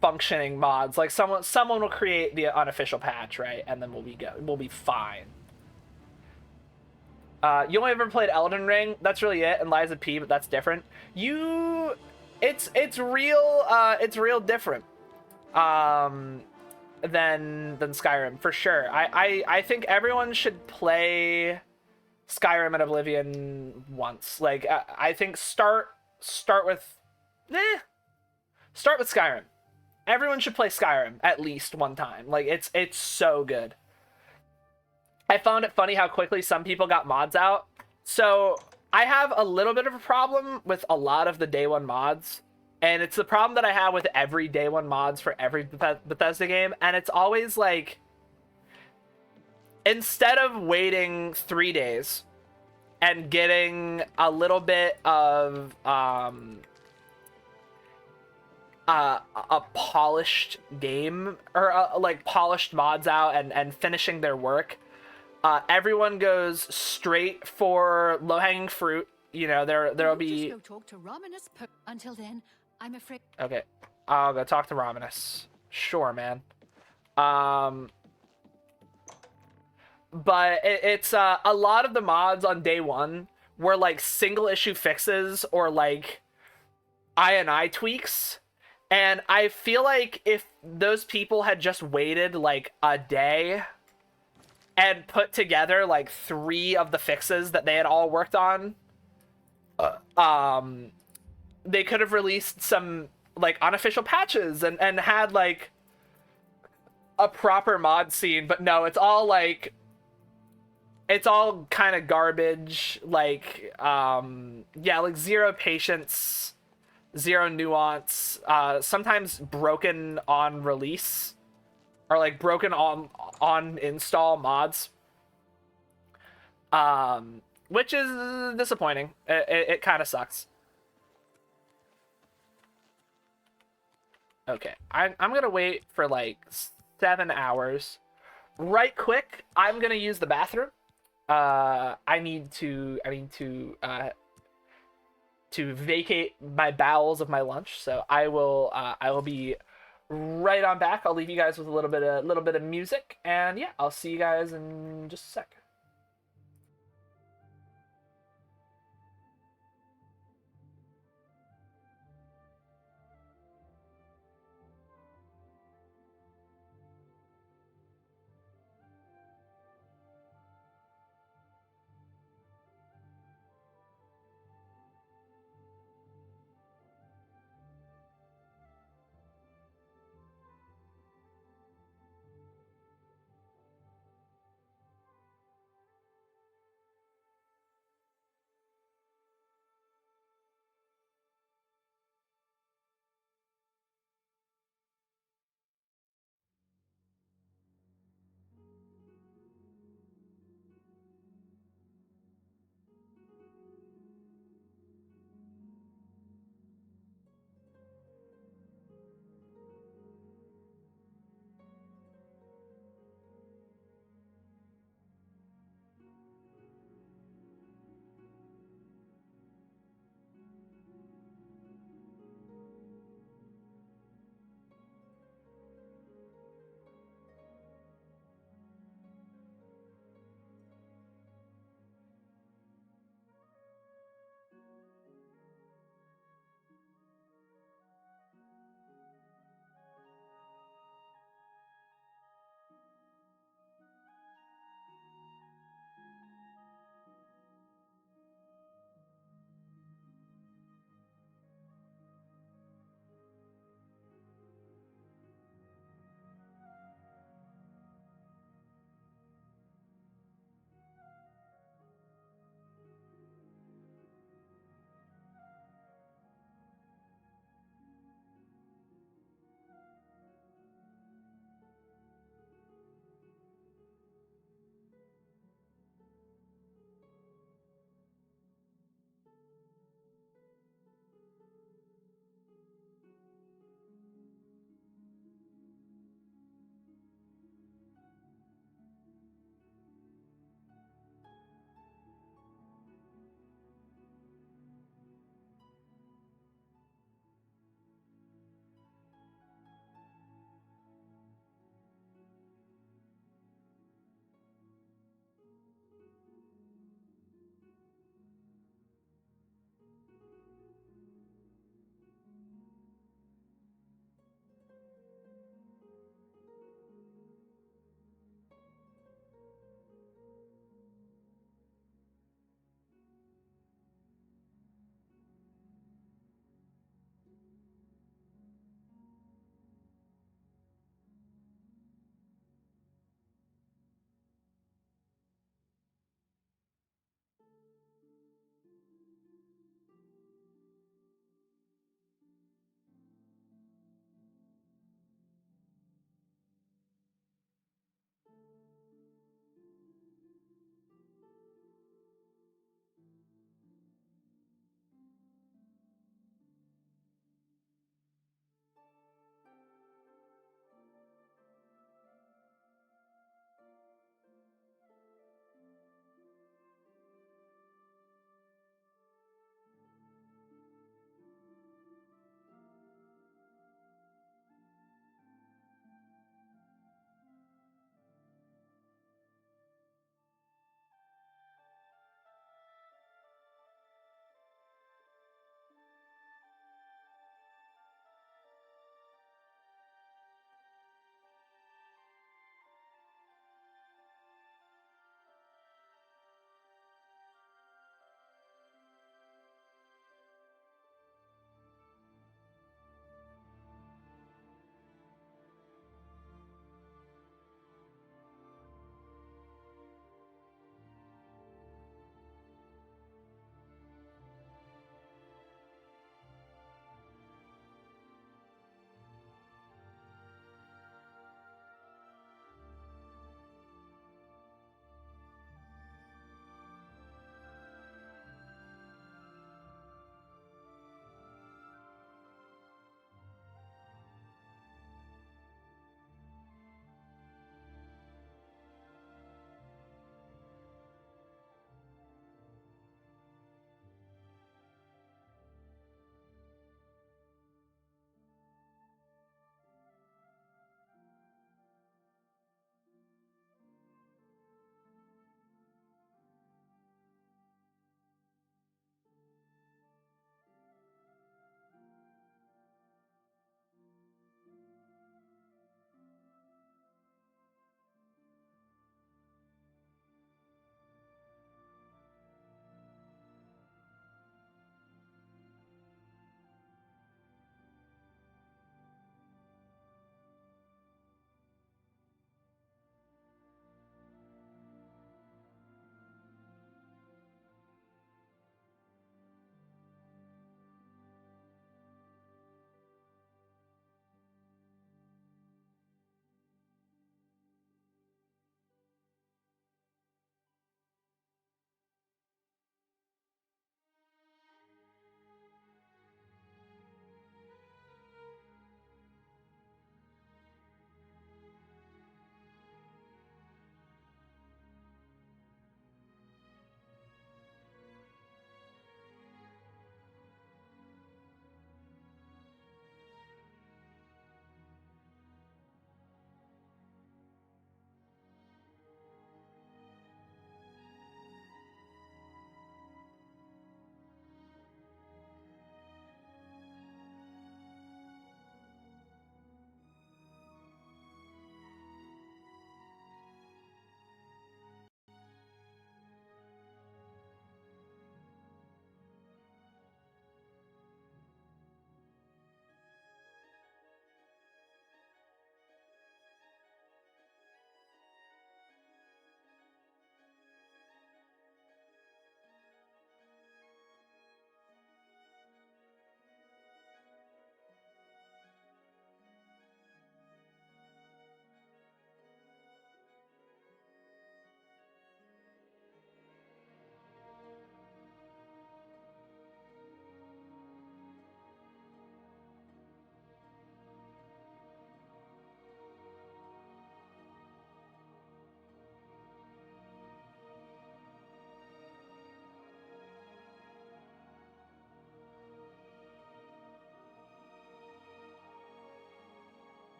functioning mods. Like someone will create the unofficial patch, right? And then we'll be fine. You only ever played Elden Ring? That's really it, and Lies of P, but that's different. It's real different than Skyrim for sure. I think everyone should play Skyrim and Oblivion once. Like I think start with Skyrim. Everyone should play Skyrim at least one time. Like it's so good. I found it funny how quickly some people got mods out. So I have a little bit of a problem with a lot of the day one mods, and it's the problem that I have with every day one mods for every Bethesda game. And it's always like, instead of waiting 3 days and getting a little bit of a polished game, or like polished mods out and finishing their work, everyone goes straight for low-hanging fruit. You know, there'll be... Just go talk to Romanus. Until then, I'm afraid... Okay, I'll go talk to Romanus. Sure, man. But it's a lot of the mods on day one were like single issue fixes or like I tweaks. And I feel like if those people had just waited like a day and put together like 3 of the fixes that they had all worked on, they could have released some like unofficial patches and had like a proper mod scene. But no, it's all like it's all kind of garbage. Like, yeah, like zero patience, zero nuance. Sometimes broken on release, or like broken on install mods. Which is disappointing. It kind of sucks. Okay, I'm gonna wait for like 7 hours. Right quick, I'm gonna use the bathroom. I need to vacate my bowels of my lunch. So I will be right on back. I'll leave you guys with a little bit of music, and yeah, I'll see you guys in just a sec.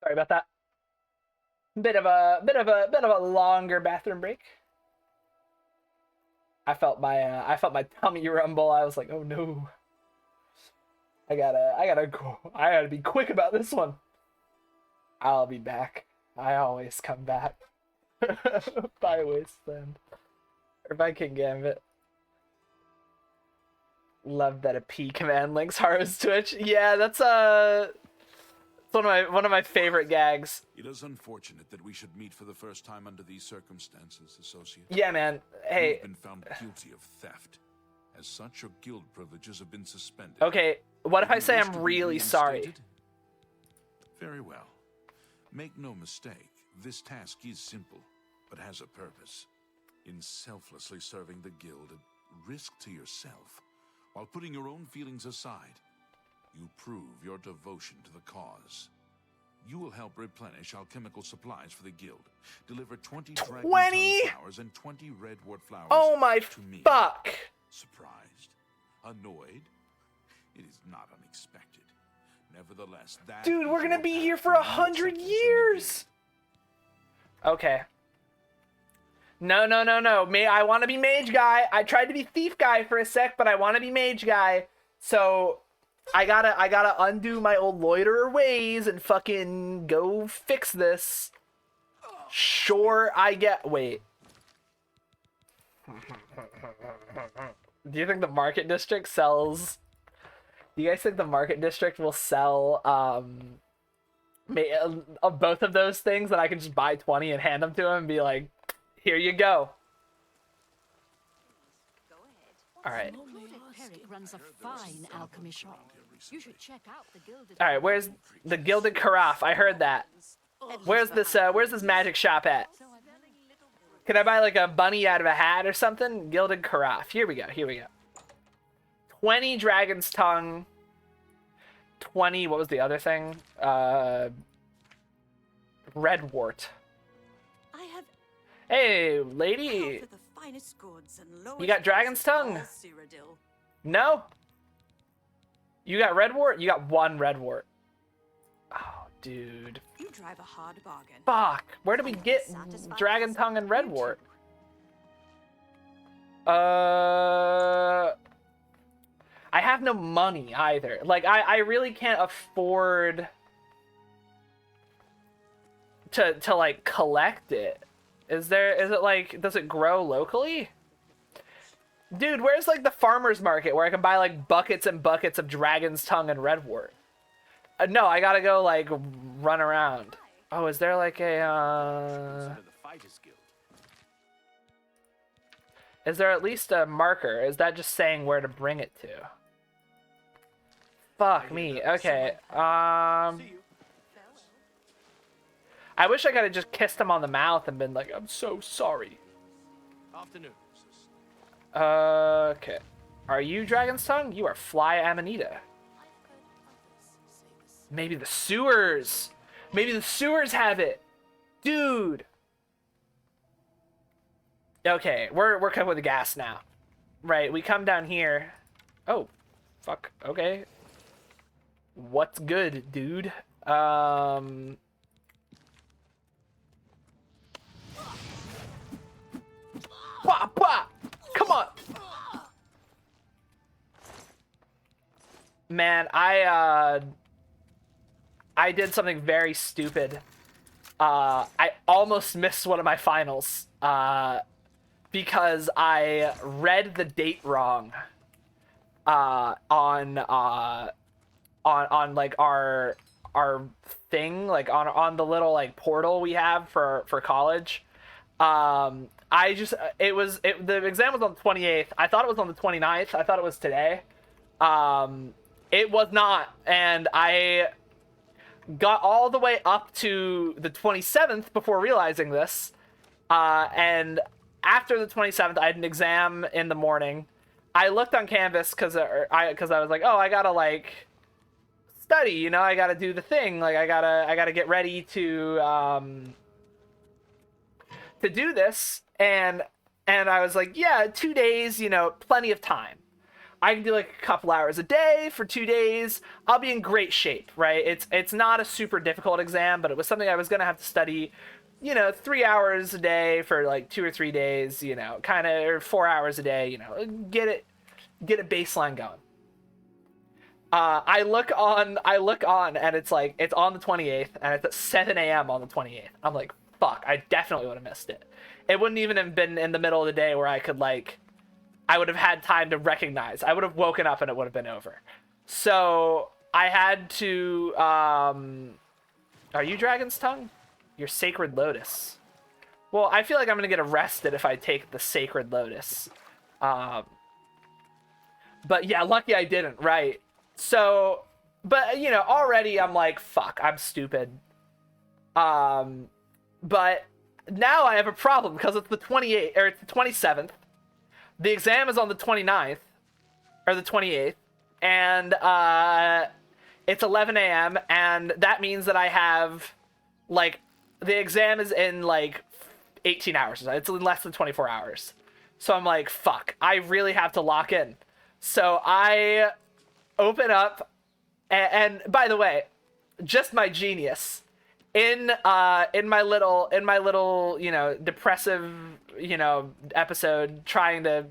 Sorry about that. Bit of a longer bathroom break. I felt my tummy rumble. I was like, oh no. I gotta be quick about this one. I'll be back. I always come back. By Wasteland. Or by King Gambit. Love that a P command links Haru's Twitch. Yeah, that's it's one of my favorite gags. It is unfortunate that we should meet for the first time under these circumstances, associate. Yeah, man. Hey. You've been found guilty of theft. As such, your guild privileges have been suspended. Okay, what if I say I'm really sorry? Very well. Make no mistake, this task is simple, but has a purpose. In selflessly serving the guild at risk to yourself, while putting your own feelings aside, you prove your devotion to the cause. You will help replenish alchemical supplies for the guild. Deliver 20 dragon tongue flowers and 20 redwort flowers. Oh my fuck! Surprised? Annoyed? It is not unexpected. Nevertheless, that... Dude, we're gonna be here for 100 years! Okay. No. I want to be mage guy. I tried to be thief guy for a sec, but I want to be mage guy. So I gotta undo my old loiterer ways and fucking go fix this. Sure, I get... Wait. Do you think the market district sells... Do you guys think the market district will sell both of those things that I can just buy 20 and hand them to him and be like, here you go. All right. Runs a fine alchemy shop. You should check out the gilded. All right, where's the Gilded Carafe? I heard that. Where's this magic shop at? Can I buy like a bunny out of a hat or something? Gilded Carafe. Here we go. 20 Dragon's Tongue. 20, what was the other thing? Redwort. I have Hey, lady. You got Dragon's Tongue? No? You got Redwort? You got one Redwort. Oh, dude. You drive a hard bargain. Fuck. Where do we get Dragon Tongue and Redwort? I have no money either. Like, I really can't afford to like collect it. Is it like, does it grow locally? Dude, where's like the farmer's market where I can buy like buckets and buckets of Dragon's Tongue and Redwort? No, I gotta go like run around. Oh, is there like a Is there at least a marker? Is that just saying where to bring it to? Fuck me. Okay. I wish I could have just kissed him on the mouth and been like, I'm so sorry. Afternoon. Okay. Are you Dragon's Tongue? You are Fly Amanita. Maybe the sewers. Maybe the sewers have it. Dude. Okay, we're cooking with the gas now. Right, we come down here. Oh, fuck. Okay. What's good, dude? Wah, wah. Come on. Man, I did something very stupid. I almost missed one of my finals. Because I read the date wrong. On like our thing, like on the little like portal we have for college. The exam was on the 28th. I thought it was on the 29th. I thought it was today. It was not, and I got all the way up to the 27th before realizing this. And after the 27th, I had an exam in the morning. I looked on Canvas because I was like, oh, I gotta like study, you know, I gotta do the thing, like I gotta get ready to do this, and I was like, yeah, 2 days, you know, plenty of time. I can do like a couple hours a day for 2 days. I'll be in great shape, right? It's not a super difficult exam, but it was something I was going to have to study, 3 hours a day for like 2 or 3 days, kind of, or 4 hours a day, get a baseline going. I look on, and it's like, it's on the 28th, and it's at 7 a.m. on the 28th. I'm like, fuck, I definitely would have missed it. It wouldn't even have been in the middle of the day where I could, like, I would have had time to recognize. I would have woken up and it would have been over. So I had to, are you Dragon's Tongue? Your Sacred Lotus. Well, I feel like I'm going to get arrested if I take the Sacred Lotus. But yeah, lucky I didn't, right? So, but, already I'm like, fuck, I'm stupid. But now I have a problem because it's the 28th, or it's the 27th. The exam is on the 29th, or the 28th, and it's 11 a.m., and that means that I have, like, the exam is in, like, 18 hours. It's in less than 24 hours. So I'm like, fuck, I really have to lock in. So I open up, and by the way, just my genius. In my little, depressive, episode, trying to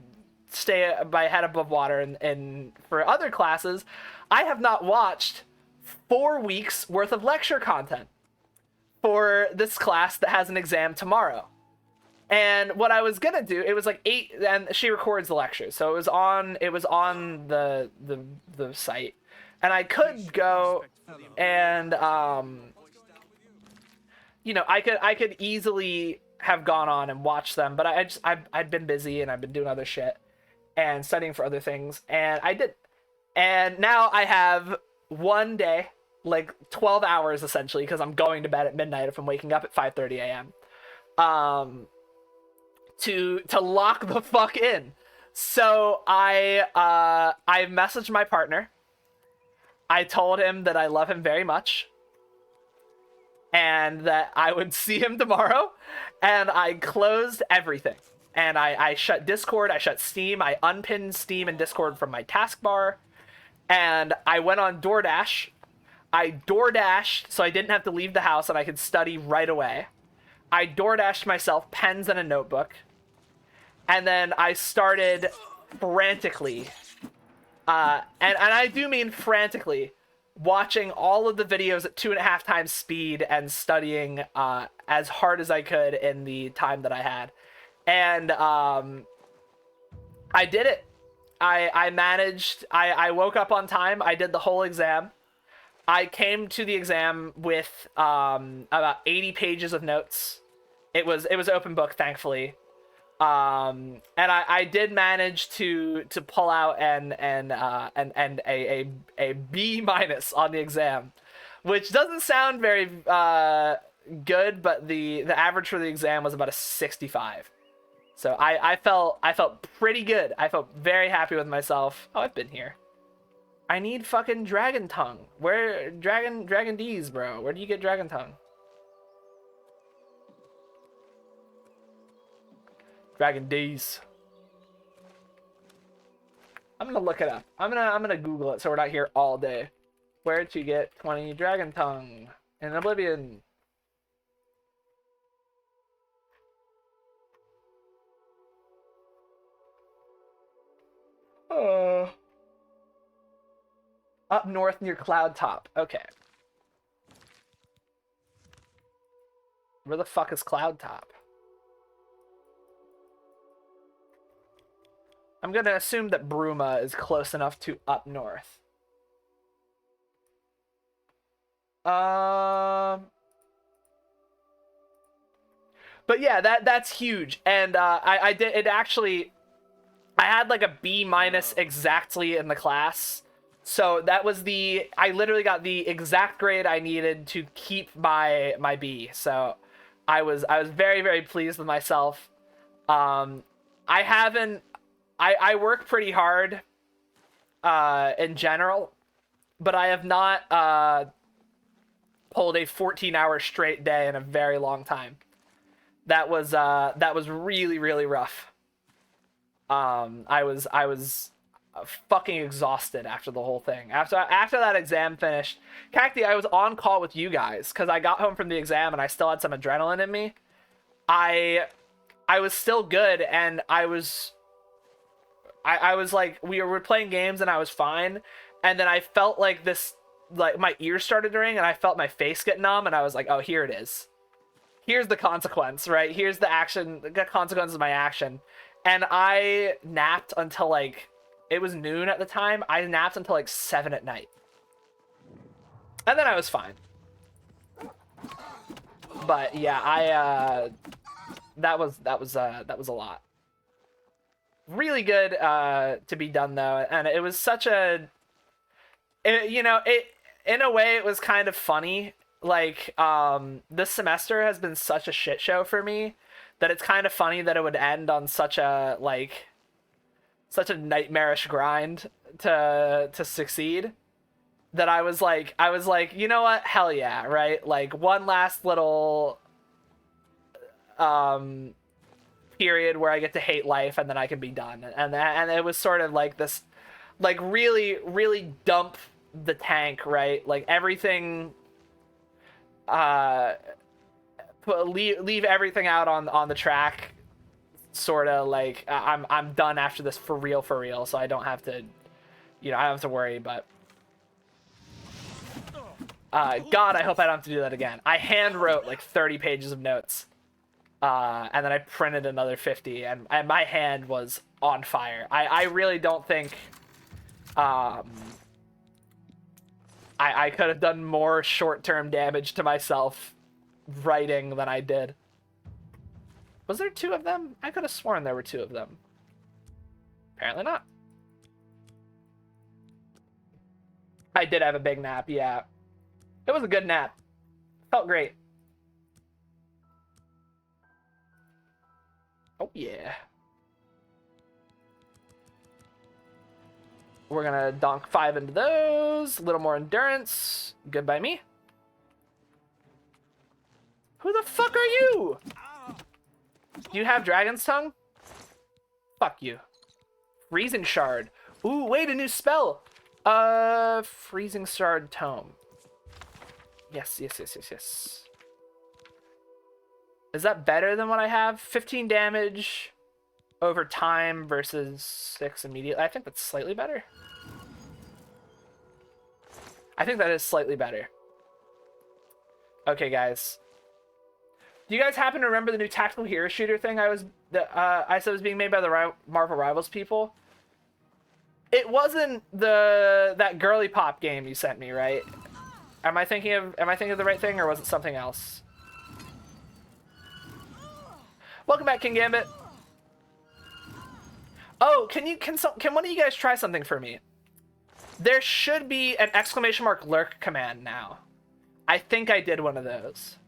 stay my head above water and for other classes, I have not watched 4 weeks worth of lecture content for this class that has an exam tomorrow. And what I was gonna do, it was like 8, and she records the lectures, so it was on the site, and I could go and I could easily have gone on and watched them, but I'd been busy and I've been doing other shit and studying for other things, and I did. And now I have one day, like 12 hours essentially, because I'm going to bed at midnight if I'm waking up at 5:30 a.m. To lock the fuck in. So I messaged my partner. I told him that I love him very much, and that I would see him tomorrow, and I closed everything. And I shut Discord, I shut Steam, I unpinned Steam and Discord from my taskbar, and I went on DoorDash. I DoorDashed so I didn't have to leave the house and I could study right away. I DoorDashed myself pens and a notebook, and then I started frantically, and I do mean frantically, watching all of the videos at 2.5 times speed and studying as hard as I could in the time that I had. And I did it. I managed. I woke up on time. I did the whole exam. I came to the exam with about 80 pages of notes. It was open book, thankfully. And I did manage to pull out and a B- on the exam, which doesn't sound very good, but the average for the exam was about a 65. So I felt pretty good. I felt very happy with myself. Oh, I've been here. I need fucking Dragon Tongue. Where Dragon D's, bro? Where do you get Dragon Tongue? Dragon D's. I'm gonna look it up. I'm gonna Google it so we're not here all day. Where to get 20 Dragon Tongue in Oblivion? Up north near Cloud Top. Okay. Where the fuck is Cloud Top? I'm gonna assume that Bruma is close enough to up north. But yeah, that's huge, and I did it actually. I had like a B- exactly in the class, so that was I literally got the exact grade I needed to keep my B. So I was very, very pleased with myself. I work pretty hard in general, but I have not pulled a 14-hour straight day in a very long time. That was really, really rough. I was fucking exhausted after the whole thing. After that exam finished, Cacti, I was on call with you guys because I got home from the exam and I still had some adrenaline in me. I was still good, and I was like, we were playing games and I was fine, and then I felt like this, like my ears started to ring and I felt my face get numb, and I was like, oh, here it is. Here's the consequence, right? Here's the action, the consequence of my action. And I napped until like, it was noon at the time. I napped until like 7 at night. And then I was fine. But yeah, that was a lot. Really good to be done though, and it was such a, you know, in a way it was kind of funny. Like this semester has been such a shit show for me that it's kind of funny that it would end on such a nightmarish grind to succeed. That I was like, you know what? Hell yeah, right? Like one last little period where I get to hate life and then I can be done. And it was sort of like this, like really, really dump the tank, right? Like everything, leave everything out on the track. Sort of like I'm done after this for real. So I don't have to, you know, I don't have to worry, but. God, I hope I don't have to do that again. I hand wrote like 30 pages of notes. And then I printed another 50, and my hand was on fire. I really don't think I could have done more short-term damage to myself writing than I did. Was there 2 of them? I could have sworn there were 2 of them. Apparently not. I did have a big nap, yeah. It was a good nap. Felt great. Oh, yeah. We're gonna donk 5 into those. A little more endurance. Good by me. Who the fuck are you? Do you have Dragon's Tongue? Fuck you. Freezing Shard. Ooh, wait, a new spell. Freezing Shard Tome. Yes. Is that better than what I have? 15 damage over time versus 6 immediately. I think that's slightly better. I think that is slightly better. Okay, guys. Do you guys happen to remember the new tactical hero shooter thing I said was being made by the Marvel Rivals people? It wasn't that girly pop game you sent me, right? Am I thinking of the right thing, or was it something else? Welcome back, King Gambit. Oh, can one of you guys try something for me? There should be an ! lurk command now. I think I did one of those.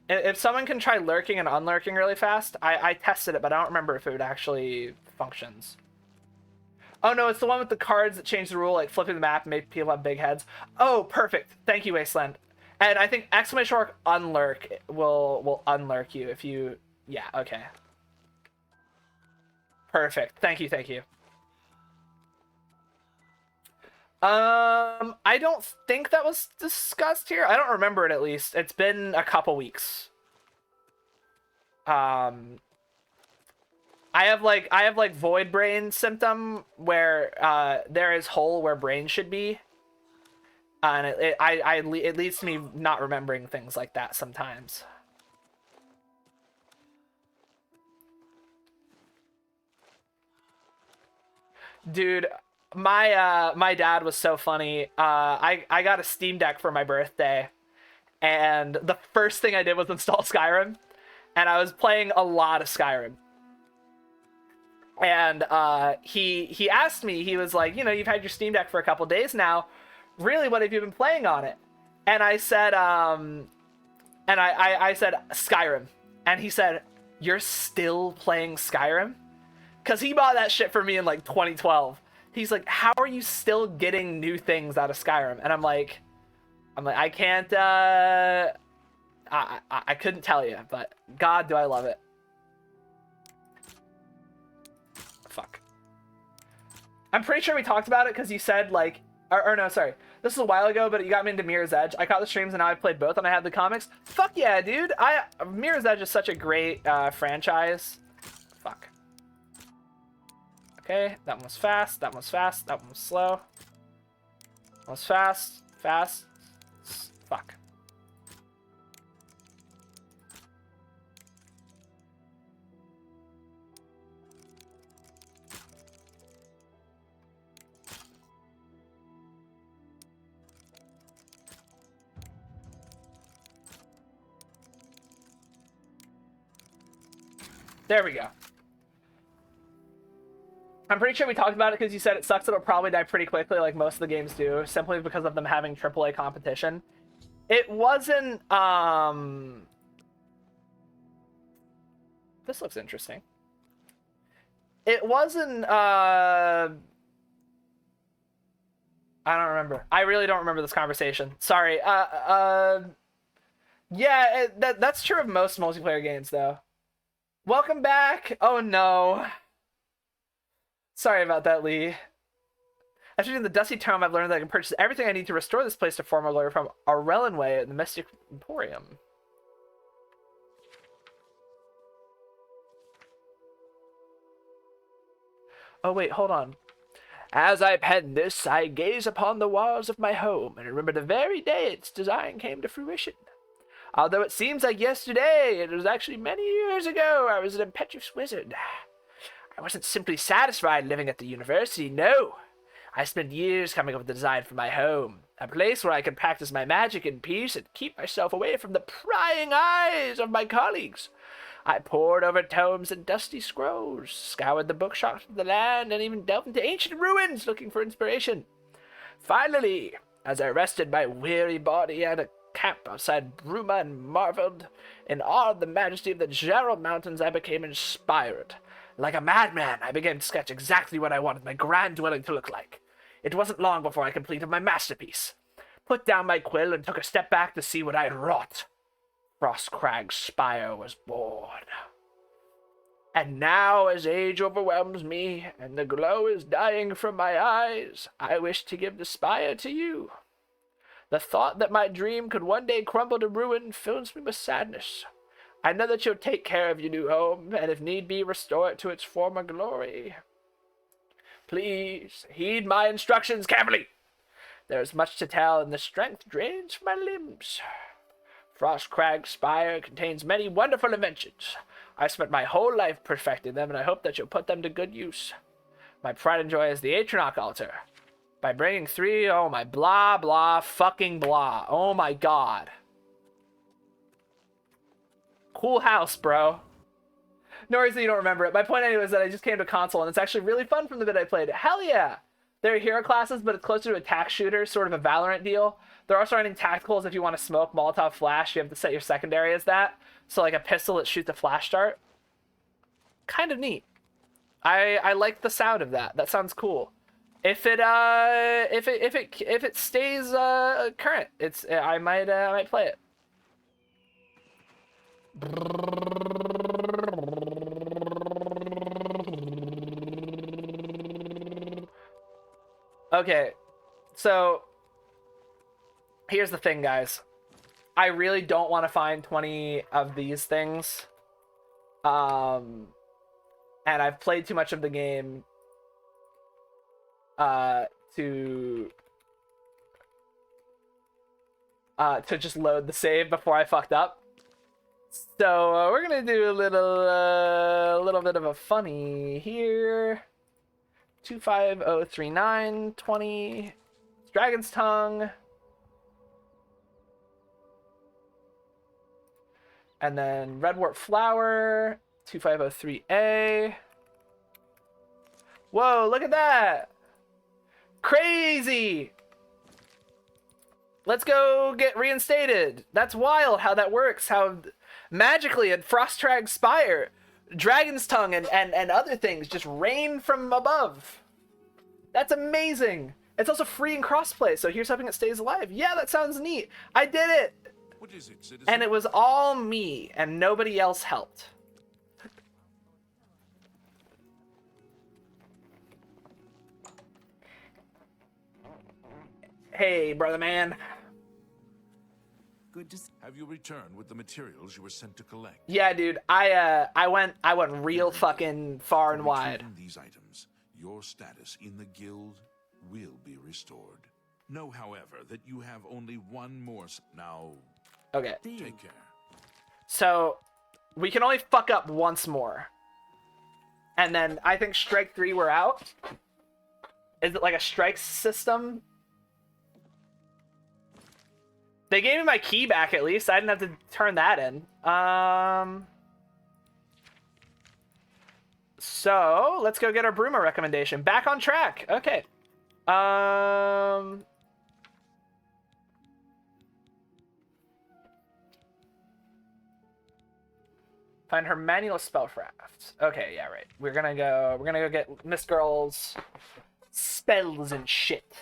If someone can try lurking and unlurking really fast, I tested it, but I don't remember if it actually functions. Oh no, it's the one with the cards that changed the rule, like flipping the map and make people have big heads. Oh, perfect. Thank you, Wasteland. And I think ! unlurk will unlurk you if you... Yeah, okay. Perfect. Thank you. I don't think that was discussed here. I don't remember it, at least. It's been a couple weeks. I have like void brain symptom where there is hole where brain should be. And it leads to me not remembering things like that sometimes. Dude, my dad was so funny. I got a Steam Deck for my birthday, and the first thing I did was install Skyrim, and I was playing a lot of Skyrim. And he asked me, he was like, you know, you've had your Steam Deck for a couple days now. Really, what have you been playing on it? And I said, I said Skyrim. And he said, you're still playing Skyrim? Because he bought that shit for me in like 2012. He's like, how are you still getting new things out of Skyrim? And I'm like, I can't, I couldn't tell you, but God, do I love it. I'm pretty sure we talked about it because you said like, or no, sorry, this is a while ago, but you got me into Mirror's Edge. I caught the streams and now I've played both and I had the comics. Fuck yeah, dude! Mirror's Edge is such a great franchise. Fuck. Okay, that one was fast. That one was fast. That one was slow. That was fast. Fast. Fuck. There we go. I'm pretty sure we talked about it because you said it sucks. It'll probably die pretty quickly, like most of the games do, simply because of them having AAA competition. It wasn't. This looks interesting. It wasn't. I don't remember. I really don't remember this conversation. Sorry. Yeah, that's true of most multiplayer games, though. Welcome back. Oh no. Sorry about that, Lee. After doing the Dusty Tome, I've learned that I can purchase everything I need to restore this place to former glory from Arellenway at the Mystic Emporium. Oh wait, hold on. As I pen this, I gaze upon the walls of my home and remember the very day its design came to fruition. Although it seems like yesterday, it was actually many years ago I was an impetuous wizard. I wasn't simply satisfied living at the university, no. I spent years coming up with the design for my home, a place where I could practice my magic in peace and keep myself away from the prying eyes of my colleagues. I pored over tomes and dusty scrolls, scoured the bookshops of the land, and even delved into ancient ruins looking for inspiration. Finally, as I rested my weary body at a camp outside Bruma and marveled in awe of the majesty of the Gerald Mountains, I became inspired. Like a madman, I began to sketch exactly what I wanted my grand dwelling to look like. It wasn't long before I completed my masterpiece. Put down my quill and took a step back to see what I had wrought. Frostcrag's spire was born. And now, as age overwhelms me, and the glow is dying from my eyes, I wish to give the spire to you. The thought that my dream could one day crumble to ruin fills me with sadness. I know that you'll take care of your new home, and if need be, restore it to its former glory. Please, heed my instructions carefully. There is much to tell, and the strength drains from my limbs. Frostcrag's spire contains many wonderful inventions. I spent my whole life perfecting them, and I hope that you'll put them to good use. My pride and joy is the Atronach altar. By bringing 3, oh my blah blah fucking blah. Oh my god. Cool house, bro. No reason you don't remember it. My point anyway is that I just came to console, and it's actually really fun from the bit I played. Hell yeah! There are hero classes, but it's closer to a tac shooter, sort of a Valorant deal. They're also running tacticals if you want to smoke Molotov flash. You have to set your secondary as that. So like a pistol that shoots a flash dart. Kind of neat. I like the sound of that. That sounds cool. If it stays current, I might play it. Okay, so here's the thing, guys. I really don't want to find 20 of these things. And I've played too much of the game to just load the save before I fucked up. So we're gonna do a little bit of a funny here. 25039 20 Dragon's Tongue, and then Redwort Flower 2503A. Whoa, look at that! Crazy! Let's go get reinstated. That's wild how that works. How magically at Frostcrag's spire, Dragon's Tongue and other things just rain from above. That's amazing. It's also free and crossplay, so here's hoping it stays alive. Yeah, that sounds neat. I did it! What is it, citizen? And it was all me, and nobody else helped. Hey, brother man. Good to Have you returned with the materials you were sent to collect? Yeah, dude. I went real fucking far For and wide. retrieving these items, your status in the guild will be restored. Know, however, that you have only one more. Now, Okay. take care. So we can only fuck up once more. And then I think strike 3 we're out. Is it like a strike system? They gave me my key back at least. I didn't have to turn that in. So let's go get our Bruma recommendation. Back on track. Okay. Find her manual spellcraft. Okay, yeah, right. We're gonna go get Miss Girl's spells and shit.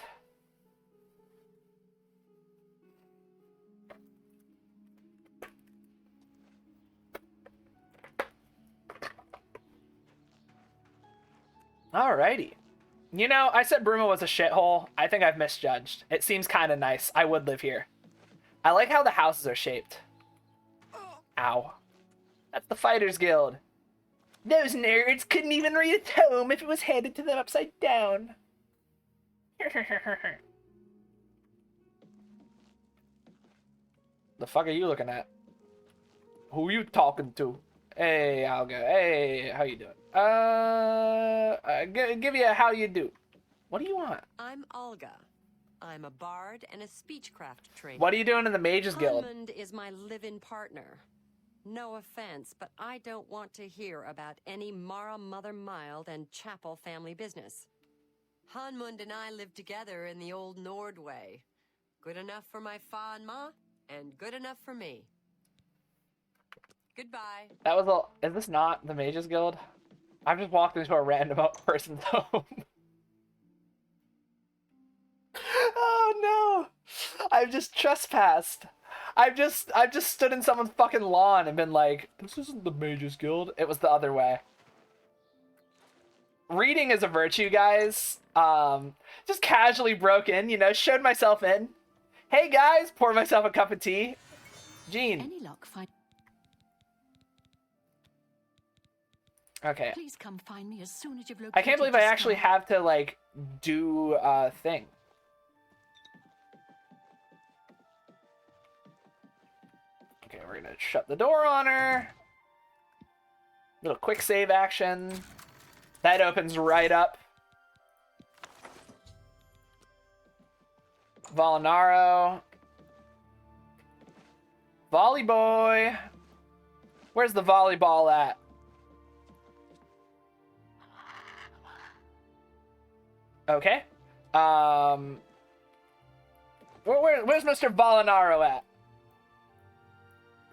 Alrighty. You know, I said Bruma was a shithole. I think I've misjudged. It seems kind of nice. I would live here. I like how the houses are shaped. Ow. That's the Fighters Guild. Those nerds couldn't even read a tome if it was handed to them upside down. The fuck are you looking at? Who you talking to? Hey, I'll go. Hey, how you doing? Give you a how you do. What do you want? I'm Olga. I'm a bard and a speechcraft trainer. What are you doing in the Mages Guild? Hammond is my live-in partner. No offense, but I don't want to hear about any Mara Mother Mild and Chapel family business. Hanmund and I lived together in the old Nord way. Good enough for my fa and ma, and good enough for me. Goodbye. That was all. Is this not the Mages Guild? I've just walked into a random person's home. Oh no! I've just trespassed. I've just stood in someone's fucking lawn and been like, "This isn't the Mages Guild." It was the other way. Reading is a virtue, guys. Just casually broke in, you know, showed myself in. Hey guys, poured myself a cup of tea. Jean. Any luck find? Okay. Please come find me as soon as you've located. I can't believe I actually have to like do a thing. Okay, we're gonna shut the door on her. Little quick save action. That opens right up. Volinaro. Volley boy. Where's the volleyball at? Okay. Where's Mr. Volinaro at?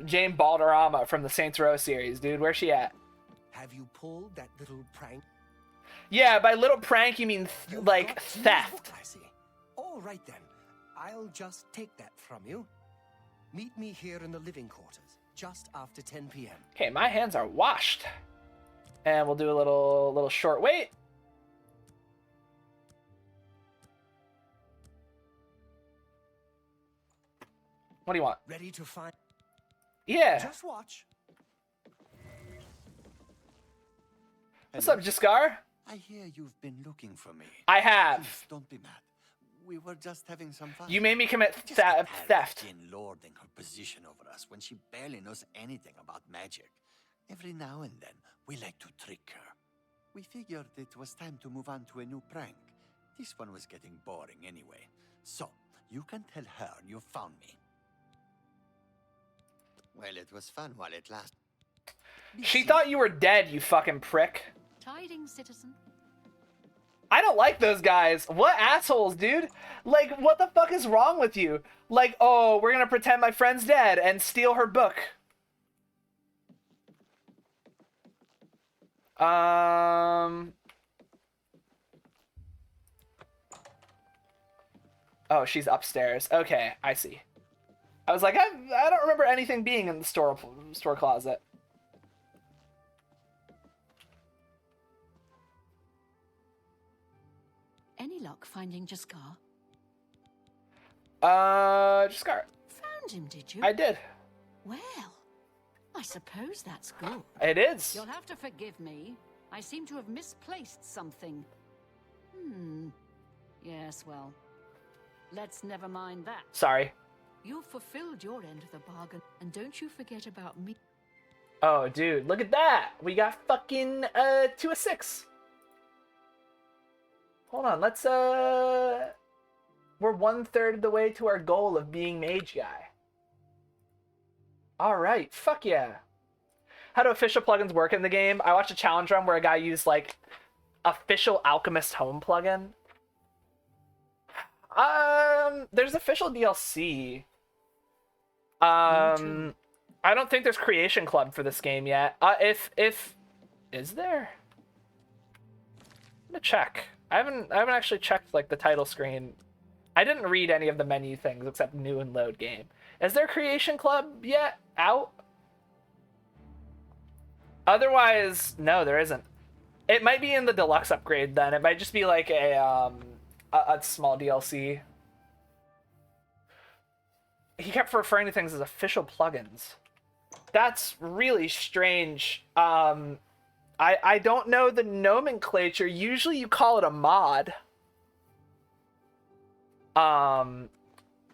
Jane Balderrama from the Saints Row series, dude. Where's she at? Have you pulled that little prank? Yeah, by little prank you mean like theft. I see. All right then. I'll just take that from you. Meet me here in the living quarters, just after 10 p.m. Okay, my hands are washed. And we'll do a little short wait. What do you want? Ready to find? Yeah. Just watch. What's up, Jaskar? I hear you've been looking for me. I have. Please, don't be mad. We were just having some fun. You made me commit Just get theft. Jane lording her position over us when she barely knows anything about magic. Every now and then, we like to trick her. We figured it was time to move on to a new prank. This one was getting boring anyway. So, you can tell her you found me. Well, it was fun while it lasted. She thought you were dead, you fucking prick. Tidings, citizen. I don't like those guys. What assholes, dude? Like, what the fuck is wrong with you? Like, oh, we're gonna pretend my friend's dead and steal her book. Oh, she's upstairs. Okay, I see. I was like, I don't remember anything being in the store closet. Any luck finding Jaskar? Just got. Found him, did you? I did. Well, I suppose that's good. It is. You'll have to forgive me. I seem to have misplaced something. Yes, well, let's never mind that. Sorry. You've fulfilled your end of the bargain, and don't you forget about me. Oh, dude, look at that. We got fucking 2 of 6. Hold on, let's we're 1/3 of the way to our goal of being mage guy. All right, fuck yeah. How do official plugins work in the game? I watched a challenge run where a guy used like official Alchemist Home plugin. There's official DLC. I don't think there's Creation Club for this game yet. If is there? I'm gonna check. I haven't actually checked like the title screen. I didn't read any of the menu things except new and load game. Is there Creation Club yet out? Otherwise, no, there isn't. It might be in the deluxe upgrade then. It might just be like a small DLC. He kept referring to things as official plugins. That's really strange. I don't know the nomenclature. Usually you call it a mod.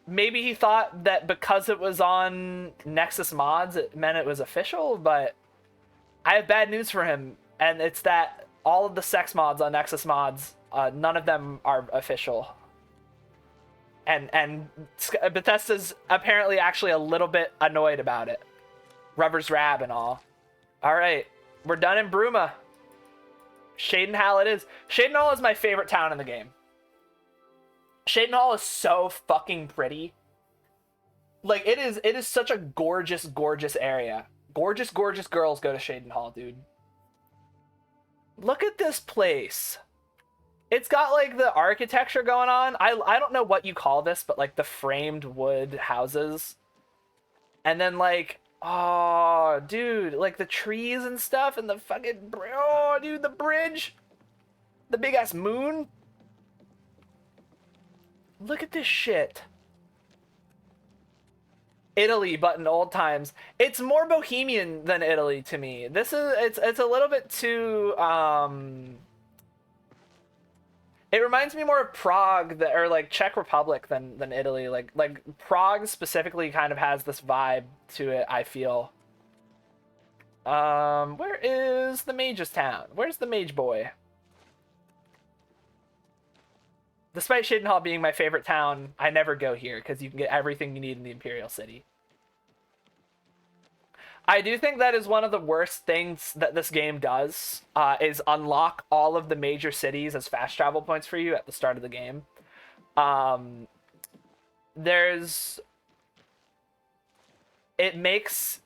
Maybe he thought that because it was on Nexus Mods, it meant it was official, but I have bad news for him, and it's that all of the sex mods on Nexus Mods, none of them are official. And Bethesda's apparently actually a little bit annoyed about it. Rubber's Rab and all. Alright, we're done in Bruma. Shadenhall it is. Shadenhall is my favorite town in the game. Shadenhall is so fucking pretty. Like, it is such a gorgeous, gorgeous area. Gorgeous, gorgeous girls go to Shadenhall, dude. Look at this place. It's got, like, the architecture going on. I don't know what you call this, but, like, the framed wood houses. And then, like, oh, dude, like, the trees and stuff and the fucking... Oh, dude, the bridge. The big-ass moon. Look at this shit. Italy, but in old times. It's more bohemian than Italy to me. This is it's a little bit too it reminds me more of Prague or like Czech Republic than Italy. Like Prague specifically kind of has this vibe to it, I feel. Where is the mage's town? Where's the mage boy? Despite Shadenhall being my favorite town, I never go here because you can get everything you need in the Imperial City. I do think that is one of the worst things that this game does, is unlock all of the major cities as fast travel points for you at the start of the game. It makes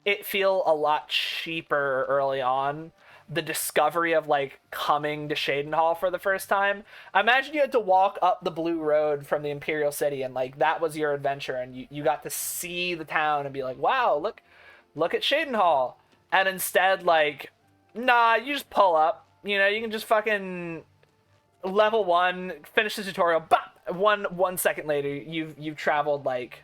it feel a lot cheaper early on. The discovery of like coming to Shadenhall for the first time. Imagine you had to walk up the blue road from the Imperial City and like that was your adventure and you got to see the town and be like, wow, look at Shadenhall. And instead, like, nah, you just pull up. You know, you can just fucking level 1, finish the tutorial, bop! One second later, you've traveled like...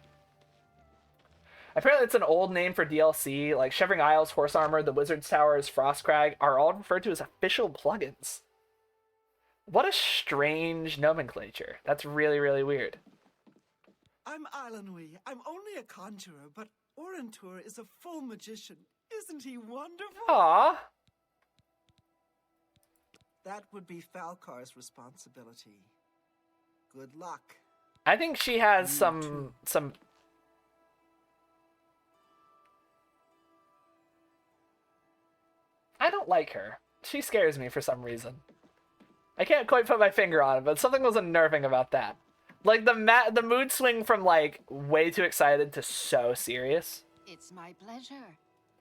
Apparently it's an old name for DLC, like Shivering Isles, Horse Armor, the Wizard's Towers, Frostcrag are all referred to as official plugins. What a strange nomenclature. That's really, really weird. I'm Ilanui. I'm only a conjurer, but Orentur is a full magician. Isn't he wonderful? Aww. That would be Falcar's responsibility. Good luck. I think she has some I don't like her. She scares me for some reason. I can't quite put my finger on it, but something was unnerving about that. Like the mood swing from like way too excited to so serious. It's my pleasure.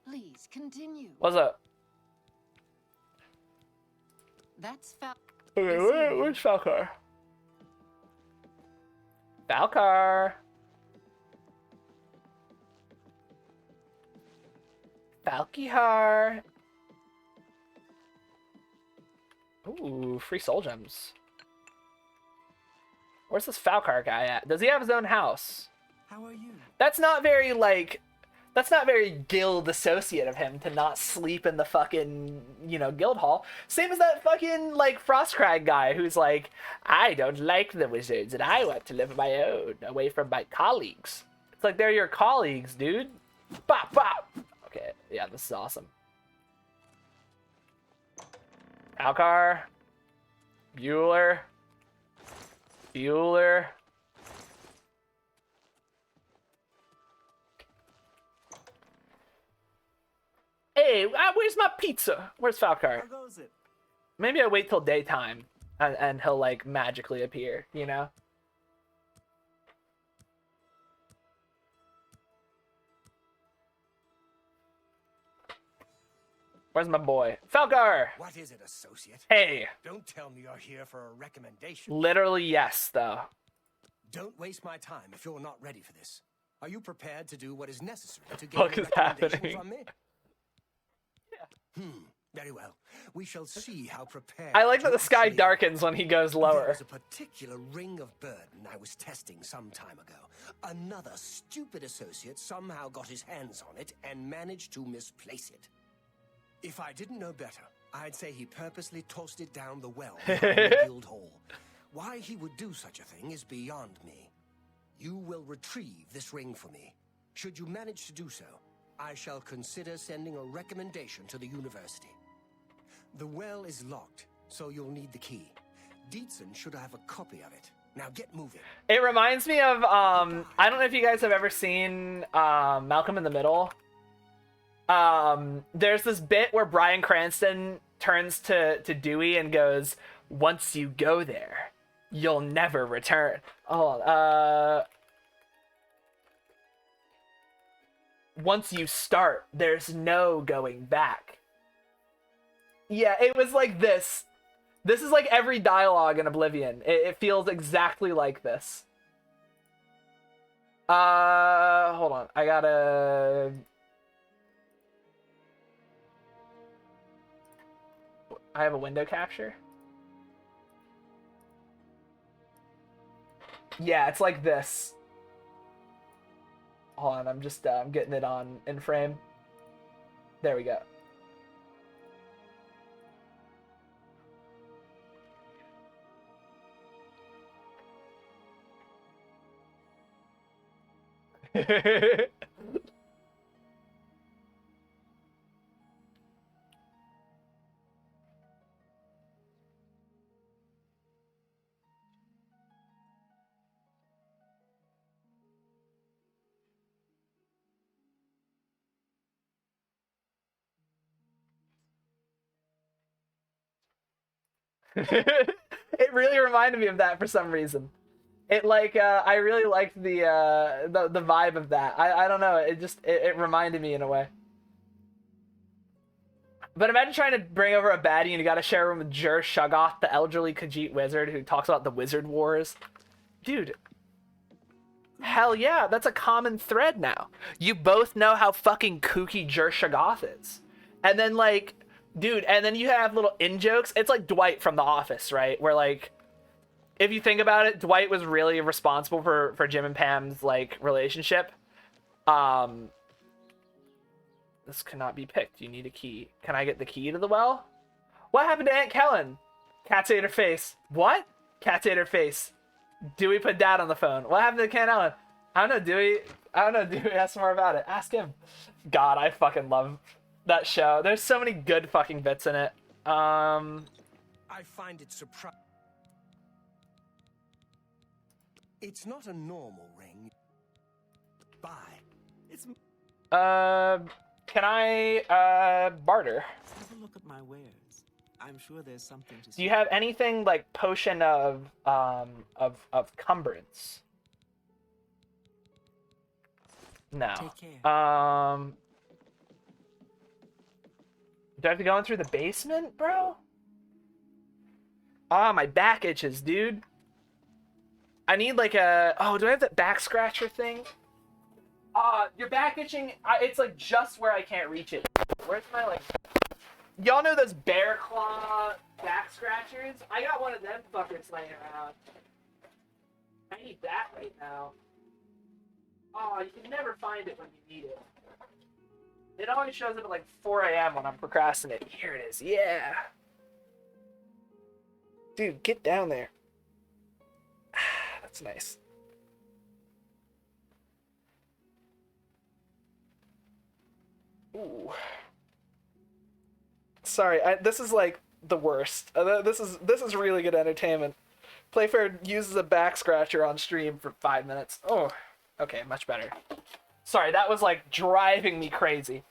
Please continue. What's up? That's Fal. Okay, where's Falcar? Falcar. Falkihar. Ooh, free soul gems. Where's this Falcar guy at? Does he have his own house? How are you? That's not very, like... That's not very guild associate of him to not sleep in the fucking, you know, guild hall. Same as that fucking, like, Frostcrag guy who's like, I don't like the wizards and I want to live on my own, away from my colleagues. It's like, they're your colleagues, dude. Bop, bop. Okay, yeah, this is awesome. Alcar. Bueller. Bueller. Hey, where's my pizza? Where's Falcar? How goes it? Maybe I wait till daytime and he'll, like, magically appear, you know? Where's my boy? Falcar! What is it, associate? Hey! Don't tell me you're here for a recommendation. Literally yes, though. Don't waste my time if you're not ready for this. Are you prepared to do what is necessary to get What a is recommendation happening? from me? Very well. We shall see how prepared. I like that you the sky actually darkens when he goes There lower. was a particular ring of burden I was testing some time ago. Another stupid associate somehow got his hands on it and managed to misplace it. If I didn't know better, I'd say he purposely tossed it down the well behind the guild hall. Why he would do such a thing is beyond me. You will retrieve this ring for me. Should you manage to do so, I shall consider sending a recommendation to the university. The well is locked, so you'll need the key. Dietzen should have a copy of it. Now get moving. It reminds me of, I don't know if you guys have ever seen Malcolm in the Middle. There's this bit where Bryan Cranston turns to Dewey and goes, once you go there, you'll never return. Oh, once you start, there's no going back. Yeah, it was like this. This is like every dialogue in Oblivion. It feels exactly like this. Hold on. I gotta... I have a window capture. Yeah, it's like this. Hold on, I'm just I'm getting it on in frame. There we go. It really reminded me of that for some reason. It like I really liked the vibe of that. I don't know. It just it reminded me in a way. But imagine trying to bring over a baddie and you gotta share a room with Jur Shoggoth, the elderly Khajiit wizard who talks about the wizard wars. Dude. Hell yeah, that's a common thread now. You both know how fucking kooky Jur Shoggoth is. And then like, dude, and then you have little in-jokes. It's like Dwight from The Office, right? Where like, if you think about it, Dwight was really responsible for Jim and Pam's like relationship. This cannot be picked. You need a key. Can I get the key to the well? What happened to Aunt Kellen? Cat's ate her face. What? Cat's ate her face. Dewey put Dad on the phone. What happened to Aunt Ellen? I don't know, Dewey. I don't know, Dewey. Ask more about it. Ask him. God, I fucking love that show. There's so many good fucking bits in it. I find it surprising. It's not a normal ring. Buy. It's... Can I, barter? Have a look at my wares. I'm sure there's something to see. Do you have anything like potion of cumbrance? No. Take care. Do I have to go in through the basement, bro? Ah, my back itches, dude. I need like a... Oh, do I have that back scratcher thing? Your back itching, it's like just where I can't reach it. Where's my like... Y'all know those bear claw back scratchers? I got one of them fuckers laying around. I need that right now. Oh, you can never find it when you need it. It always shows up at like 4 a.m. when I'm procrastinating. Here it is. Yeah. Dude, get down there. That's nice. Ooh. Sorry, this is like the worst. This is really good entertainment. Playfair uses a back scratcher on stream for 5 minutes. Oh, okay, much better. Sorry, that was like driving me crazy.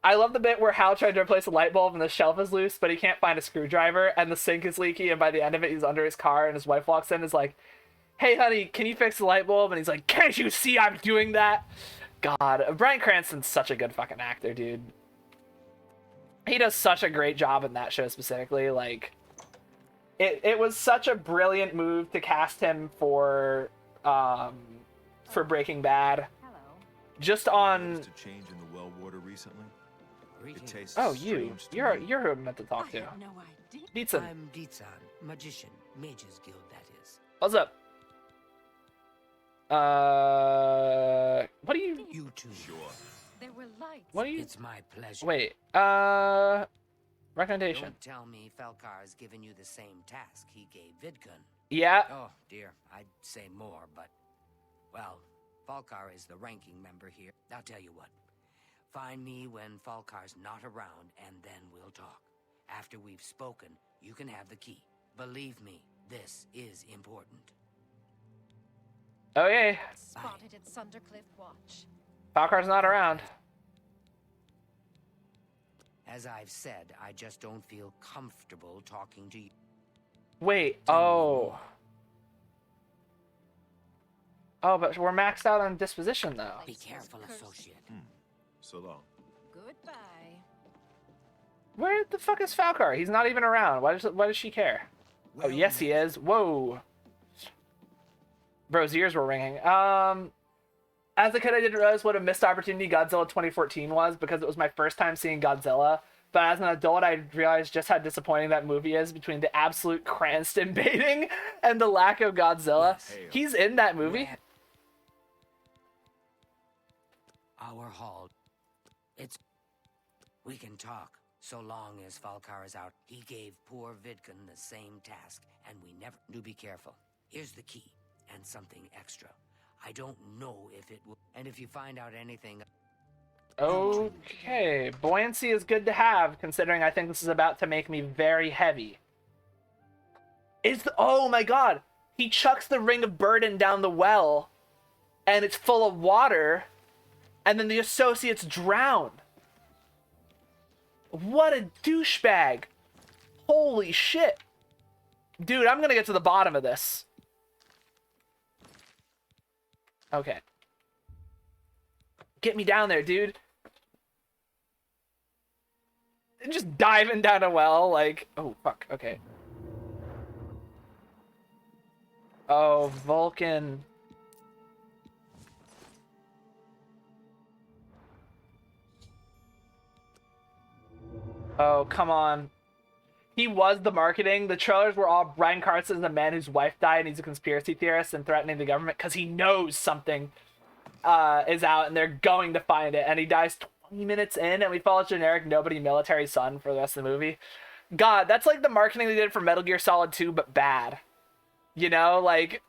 I love the bit where Hal tried to replace a light bulb and the shelf is loose, but he can't find a screwdriver and the sink is leaky, and by the end of it he's under his car and his wife walks in and is like, "Hey honey, can you fix the light bulb?" And he's like, "Can't you see I'm doing that?" God, Bryan Cranston's such a good fucking actor, dude. He does such a great job in that show specifically. Like, it was such a brilliant move to cast him for Breaking Bad. Hello. Just on. A change in the well water recently. It tastes Oh, you're who I'm meant to talk to. No idea. Dietzen. I'm Dietzen, magician, Mage's Guild, that is. What's up? What do you? You too. Sure. There were lights. What do you? It's my pleasure. Wait. Recommendation. Don't tell me Falcar's given you the same task he gave Vidkun. Yeah. Oh dear, I'd say more, but well, Falcar is the ranking member here. I'll tell you what. Find me when Falcar's not around, and then we'll talk. After we've spoken, you can have the key. Believe me, this is important. Okay. Spotted at Sundercliff Watch. Falcar's not around. As I've said, I just don't feel comfortable talking to you. Wait. Oh. Oh, but we're maxed out on disposition though. Be careful, associate. So long. Goodbye. Where the fuck is Falcar? He's not even around. Why does she care? Oh, yes, he is. Whoa. Bro's ears were ringing. As a kid, I didn't realize what a missed opportunity Godzilla 2014 was because it was my first time seeing Godzilla. But as an adult, I realized just how disappointing that movie is between the absolute Cranston baiting and the lack of Godzilla. Yes. He's in that movie. Our hall. We can talk, so long as Falcar is out. He gave poor Vidkun the same task, and we never do. Be careful. Here's the key, and something extra. I don't know if it will, and if you find out anything... Okay, buoyancy is good to have, considering I think this is about to make me very heavy. Oh my god! He chucks the ring of burden down the well, and it's full of water, and then the associates drown. What a douchebag. Holy shit. Dude, I'm gonna get to the bottom of this. Okay. Get me down there, dude. Just diving down a well, like... Oh, fuck, okay. Oh, Vulcan. Oh, come on. He was the marketing. The trailers were all Bryan Cranston is a man whose wife died and he's a conspiracy theorist and threatening the government because he knows something is out and they're going to find it. And he dies 20 minutes in and we follow generic nobody military son for the rest of the movie. God, that's like the marketing they did for Metal Gear Solid 2, but bad. You know, like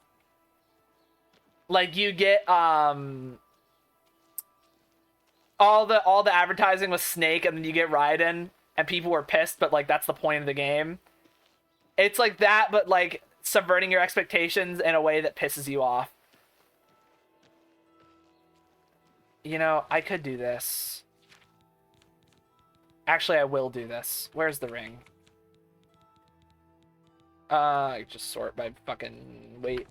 you get all the advertising with Snake and then you get Raiden. And people were pissed, but, like, that's the point of the game. It's like that, but, like, subverting your expectations in a way that pisses you off. You know, I could do this. Actually, I will do this. Where's the ring? I just sort by fucking... Wait.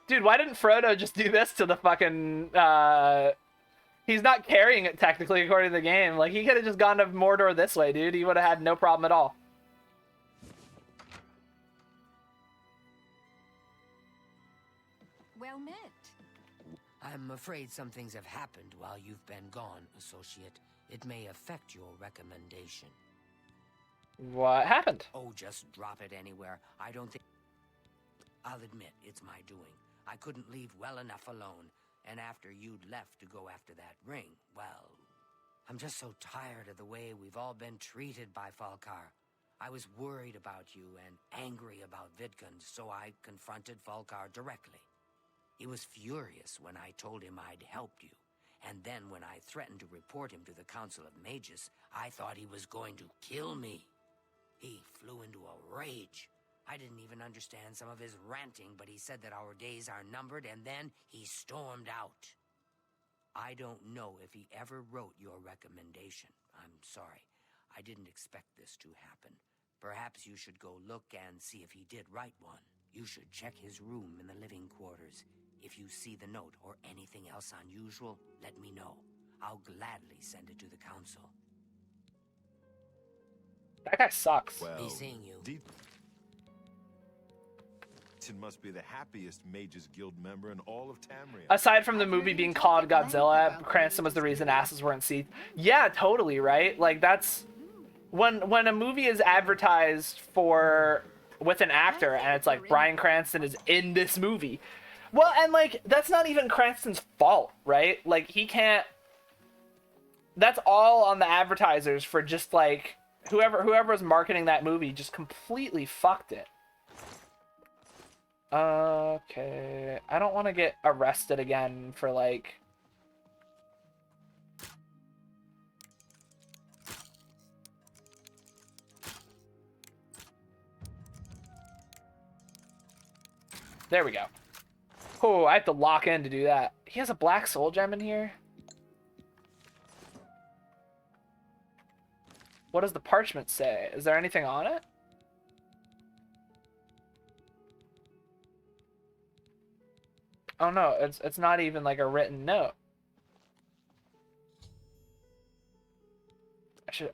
Dude, why didn't Frodo just do this to the fucking, He's not carrying it, technically, according to the game. Like, he could have just gone to Mordor this way, dude. He would have had no problem at all. Well met. I'm afraid some things have happened while you've been gone, Associate. It may affect your recommendation. What happened? Oh, just drop it anywhere. I don't think... I'll admit, it's my doing. I couldn't leave well enough alone. And after you'd left to go after that ring, well... I'm just so tired of the way we've all been treated by Falkar. I was worried about you and angry about Vidkund, so I confronted Falkar directly. He was furious when I told him I'd helped you. And then when I threatened to report him to the Council of Mages, I thought he was going to kill me. He flew into a rage. I didn't even understand some of his ranting, but he said that our days are numbered, and then he stormed out. I don't know if he ever wrote your recommendation. I'm sorry. I didn't expect this to happen. Perhaps you should go look and see if he did write one. You should check his room in the living quarters. If you see the note or anything else unusual, let me know. I'll gladly send it to the council. That guy sucks. Well, Be seeing you. Deaton must be the happiest Mages Guild member in all of Tamriel. Aside from the movie being called Godzilla, Cranston was the reason asses weren't seats. Yeah, totally, right? Like, that's... When a movie is advertised for... with an actor, and it's like, Bryan Cranston is in this movie. Well, and, like, that's not even Cranston's fault, right? Like, he can't... That's all on the advertisers for just, like... Whoever was marketing that movie just completely fucked it. Okay. I don't want to get arrested again for, like... There we go. Oh, I have to lock in to do that. He has a black soul gem in here? What does the parchment say? Is there anything on it? Oh no, it's not even like a written note.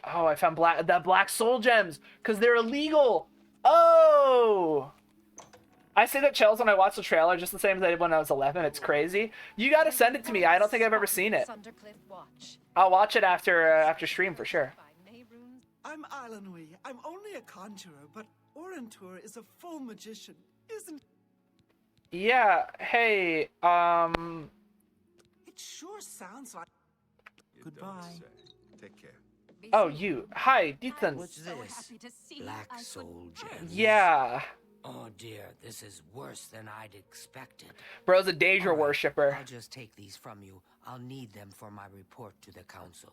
I found the black soul gems because they're illegal. Oh! I say that chills when I watch the trailer just the same as I did when I was 11. It's crazy. You gotta send it to me. I don't think I've ever seen it. I'll watch it after stream for sure. I'm Islandwy. I'm only a conjurer, but Orentur is a full magician, isn't? Yeah. Hey. It sure sounds like. Goodbye. Take care. Oh, you. Hi, Deaton. What's this? Black soul gem. Yeah. Oh dear, this is worse than I'd expected. Bro's a Daedra worshipper. I'll just take these from you. I'll need them for my report to the council.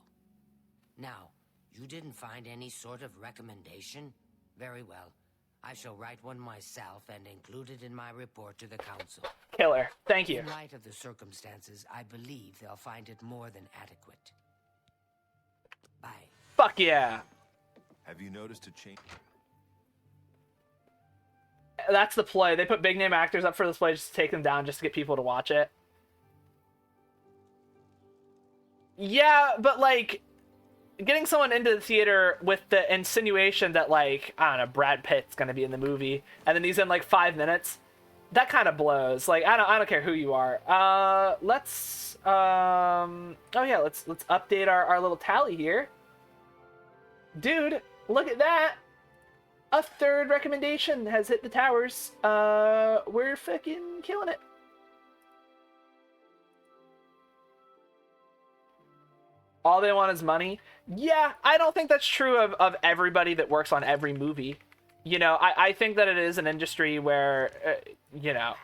Now, you didn't find any sort of recommendation? Very well. I shall write one myself and include it in my report to the council. Killer. Thank you. In light of the circumstances, I believe they'll find it more than adequate. Bye. Fuck yeah. Have you noticed a change? That's the play. They put big name actors up for this play just to take them down just to get people to watch it. Yeah, but like getting someone into the theater with the insinuation that like, I don't know, Brad Pitt's gonna be in the movie and then he's in like 5 minutes, that kind of blows. Like I don't care who you are. Let's update our little tally here. Dude, look at that. A third recommendation has hit the towers. We're fucking killing it. All they want is money. Yeah, I don't think that's true of everybody that works on every movie. You know, I think that it is an industry where, you know,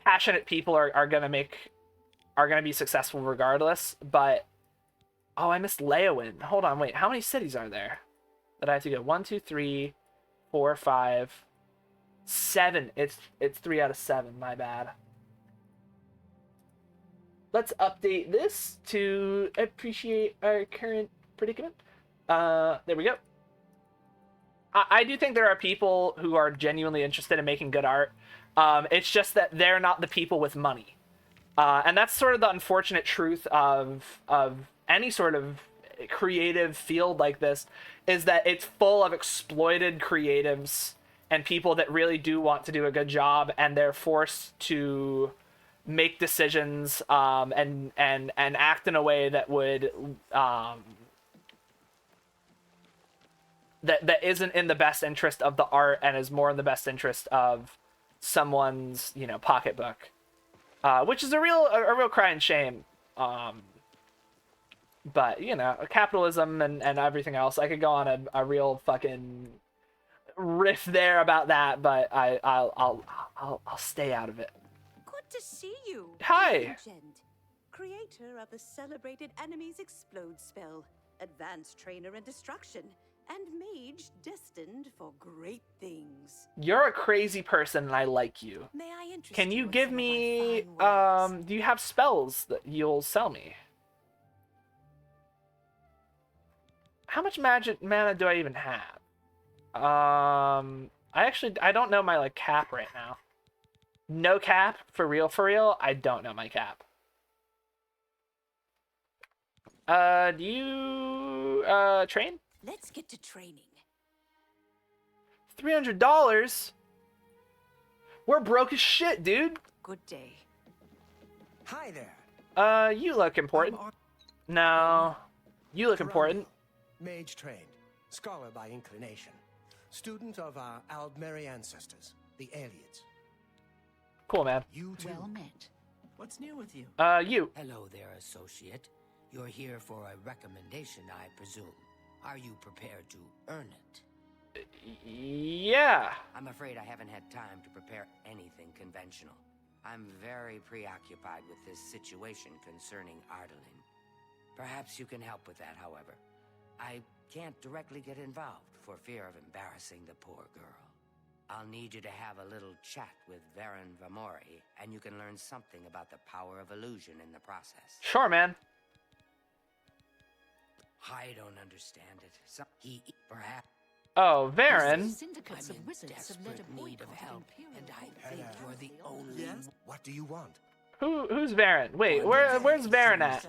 passionate people are gonna be successful regardless. But oh, I missed Leowin. Hold on, wait. How many cities are there that I have to go? 1, 2, 3, 4, 5, 7. It's 3 out of 7. My bad. Let's update this to appreciate our current predicament. There we go. I do think there are people who are genuinely interested in making good art. It's just that they're not the people with money. And that's sort of the unfortunate truth of any sort of creative field like this, is that it's full of exploited creatives and people that really do want to do a good job, and they're forced to make decisions and act in a way that would that isn't in the best interest of the art and is more in the best interest of someone's, you know, pocketbook, which is a real crying shame. But you know, capitalism and everything else. I could go on a real fucking riff there about that, but I'll stay out of it. Good to see you. Hi. Gent, creator of the celebrated enemies explode spell, advanced trainer in destruction, and mage destined for great things. You're a crazy person and I like you. May I interest Can you in give some of my me fine wares? do you have spells that you'll sell me? How much magic mana do I even have? I don't know my like cap right now. No cap, for real, I don't know my cap. Do you train? Let's get to training. $300? We're broke as shit, dude. Good day. Hi there. You look important. No. You look important. Mage trained, scholar by inclination, student of our Aldmeri ancestors, the Aliads. Cool, man. You too. Well met. What's new with you? You. Hello there, associate. You're here for a recommendation, I presume. Are you prepared to earn it? Yeah. I'm afraid I haven't had time to prepare anything conventional. I'm very preoccupied with this situation concerning Ardaline. Perhaps you can help with that, however. I can't directly get involved for fear of embarrassing the poor girl. I'll need you to have a little chat with Varen Vamori, and you can learn something about the power of illusion in the process. Sure, man. I don't understand it. Perhaps... Oh, Varen. Syndicates of wizards have led a need of help, and I think you're the only... Yes? What do you want? Who's Varen? Wait, where's Varen at?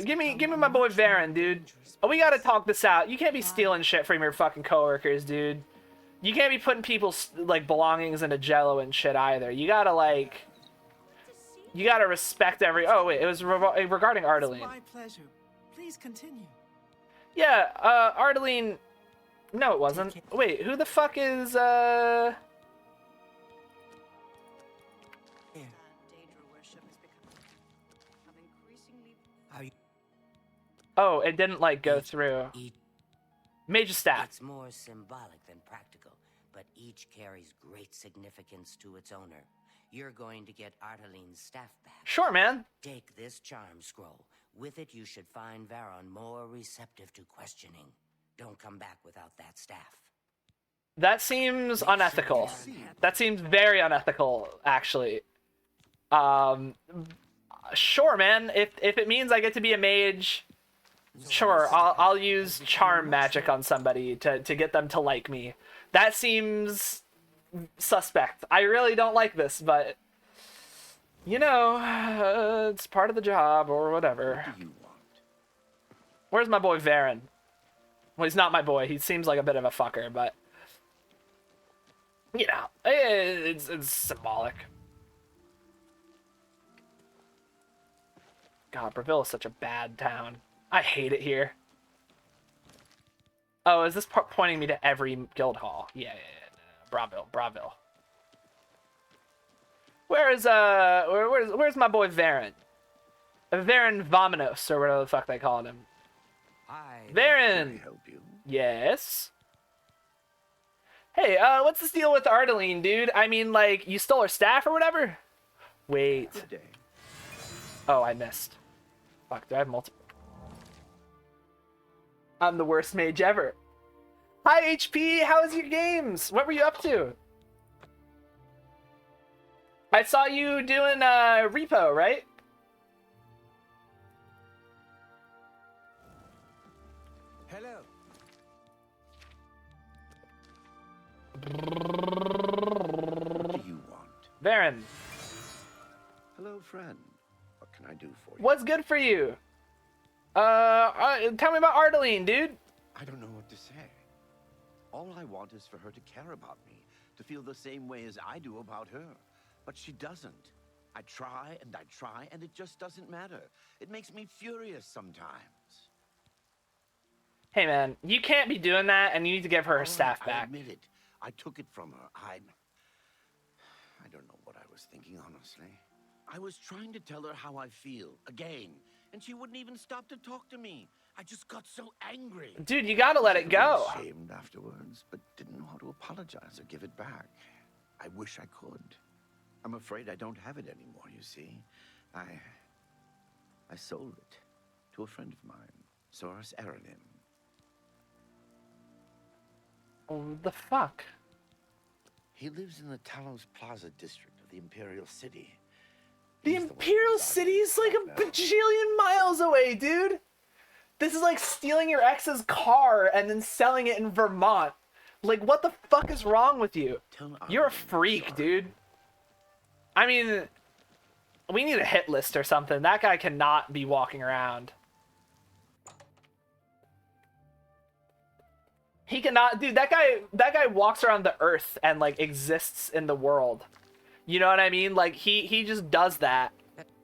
Give me my boy Varen, dude. Oh, we gotta talk this out. You can't be stealing shit from your fucking coworkers, dude. You can't be putting people's like belongings into Jello and shit either. You gotta like, you gotta respect every. Oh wait, it was regarding Ardaline. My pleasure. Please continue. Yeah, Ardaline. No, it wasn't. Wait, who the fuck is Oh, it didn't like go through. Mage staff. It's more symbolic than practical, but each carries great significance to its owner. You're going to get Ardaline's staff back. Sure, man. Take this charm scroll. With it, you should find Varon more receptive to questioning. Don't come back without that staff. That seems unethical. That seems very unethical, actually. Sure, man. If it means I get to be a mage, sure. I'll use charm magic on somebody to get them to like me. That seems suspect. I really don't like this, but you know, it's part of the job or whatever. What do you want? Where's my boy Varen? Well, he's not my boy. He seems like a bit of a fucker, but you know, it's symbolic. God, Breville is such a bad town. I hate it here. Oh, is this pointing me to every guild hall? Yeah. Braville. Where's my boy Varen? Varen Vominos, or whatever the fuck they called him. Hi. Varen! Can I help you? Yes? Hey, what's this deal with Ardaline, dude? I mean, like, you stole her staff or whatever? Wait. Good day. Oh, I missed. Fuck, do I have multiple? I'm the worst mage ever. Hi, HP! How was your games? What were you up to? I saw you doing repo, right? Hello. What do you want? Varen. Hello, friend. What can I do for you? What's good for you? Tell me about Ardaline, dude. I don't know what to say. All I want is for her to care about me, to feel the same way as I do about her. But she doesn't. I try, and it just doesn't matter. It makes me furious sometimes. Hey man, you can't be doing that, and you need to give her her staff I back. admit it. I took it from her. I don't know what I was thinking, honestly. I was trying to tell her how I feel, again, and she wouldn't even stop to talk to me. I just got so angry. Dude, you gotta let it go. I was ashamed afterwards, but didn't know how to apologize or give it back. I wish I could. I'm afraid I don't have it anymore, you see. I sold it to a friend of mine, Soros Aranim. Oh, the fuck? He lives in the Talos Plaza district of the Imperial City. The Imperial City is like a bajillion miles away, dude. This is like stealing your ex's car and then selling it in Vermont. Like, what the fuck is wrong with you? You're a freak, dude. I mean, we need a hit list or something. That guy cannot be walking around. He cannot, dude, that guy walks around the earth and like exists in the world. You know what I mean? Like he just does that.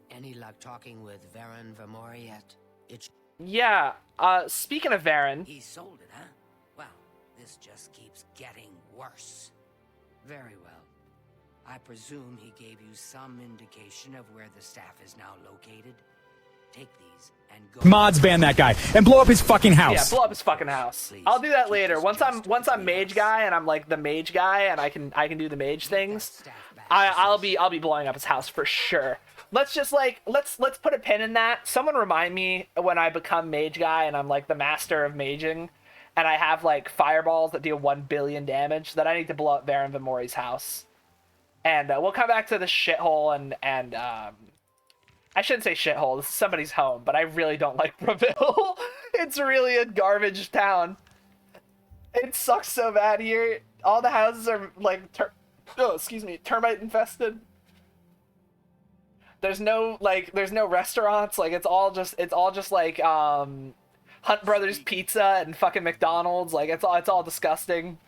Any luck talking with Varen Vamori yet? Yeah, speaking of Varen. He sold it, huh? Well, this just keeps getting worse. Very well. I presume he gave you some indication of where the staff is now located. Take these and go. Mods ban that guy and blow up his fucking house. Yeah, blow up his fucking house. I'll do that later. Once I'm mage guy and I'm like the mage guy and I can do the mage things. I'll be blowing up his house for sure. Let's just like let's put a pin in that. Someone remind me when I become mage guy and I'm like the master of maging and I have like fireballs that deal 1 billion damage that I need to blow up Varen Vamori's house. And we'll come back to the shithole and I shouldn't say shithole. This is somebody's home, but I really don't like Breville. It's really a garbage town. It sucks so bad here. All the houses are like, termite infested. There's no restaurants. Like it's all just like Hunt Brothers Pizza and fucking McDonald's. Like it's all disgusting.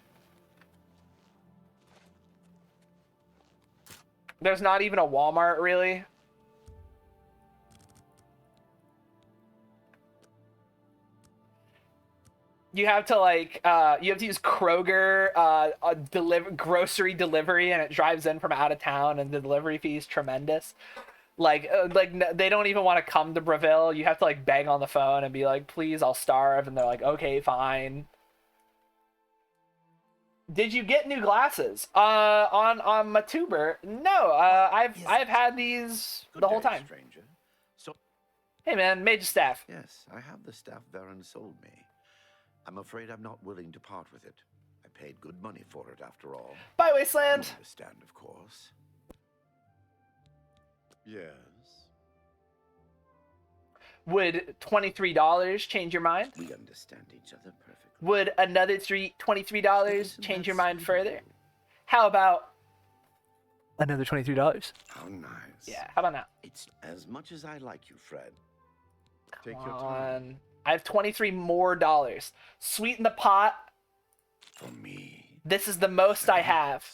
There's not even a Walmart really. You have to like use Kroger grocery delivery and it drives in from out of town and the delivery fee is tremendous. Like they don't even want to come to Breville. You have to like bang on the phone and be like, please, I'll starve, and they're like, okay, fine. Did you get new glasses? On my tuber? No, I've had these the whole time. Stranger. So, hey man, mage staff. yes, I have the staff Varen sold me. I'm afraid I'm not willing to part with it. I paid good money for it after all. Bye, Wasteland. You understand, of course. Yes. Would $23 change your mind? We understand each other perfectly. Would another $23 change your mind further? How about another $23? How nice. Yeah, how about now? It's as much as I like you, Fred. Take Come your time. on. I have $23 more. Sweeten the pot. For me. This is the most I have.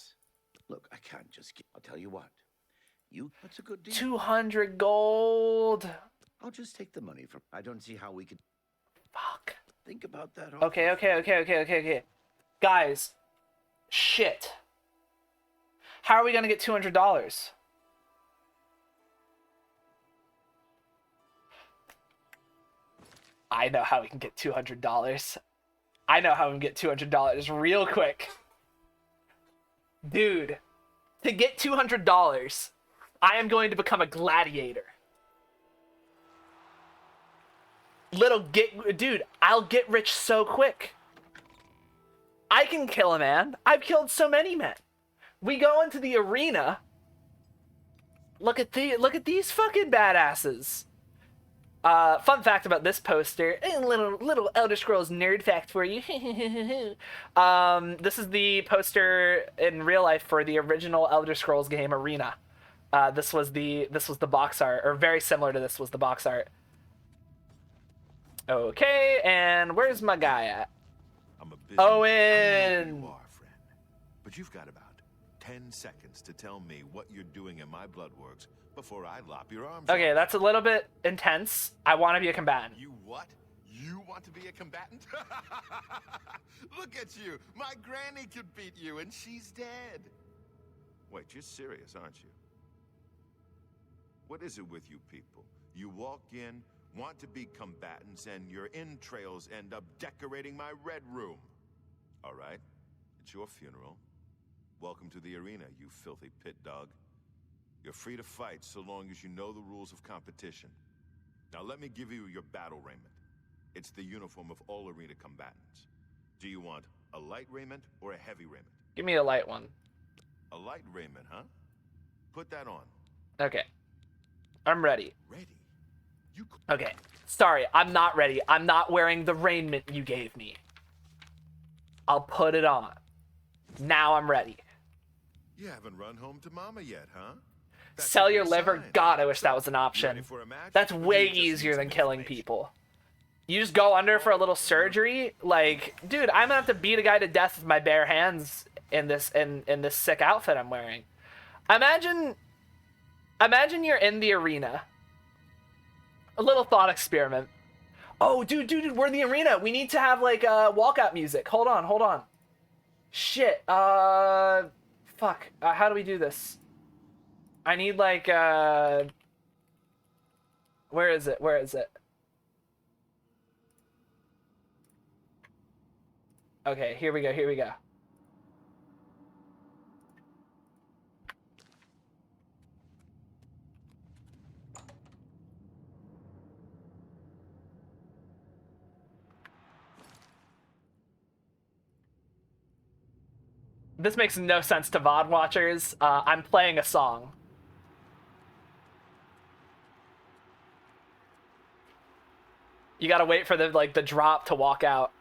Look, I can't just get... I'll tell you what. That's a good deal. 200 gold. I'll just take the money from... I don't see how we could... Fuck. Think about that. Okay. Guys. Shit. How are we gonna get $200? I know how we can get $200. I know how we can get $200 real quick. Dude, to get $200, I am going to become a gladiator. Dude, I'll get rich so quick. I can kill a man. I've killed so many men. We go into the arena. Look at these fucking badasses. Fun fact about this poster, a little Elder Scrolls nerd fact for you. This is the poster in real life for the original Elder Scrolls game Arena. This was the box art, or very similar to this was the box art. Okay, and where's my guy at? I'm a busy Owen. you are, friend. But you've got about 10 seconds to tell me what you're doing in my bloodworks before I lop your arms Okay, off. that's a little bit intense. I want to be a combatant. You what? You want to be a combatant? Look at you. My granny could beat you, and she's dead. Wait, you're serious, aren't you? What is it with you people? You walk in, want to be combatants, and your entrails end up decorating my red room. All right, it's your funeral. Welcome to the arena, you filthy pit dog. You're free to fight so long as you know the rules of competition. Now let me give you your battle raiment. It's the uniform of all arena combatants. Do you want a light raiment or a heavy raiment? Give me a light one. A light raiment, huh? Put that on. Okay. I'm ready. Ready? Okay. Sorry, I'm not ready. I'm not wearing the raiment you gave me. I'll put it on. Now I'm ready. You haven't run home to mama yet, huh? Sell your liver? God, I wish that was an option. That's way easier than killing people. You just go under for a little surgery? Like, dude, I'm gonna have to beat a guy to death with my bare hands in this this sick outfit I'm wearing. Imagine you're in the arena. A little thought experiment. Oh, dude, we're in the arena. We need to have like walkout music. Hold on. Shit. Fuck. How do we do this? I need like where is it? Okay, here we go. This makes no sense to VOD watchers. I'm playing a song. You gotta wait for the drop to walk out.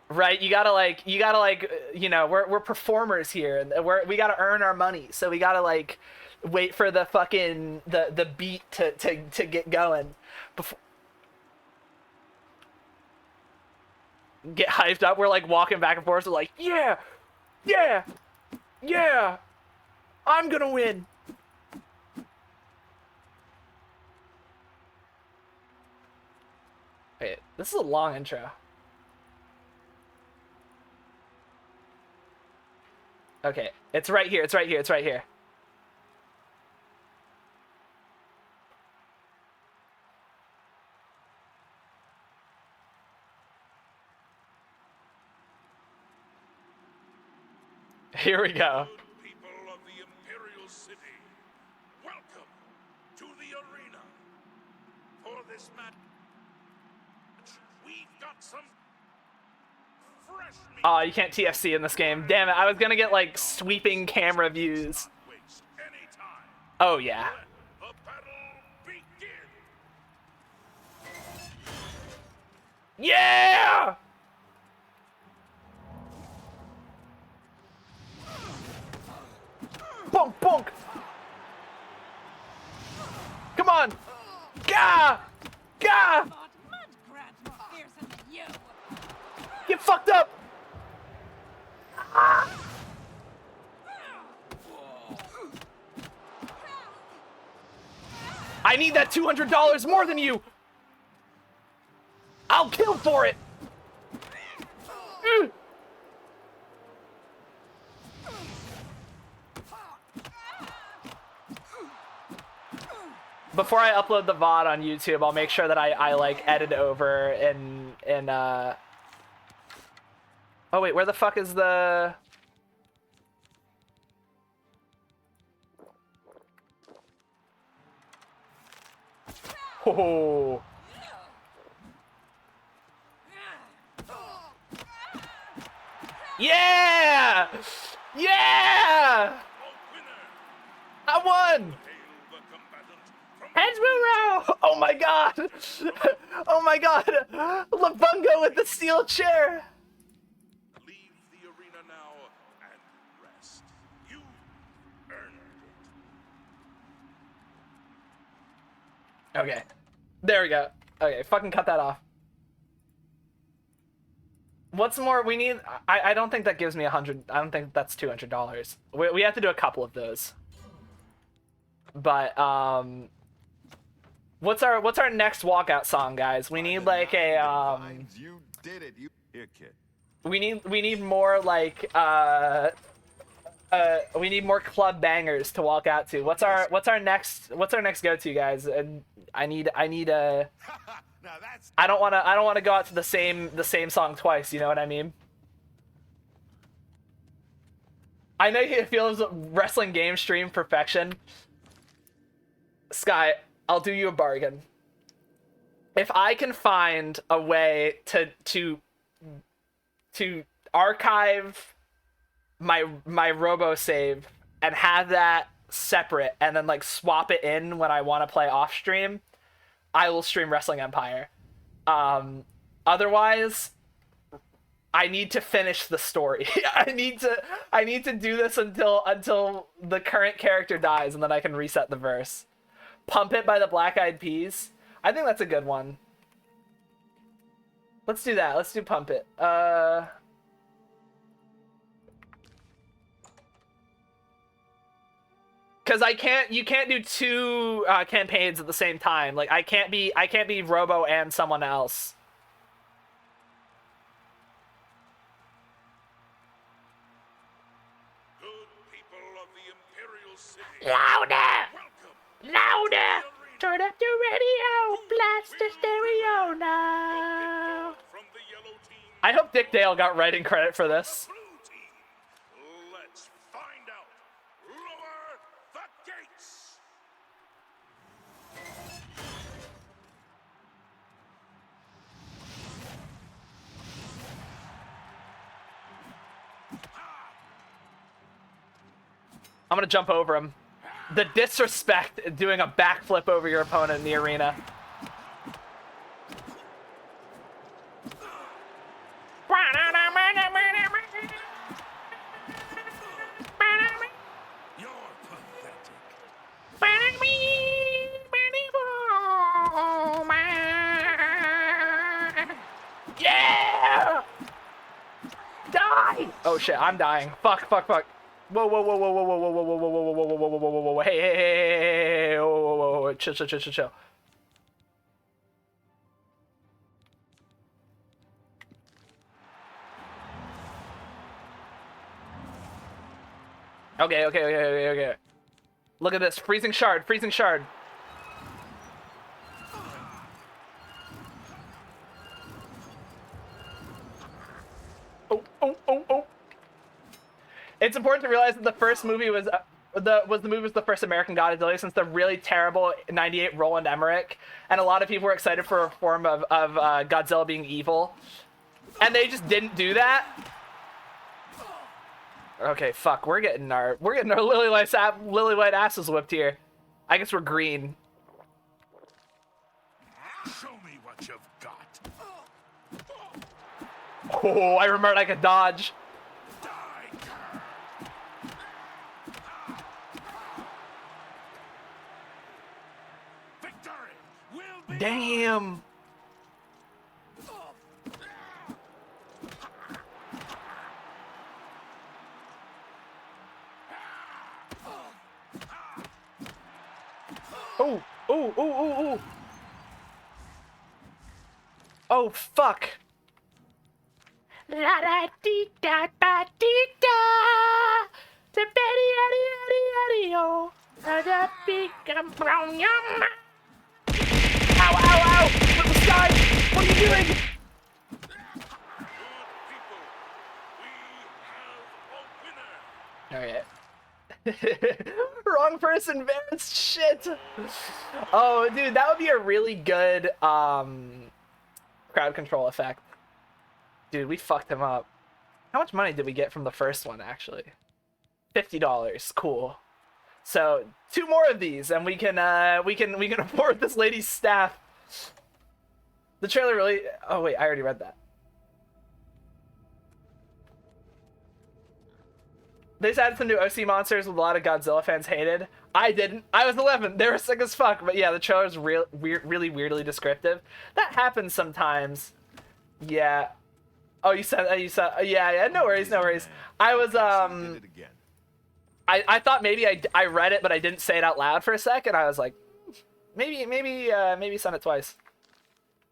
Right, you gotta you know, we're performers here, and we gotta earn our money, so we gotta like wait for the fucking the beat to get going before get hyped up. We're like walking back and forth, we're like, yeah, I'm gonna win. Wait, this is a long intro. Okay, it's right here. Here we go. People of the Imperial City, welcome to the arena. For this match, we've got some fresh meat. Oh, you can't TFC in this game. Damn it, I was gonna get like sweeping camera views. Oh yeah. Yeah! Bonk, bonk! Come on! Gah! Gah! Get fucked up! Ah! I need that $200 more than you! I'll kill for it! Before I upload the VOD on YouTube, I'll make sure that I like edit over and oh wait, where the fuck is the... Oh. Yeah! Yeah! I won! Headsborough! Oh my god! Oh my god! Labungo with the steel chair! Leave the arena now and rest. You earned it. Okay. There we go. Okay, fucking cut that off. What's more, we need... I don't think that gives me 100... I don't think that's $200. We have to do a couple of those. But, What's our next walkout song, guys? We need, like, a, You did it. You... Here, kid. We need more, like, we need more club bangers to walk out to. What's our next go-to, guys? And I need a... I don't want to go out to the same song twice, you know what I mean? I know it feels wrestling game stream perfection. Sky, I'll do you a bargain. If I can find a way to archive my robo save and have that separate and then like swap it in when I want to play off stream, I will stream Wrestling Empire. Otherwise, I need to finish the story. I need to do this until the current character dies, and then I can reset the verse. Pump It by the Black Eyed Peas. I think that's a good one. Let's do that. Let's do Pump It. Because you can't do two campaigns at the same time. Like I can't be Robo and someone else. Louder! Louder! Turn up the radio! Blast the stereo now! I hope Dick Dale got writing credit for this. Let's find out. Lower the gates. I'm gonna jump over him. The disrespect doing a backflip over your opponent in the arena. Yeah! Die! Oh shit, I'm dying. Fuck. Whoa, whoa, whoa, whoa, whoa, whoa, whoa, whoa, whoa, whoa, whoa, whoa, whoa, whoa, whoa, whoa, whoa, hey, whoa, whoa, whoa, whoa, chill. Okay. Look at this, freezing shard. Oh. It's important to realize that the first movie was the first American Godzilla since the really terrible '98 Roland Emmerich, and a lot of people were excited for a form of Godzilla being evil, and they just didn't do that. Okay, fuck, we're getting our lily white asses whipped here. I guess we're green. Show me what you've got. Oh, I remembered I could dodge. Damn. Oh. Oh, fuck. La da dee da ba dee da. Da betty addy oh. Da da big brown yum. Ow! Little Sky! What are you doing? Alright. Wrong person, Vance. Shit. Oh, dude, that would be a really good crowd control effect. Dude, we fucked him up. How much money did we get from the first one, actually? $50. Cool. So 2 more of these, and we can afford this lady's staff. The trailer really. Oh wait, I already read that. They just added some new OC monsters with a lot of Godzilla fans hated. I didn't. I was 11. They were sick as fuck. But yeah, the trailer's really weirdly descriptive. That happens sometimes. Yeah. Oh, you said, yeah, no worries, no worries. I was, I thought maybe I read it, but I didn't say it out loud for a second. I was like, maybe send it twice.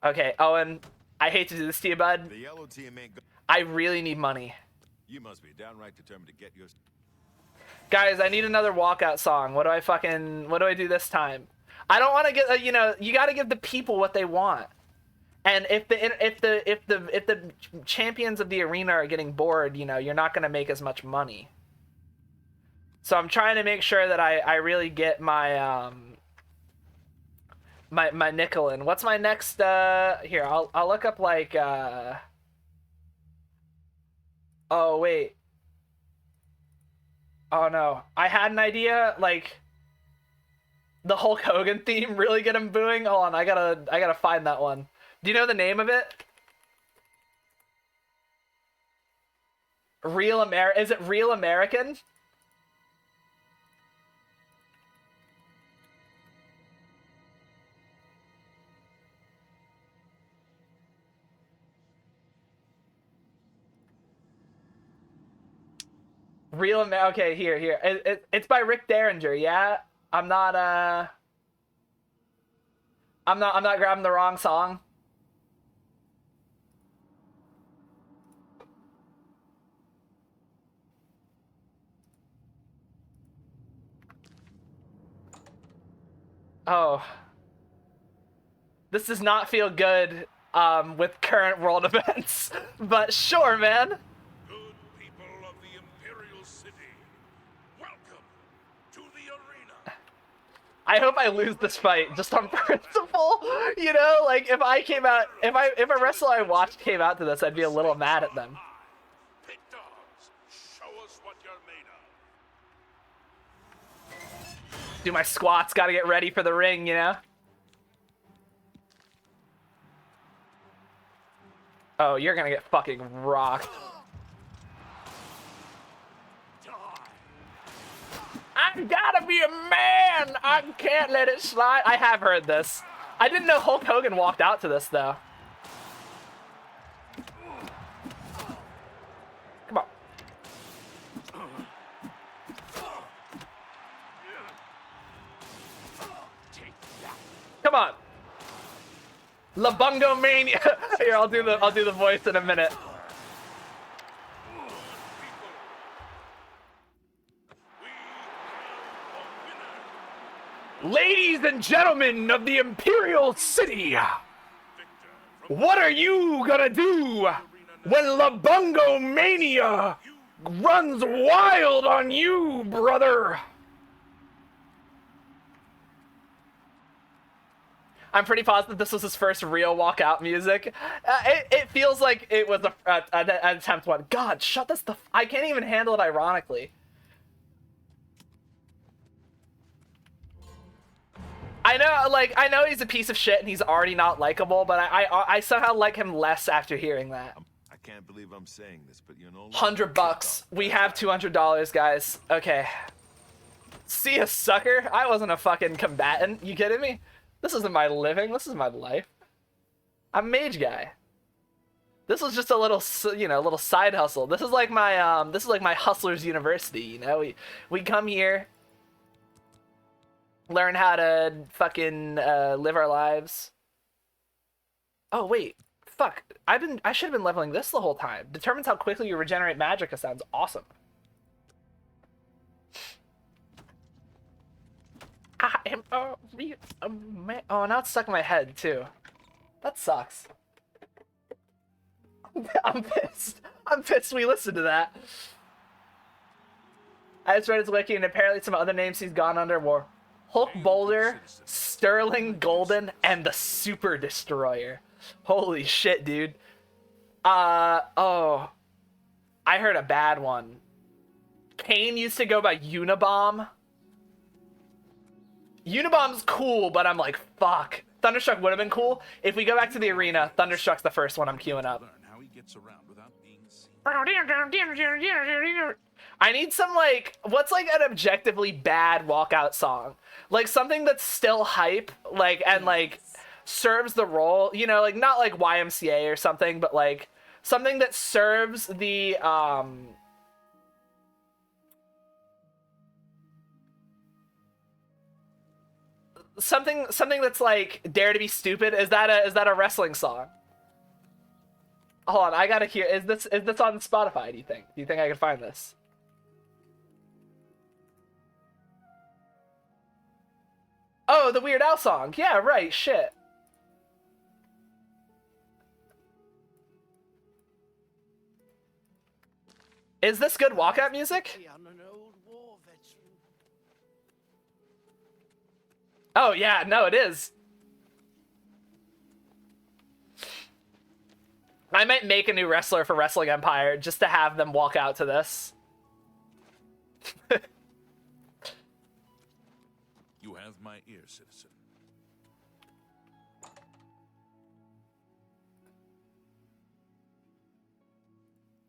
Okay, Owen, I hate to do this to you, bud. The yellow team ain't I really need money. You must be downright determined to get your... Guys, I need another walkout song. What do I do this time? I don't want to get, you know, you got to give the people what they want. And if the champions of the arena are getting bored, you know, you're not going to make as much money. So I'm trying to make sure that I really get my my nickel in. What's my next here, I'll look up like oh wait. Oh no. I had an idea, like the Hulk Hogan theme really get him booing. Hold on, I gotta find that one. Do you know the name of it? Is it Real American? Okay, here. It's by Rick Derringer, yeah? I'm not grabbing the wrong song. Oh. This does not feel good with current world events, but sure, man. Good people of the Imperial City, welcome to the arena. I hope I lose this fight just on principle. You know, like if I came out, if a wrestler I watched came out to this, I'd be a little mad at them. Pit dogs, show us what you're made of. Do my squats, gotta get ready for the ring, you know? Oh, you're gonna get fucking rocked. I gotta be a man! I can't let it slide. I have heard this. I didn't know Hulk Hogan walked out to this, though. Come on. Come on. Labungo Mania. Here, I'll do the voice in a minute. Ladies and gentlemen of the Imperial City, what are you gonna do when Labungo Mania runs wild on you, brother? I'm pretty positive this was his first real walkout music. It feels like it was an attempt one. God, shut this I can't even handle it ironically. I know he's a piece of shit and he's already not likable, but I somehow like him less after hearing that. I can't believe I'm saying this, but you know... $100. We have $200, guys. Okay. See ya, sucker. I wasn't a fucking combatant. You kidding me? This isn't my living. This is my life. I'm a mage guy. This was just a little, you know, little side hustle. This is like my hustler's university, you know? We come here, learn how to fucking live our lives. Oh wait, fuck. I should have been leveling this the whole time. Determines how quickly you regenerate magic. Sounds awesome. I am a real man. Oh, now it's stuck in my head too. That sucks. I'm pissed. I'm pissed we listened to that. I just read his wiki and apparently some other names he's gone under were Hulk Boulder, Sterling Golden, and the Super Destroyer. Holy shit, dude. Oh. I heard a bad one. Kane used to go by Unabomb. Unibomb's cool, but I'm like, fuck. Thunderstruck would have been cool. If we go back to the arena, Thunderstruck's the first one I'm queuing up. I need some, like, what's, like, an objectively bad walkout song? Like, something that's still hype, like, and, like, serves the role, you know, like, not, like, YMCA or something, but, like, something that serves the something that's like Dare to Be Stupid. Is that a wrestling song? Hold on, I gotta hear. Is this on Spotify? Do you think I can find this? Oh, the Weird Al song. Yeah, right. Shit. Is this good walkout music? Oh yeah, no, it is. I might make a new wrestler for Wrestling Empire just to have them walk out to this. You have my ear, citizen.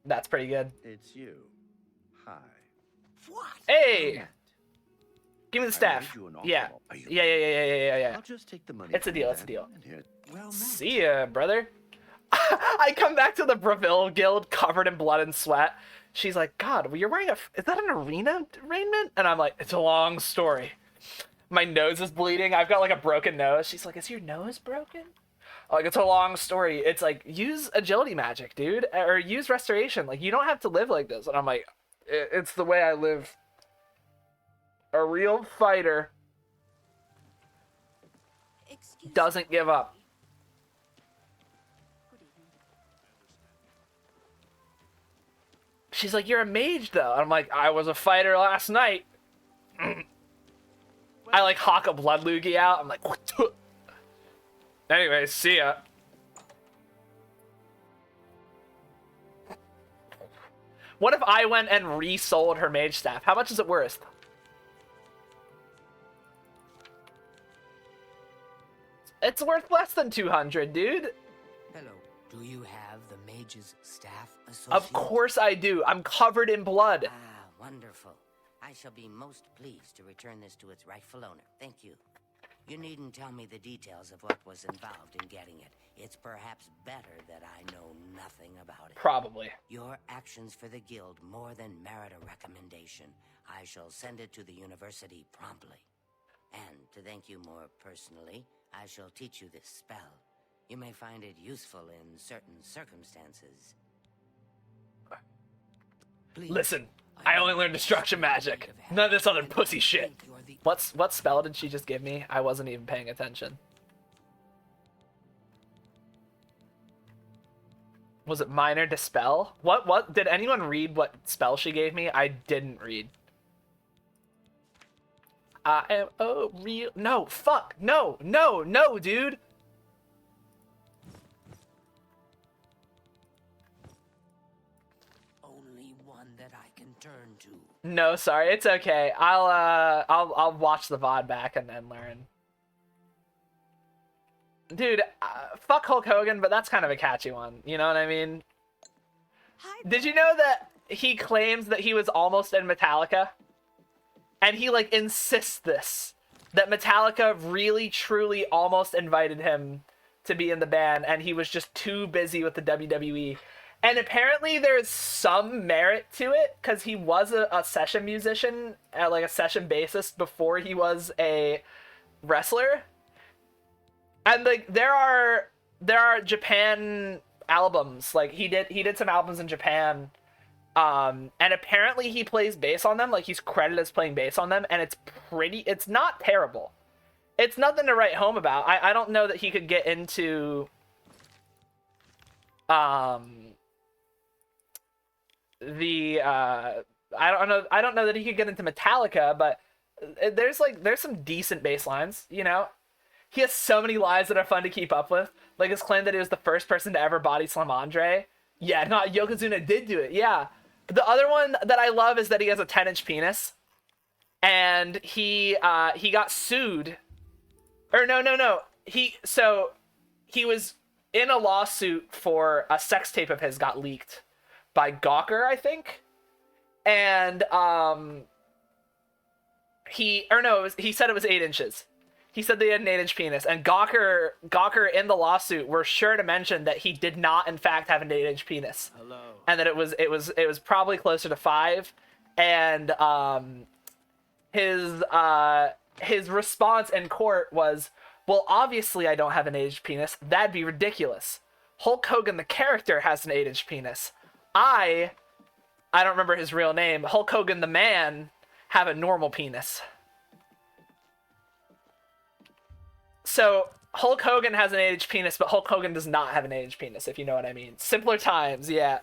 That's pretty good. It's you. Hi. What? Hey! Give me the staff. you an Yeah. awful- Are you- Yeah. I'll just take the money. It's a from deal, you it's a then, deal. and here- Well, See ya, brother. I come back to the Breville Guild covered in blood and sweat. She's like, God, you're wearing is that an arena raiment? And I'm like, it's a long story. My nose is bleeding. I've got like a broken nose. She's like, is your nose broken? Like, it's a long story. It's like, use agility magic, dude. Or use restoration. Like, you don't have to live like this. And I'm like, it's the way I live. A real fighter doesn't give up. She's like, you're a mage, though. And I'm like, I was a fighter last night. I, like, hawk a blood loogie out. I'm like, anyway, see ya. What if I went and resold her mage staff? How much is it worth? It's worth less than 200, dude. Hello. Do you have the Mage's Staff Associate? Of course I do. I'm covered in blood. Ah, wonderful. I shall be most pleased to return this to its rightful owner. Thank you. You needn't tell me the details of what was involved in getting it. It's perhaps better that I know nothing about it. Probably. Your actions for the guild more than merit a recommendation. I shall send it to the university promptly. And to thank you more personally, I shall teach you this spell. You may find it useful in certain circumstances. Please. Listen, I only learned destruction magic. None of this other pussy shit. What spell did she just give me? I wasn't even paying attention. Was it minor dispel? What did anyone read what spell she gave me? I didn't read. I am real. No, fuck. No, dude. Only one that I can turn to. No, sorry, it's okay. I'll watch the VOD back and then learn. Dude, fuck Hulk Hogan, but that's kind of a catchy one. You know what I mean? Did you know that he claims that he was almost in Metallica? And he, like, insists this. That Metallica really, truly almost invited him to be in the band, and he was just too busy with the WWE. And apparently there's some merit to it, because he was a session musician, like a session bassist, before he was a wrestler. And, like, there are Japan albums. Like, he did some albums in Japan. And apparently he plays bass on them, like he's credited as playing bass on them, and it's not terrible. It's nothing to write home about. I don't know that he could get into I don't know that he could get into Metallica, but there's some decent bass lines, you know? He has so many lies that are fun to keep up with. Like his claim that he was the first person to ever body slam Andre. Yeah, not Yokozuna did do it, yeah. The other one that I love is that he has a 10-inch penis, and he got sued, or no. He was in a lawsuit for a sex tape of his got leaked by Gawker, I think, and he said it was 8 inches. He said they had an 8-inch penis, and Gawker in the lawsuit were sure to mention that he did not, in fact, have an 8-inch penis. Hello. And that it was probably closer to 5, and his response in court was, well, obviously I don't have an 8-inch penis. That'd be ridiculous. Hulk Hogan, the character, has an 8-inch penis. I don't remember his real name. Hulk Hogan, the man, have a normal penis. So Hulk Hogan has an 8-inch penis, but Hulk Hogan does not have an 8-inch penis, if you know what I mean. Simpler times, yeah.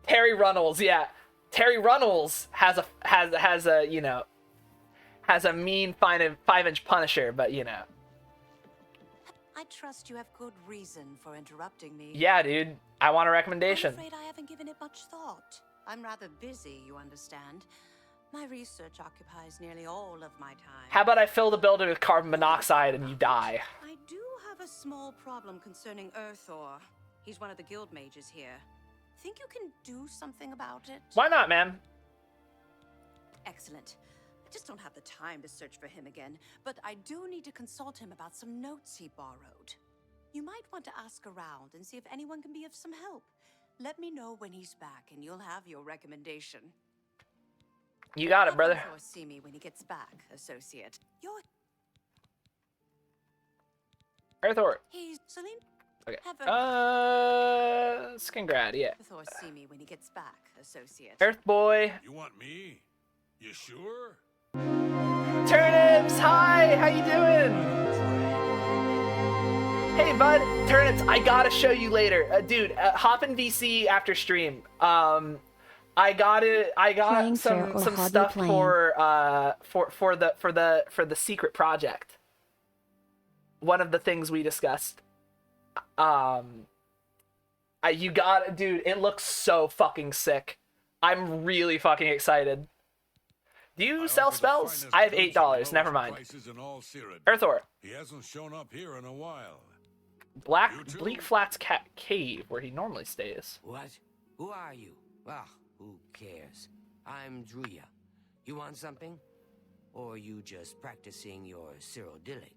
Terry Runnels, yeah. Terry Runnels has a you know, has a mean 5-inch Punisher, but you know. I trust you have good reason for interrupting me. Yeah, dude. I want a recommendation. I'm afraid I haven't given it much thought. I'm rather busy, you understand. My research occupies nearly all of my time. How about I fill the building with carbon monoxide and you die? I do have a small problem concerning Earthor. He's one of the guild mages here. Think you can do something about it? Why not, man? Excellent. I just don't have the time to search for him again, but I do need to consult him about some notes he borrowed. You might want to ask around and see if anyone can be of some help. Let me know when he's back and you'll have your recommendation. You got it, brother. Or see me when he gets back, associate. You're... Earthor. He's Celine. Okay. Have Skingrad, yeah. Or see me when he gets back, associate. Earth boy. You want me? You sure? Turnips, hi, how you doing? Hey, bud. Turnips, I gotta show you later, dude. Hop in VC after stream. I got some stuff for the secret project. One of the things we discussed. You got, dude, it looks so fucking sick. I'm really fucking excited. Do you sell spells? I have $8. Never mind. Earthor. He hasn't shown up here in a while. Bleak Flats Cave, where he normally stays. What? Who are you? Well, who cares? I'm Druya. You want something? Or are you just practicing your Cyrodiilic?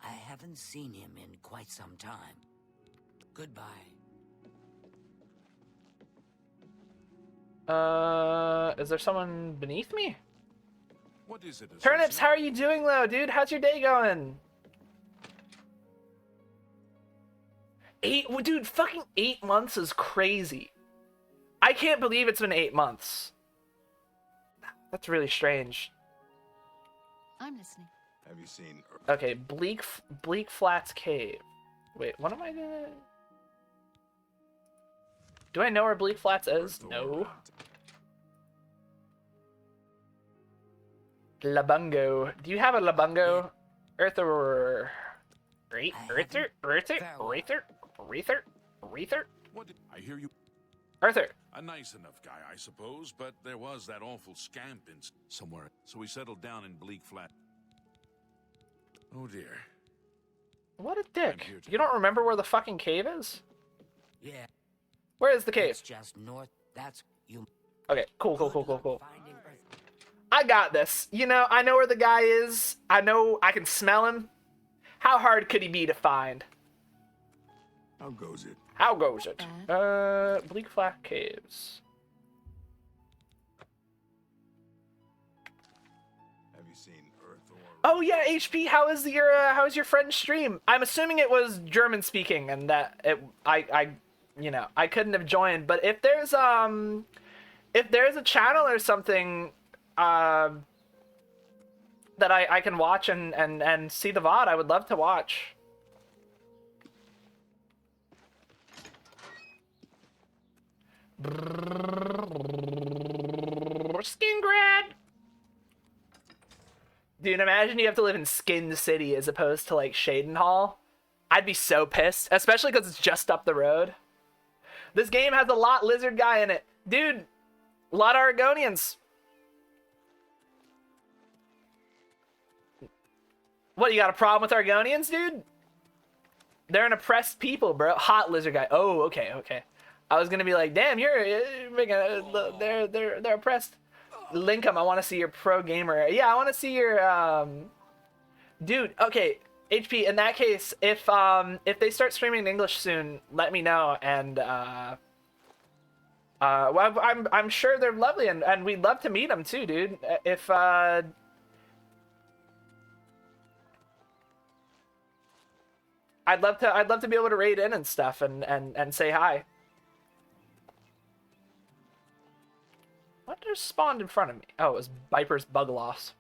I haven't seen him in quite some time. Goodbye. Is there someone beneath me? What is it? Turnips, how are you doing though, dude? How's your day going? Dude, fucking 8 months is crazy. I can't believe it's been 8 months. That's really strange. I'm listening. Have you seen... Okay, Bleak Flats Cave. Wait, what am I doing? Do I know where Bleak Flats is? No. Labungo. Do you have a Labungo? Earther. Earther? What did I hear you? Arthur. A nice enough guy, I suppose, but there was that awful scamp in somewhere, so we settled down in Bleak Flat. Oh dear. What a dick. You don't remember where the fucking cave is? Yeah. Where is the cave? It's just north. That's you. Okay, cool. I got this. You know, I know where the guy is. I know I can smell him. How hard could he be to find? How goes it? How goes it? Bleak Flat Caves. Have you seen Earthor? Oh yeah, HP. How is your friend's stream? I'm assuming it was German speaking, and that I couldn't have joined. But if there's a channel or something that I can watch and see the VOD, I would love to watch. Skingrad! Dude, imagine you have to live in Skin City as opposed to, like, Shadenhall. I'd be so pissed, especially because it's just up the road. This game has a lot lizard guy in it. Dude, a lot of Argonians. What, you got a problem with Argonians, dude? They're an oppressed people, bro. Hot lizard guy. Oh, okay. I was gonna be like, damn, you're making they're oppressed. Linkum, I want to see your pro gamer. Yeah, I want to see your dude. Okay, HP. In that case, if they start streaming in English soon, let me know. And well, I'm sure they're lovely, and we'd love to meet them too, dude. If I'd love to be able to raid in and stuff and say hi. What just spawned in front of me? Oh, it was Viper's bug loss.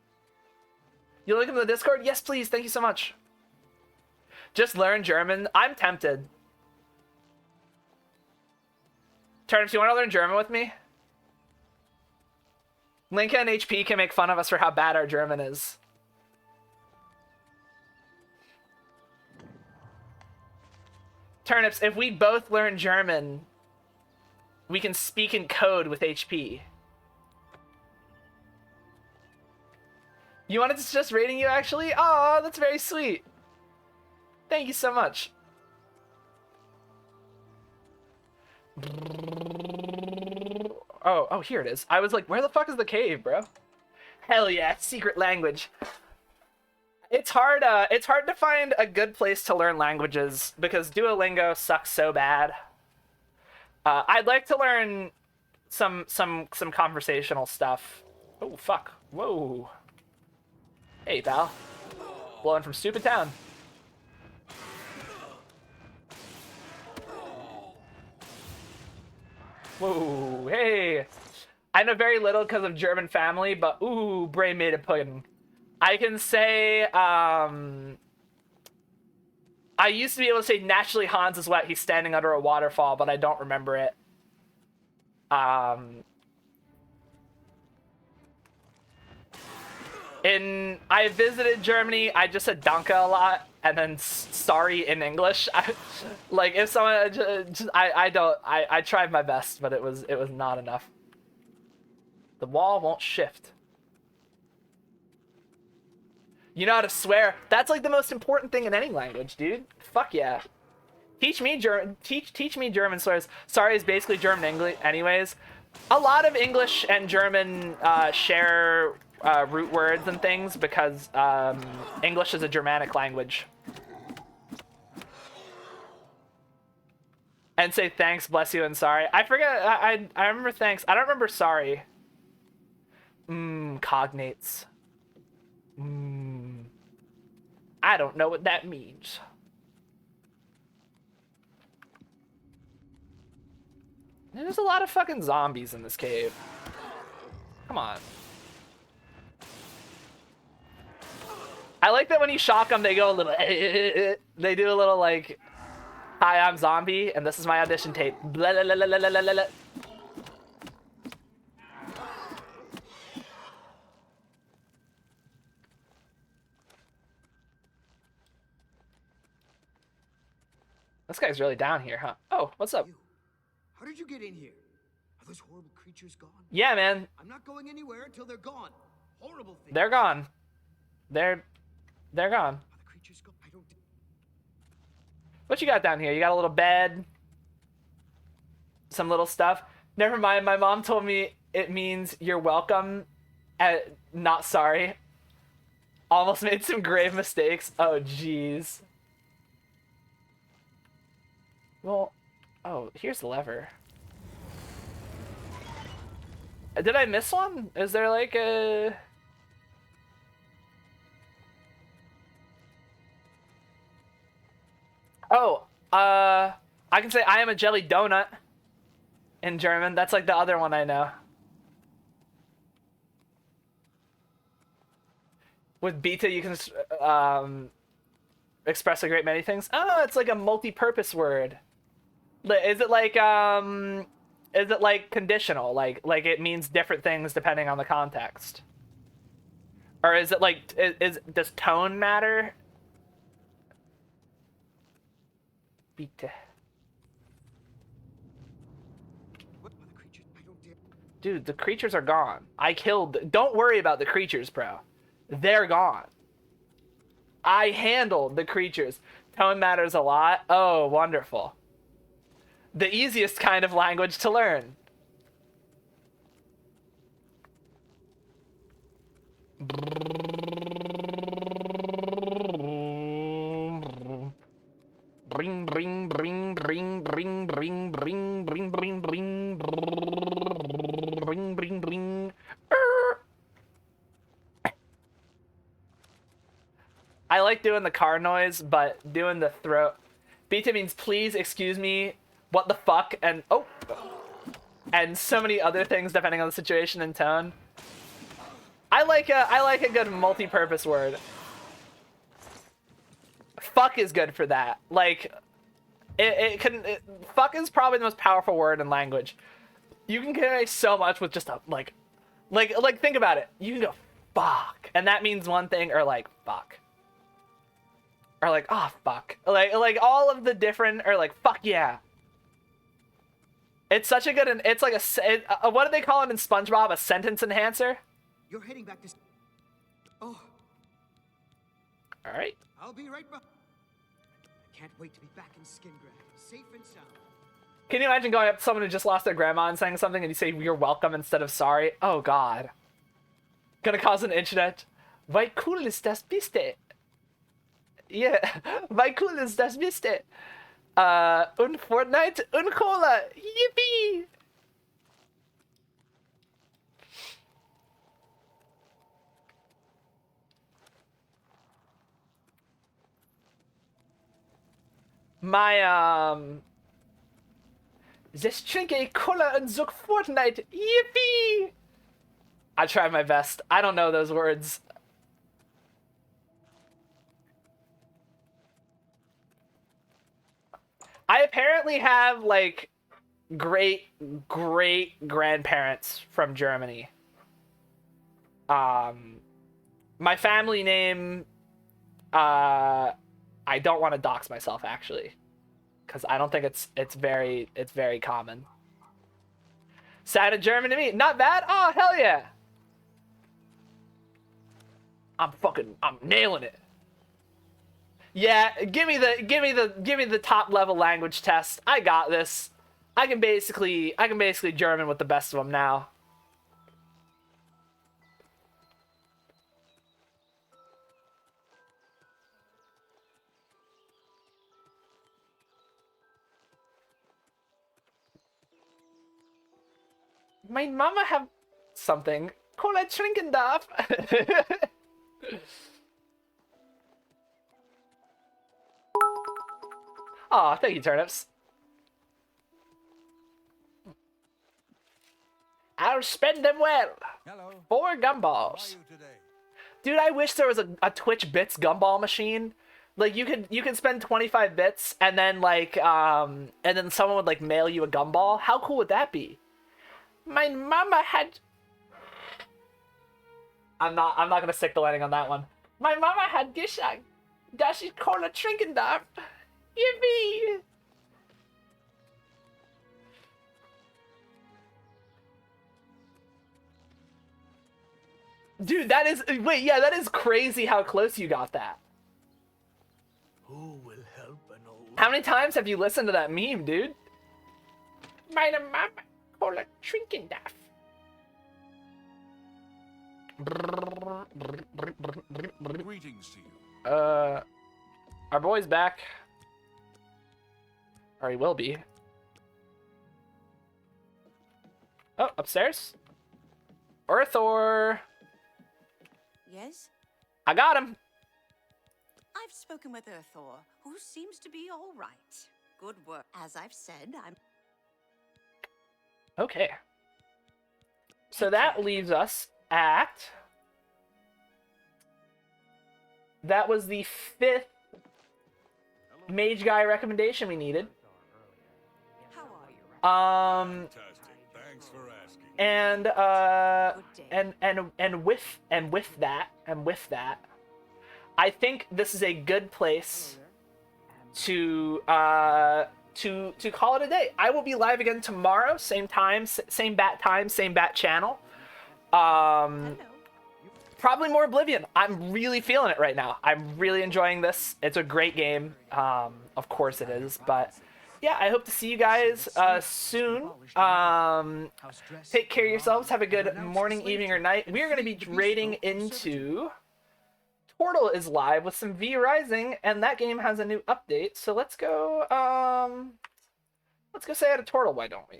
You link him in the Discord? Yes, please. Thank you so much. Just learn German. I'm tempted. Turnips, you want to learn German with me? Linka and HP can make fun of us for how bad our German is. Turnips, if we both learn German, we can speak in code with HP. You wanted to just rating you, actually? Oh, that's very sweet. Thank you so much. Oh, here it is. I was like, where the fuck is the cave, bro? Hell yeah, secret language. It's hard to find a good place to learn languages because Duolingo sucks so bad. I'd like to learn some conversational stuff. Oh, fuck. Whoa. Hey, pal. Blowing from stupid town. Whoa, hey. I know very little because of German family, but ooh, Bray made a pudding. I can say, I used to be able to say, naturally Hans is wet, he's standing under a waterfall, but I don't remember it. I visited Germany, I just said Danke a lot, and then sorry in English. Like, if someone, I tried my best, but it was not enough. The wall won't shift. You know how to swear. That's like the most important thing in any language, dude. Fuck yeah. Teach me German. Teach me German swears. Sorry is basically German English, anyways. A lot of English and German share root words and things because English is a Germanic language. And say thanks, bless you, and sorry. I forget. I remember thanks. I don't remember sorry. Cognates. I don't know what that means. There's a lot of fucking zombies in this cave. Come on. I like that when you shock them, they go a little... They do a little like... Hi, I'm zombie, and this is my audition tape. Blah, blah, blah, blah, blah, blah, blah. This guy's really down here, huh? Oh, what's up? How did you get in here? Are those horrible creatures gone? Yeah, man. I'm not going anywhere until they're gone. Horrible things. They're gone. They're gone. Are the creatures gone? I don't... What you got down here? You got a little bed? Some little stuff? Never mind, my mom told me it means you're welcome, not sorry. Almost made some grave mistakes. Oh, jeez. Well, oh, here's the lever. Did I miss one? Is there like a... Oh, I can say I am a jelly donut in German. That's like the other one I know. With beta, you can express a great many things. Oh, it's like a multi-purpose word. Is it like conditional? Like it means different things depending on the context? Or is it like, does tone matter? Beta. What are the creatures? I don't dare... Dude, the creatures are gone. I killed... Don't worry about the creatures, bro. They're gone. I handled the creatures. Tone matters a lot. Oh, wonderful. The easiest kind of language to learn. Bring, bring, bring, bring, bring, bring, bring, bring, bring, bring, bring, bring, bring. I like doing the car noise, but doing the throat. Beta means please, excuse me, what the fuck, and oh, and so many other things depending on the situation and tone. I like a good multi-purpose word. Fuck is good for that. Like, fuck is probably the most powerful word in language. You can convey so much with just a like think about it. You can go fuck, and that means one thing, or like fuck, or like oh fuck, like all of the different, or like fuck yeah. It's such a good, it's like what do they call it in SpongeBob? A sentence enhancer. You're heading back to... Oh. All right. I'll be right back. I can't wait to be back in Skingrad, safe and sound. Can you imagine going up to someone who just lost their grandma and saying something and you say you're welcome instead of sorry? Oh god. Gonna cause an incident. Wie cool ist das biste? Yeah. Wie cool ist das biste? Und Fortnite und Cola. Yippee! My, just drink a cola and zook Fortnite. Yippee! I tried my best. I don't know those words. I apparently have, like, great grandparents from Germany. My family name, I don't want to dox myself, actually, because I don't think it's very common. Sad in German to me. Not bad. Oh hell yeah! I'm nailing it. Yeah, give me the top level language test. I got this. I can basically German with the best of them now. My mama have something. Cola trinken darf. Aw, thank you, turnips. I'll spend them well. Hello. 4 gumballs. Dude, I wish there was a Twitch bits gumball machine. Like you could spend 25 bits and then like and then someone would like mail you a gumball. How cool would that be? My mama had... I'm not gonna stick the landing on that one. My mama had Gishag. Das ist Cola trinken darf. Yippee! Dude, that is... Wait, yeah, that is crazy how close you got that. Who will help an old... How many times have you listened to that meme, dude? Meine Mama Cola trinken darf. Greetings to you. Our boy's back. Or he will be. Oh, upstairs? Orthor! Yes? I got him! I've spoken with Earthor, who seems to be all right. Good work. As I've said, I'm... Okay. So that leaves us at... That was the 5th mage guy recommendation we needed. Thanks for asking. And with that, I think this is a good place to call it a day. I will be live again tomorrow, same time, same bat channel. Probably more Oblivion. I'm really feeling it right now. I'm really enjoying this. It's a great game. Of course it is, but yeah, I hope to see you guys soon. Take care of yourselves. Have a good morning, evening, or night. We are going to be raiding into... Portal is live with some V Rising, and that game has a new update. So let's go say hi to Tortle, why don't we?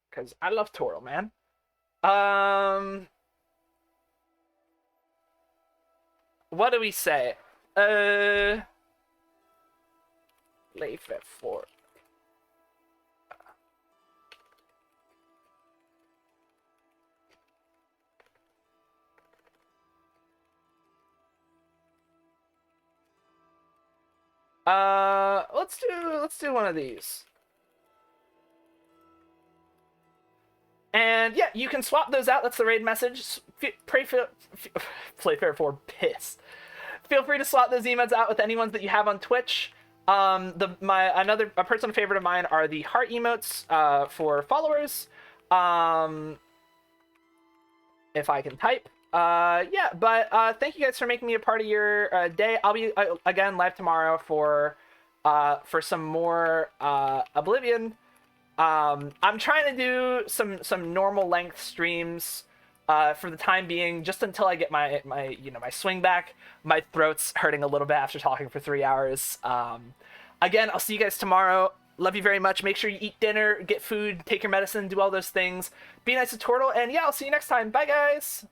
Because I love Tortle, man. What do we say? Leif at 4. Let's do one of these. And yeah, you can swap those out. That's the raid message. Playfair 4 pissed. Feel free to swap those emotes out with any ones that you have on Twitch. A personal favorite of mine are the heart emotes for followers. If I can type. Yeah, but thank you guys for making me a part of your day. I'll be again live tomorrow for some more Oblivion. I'm trying to do some normal length streams for the time being, just until I get my swing back. My throat's hurting a little bit after talking for 3 hours. Again, I'll see you guys tomorrow. Love you very much. Make sure you eat dinner, get food, take your medicine, do all those things. Be nice to Tortle, and yeah, I'll see you next time. Bye, guys!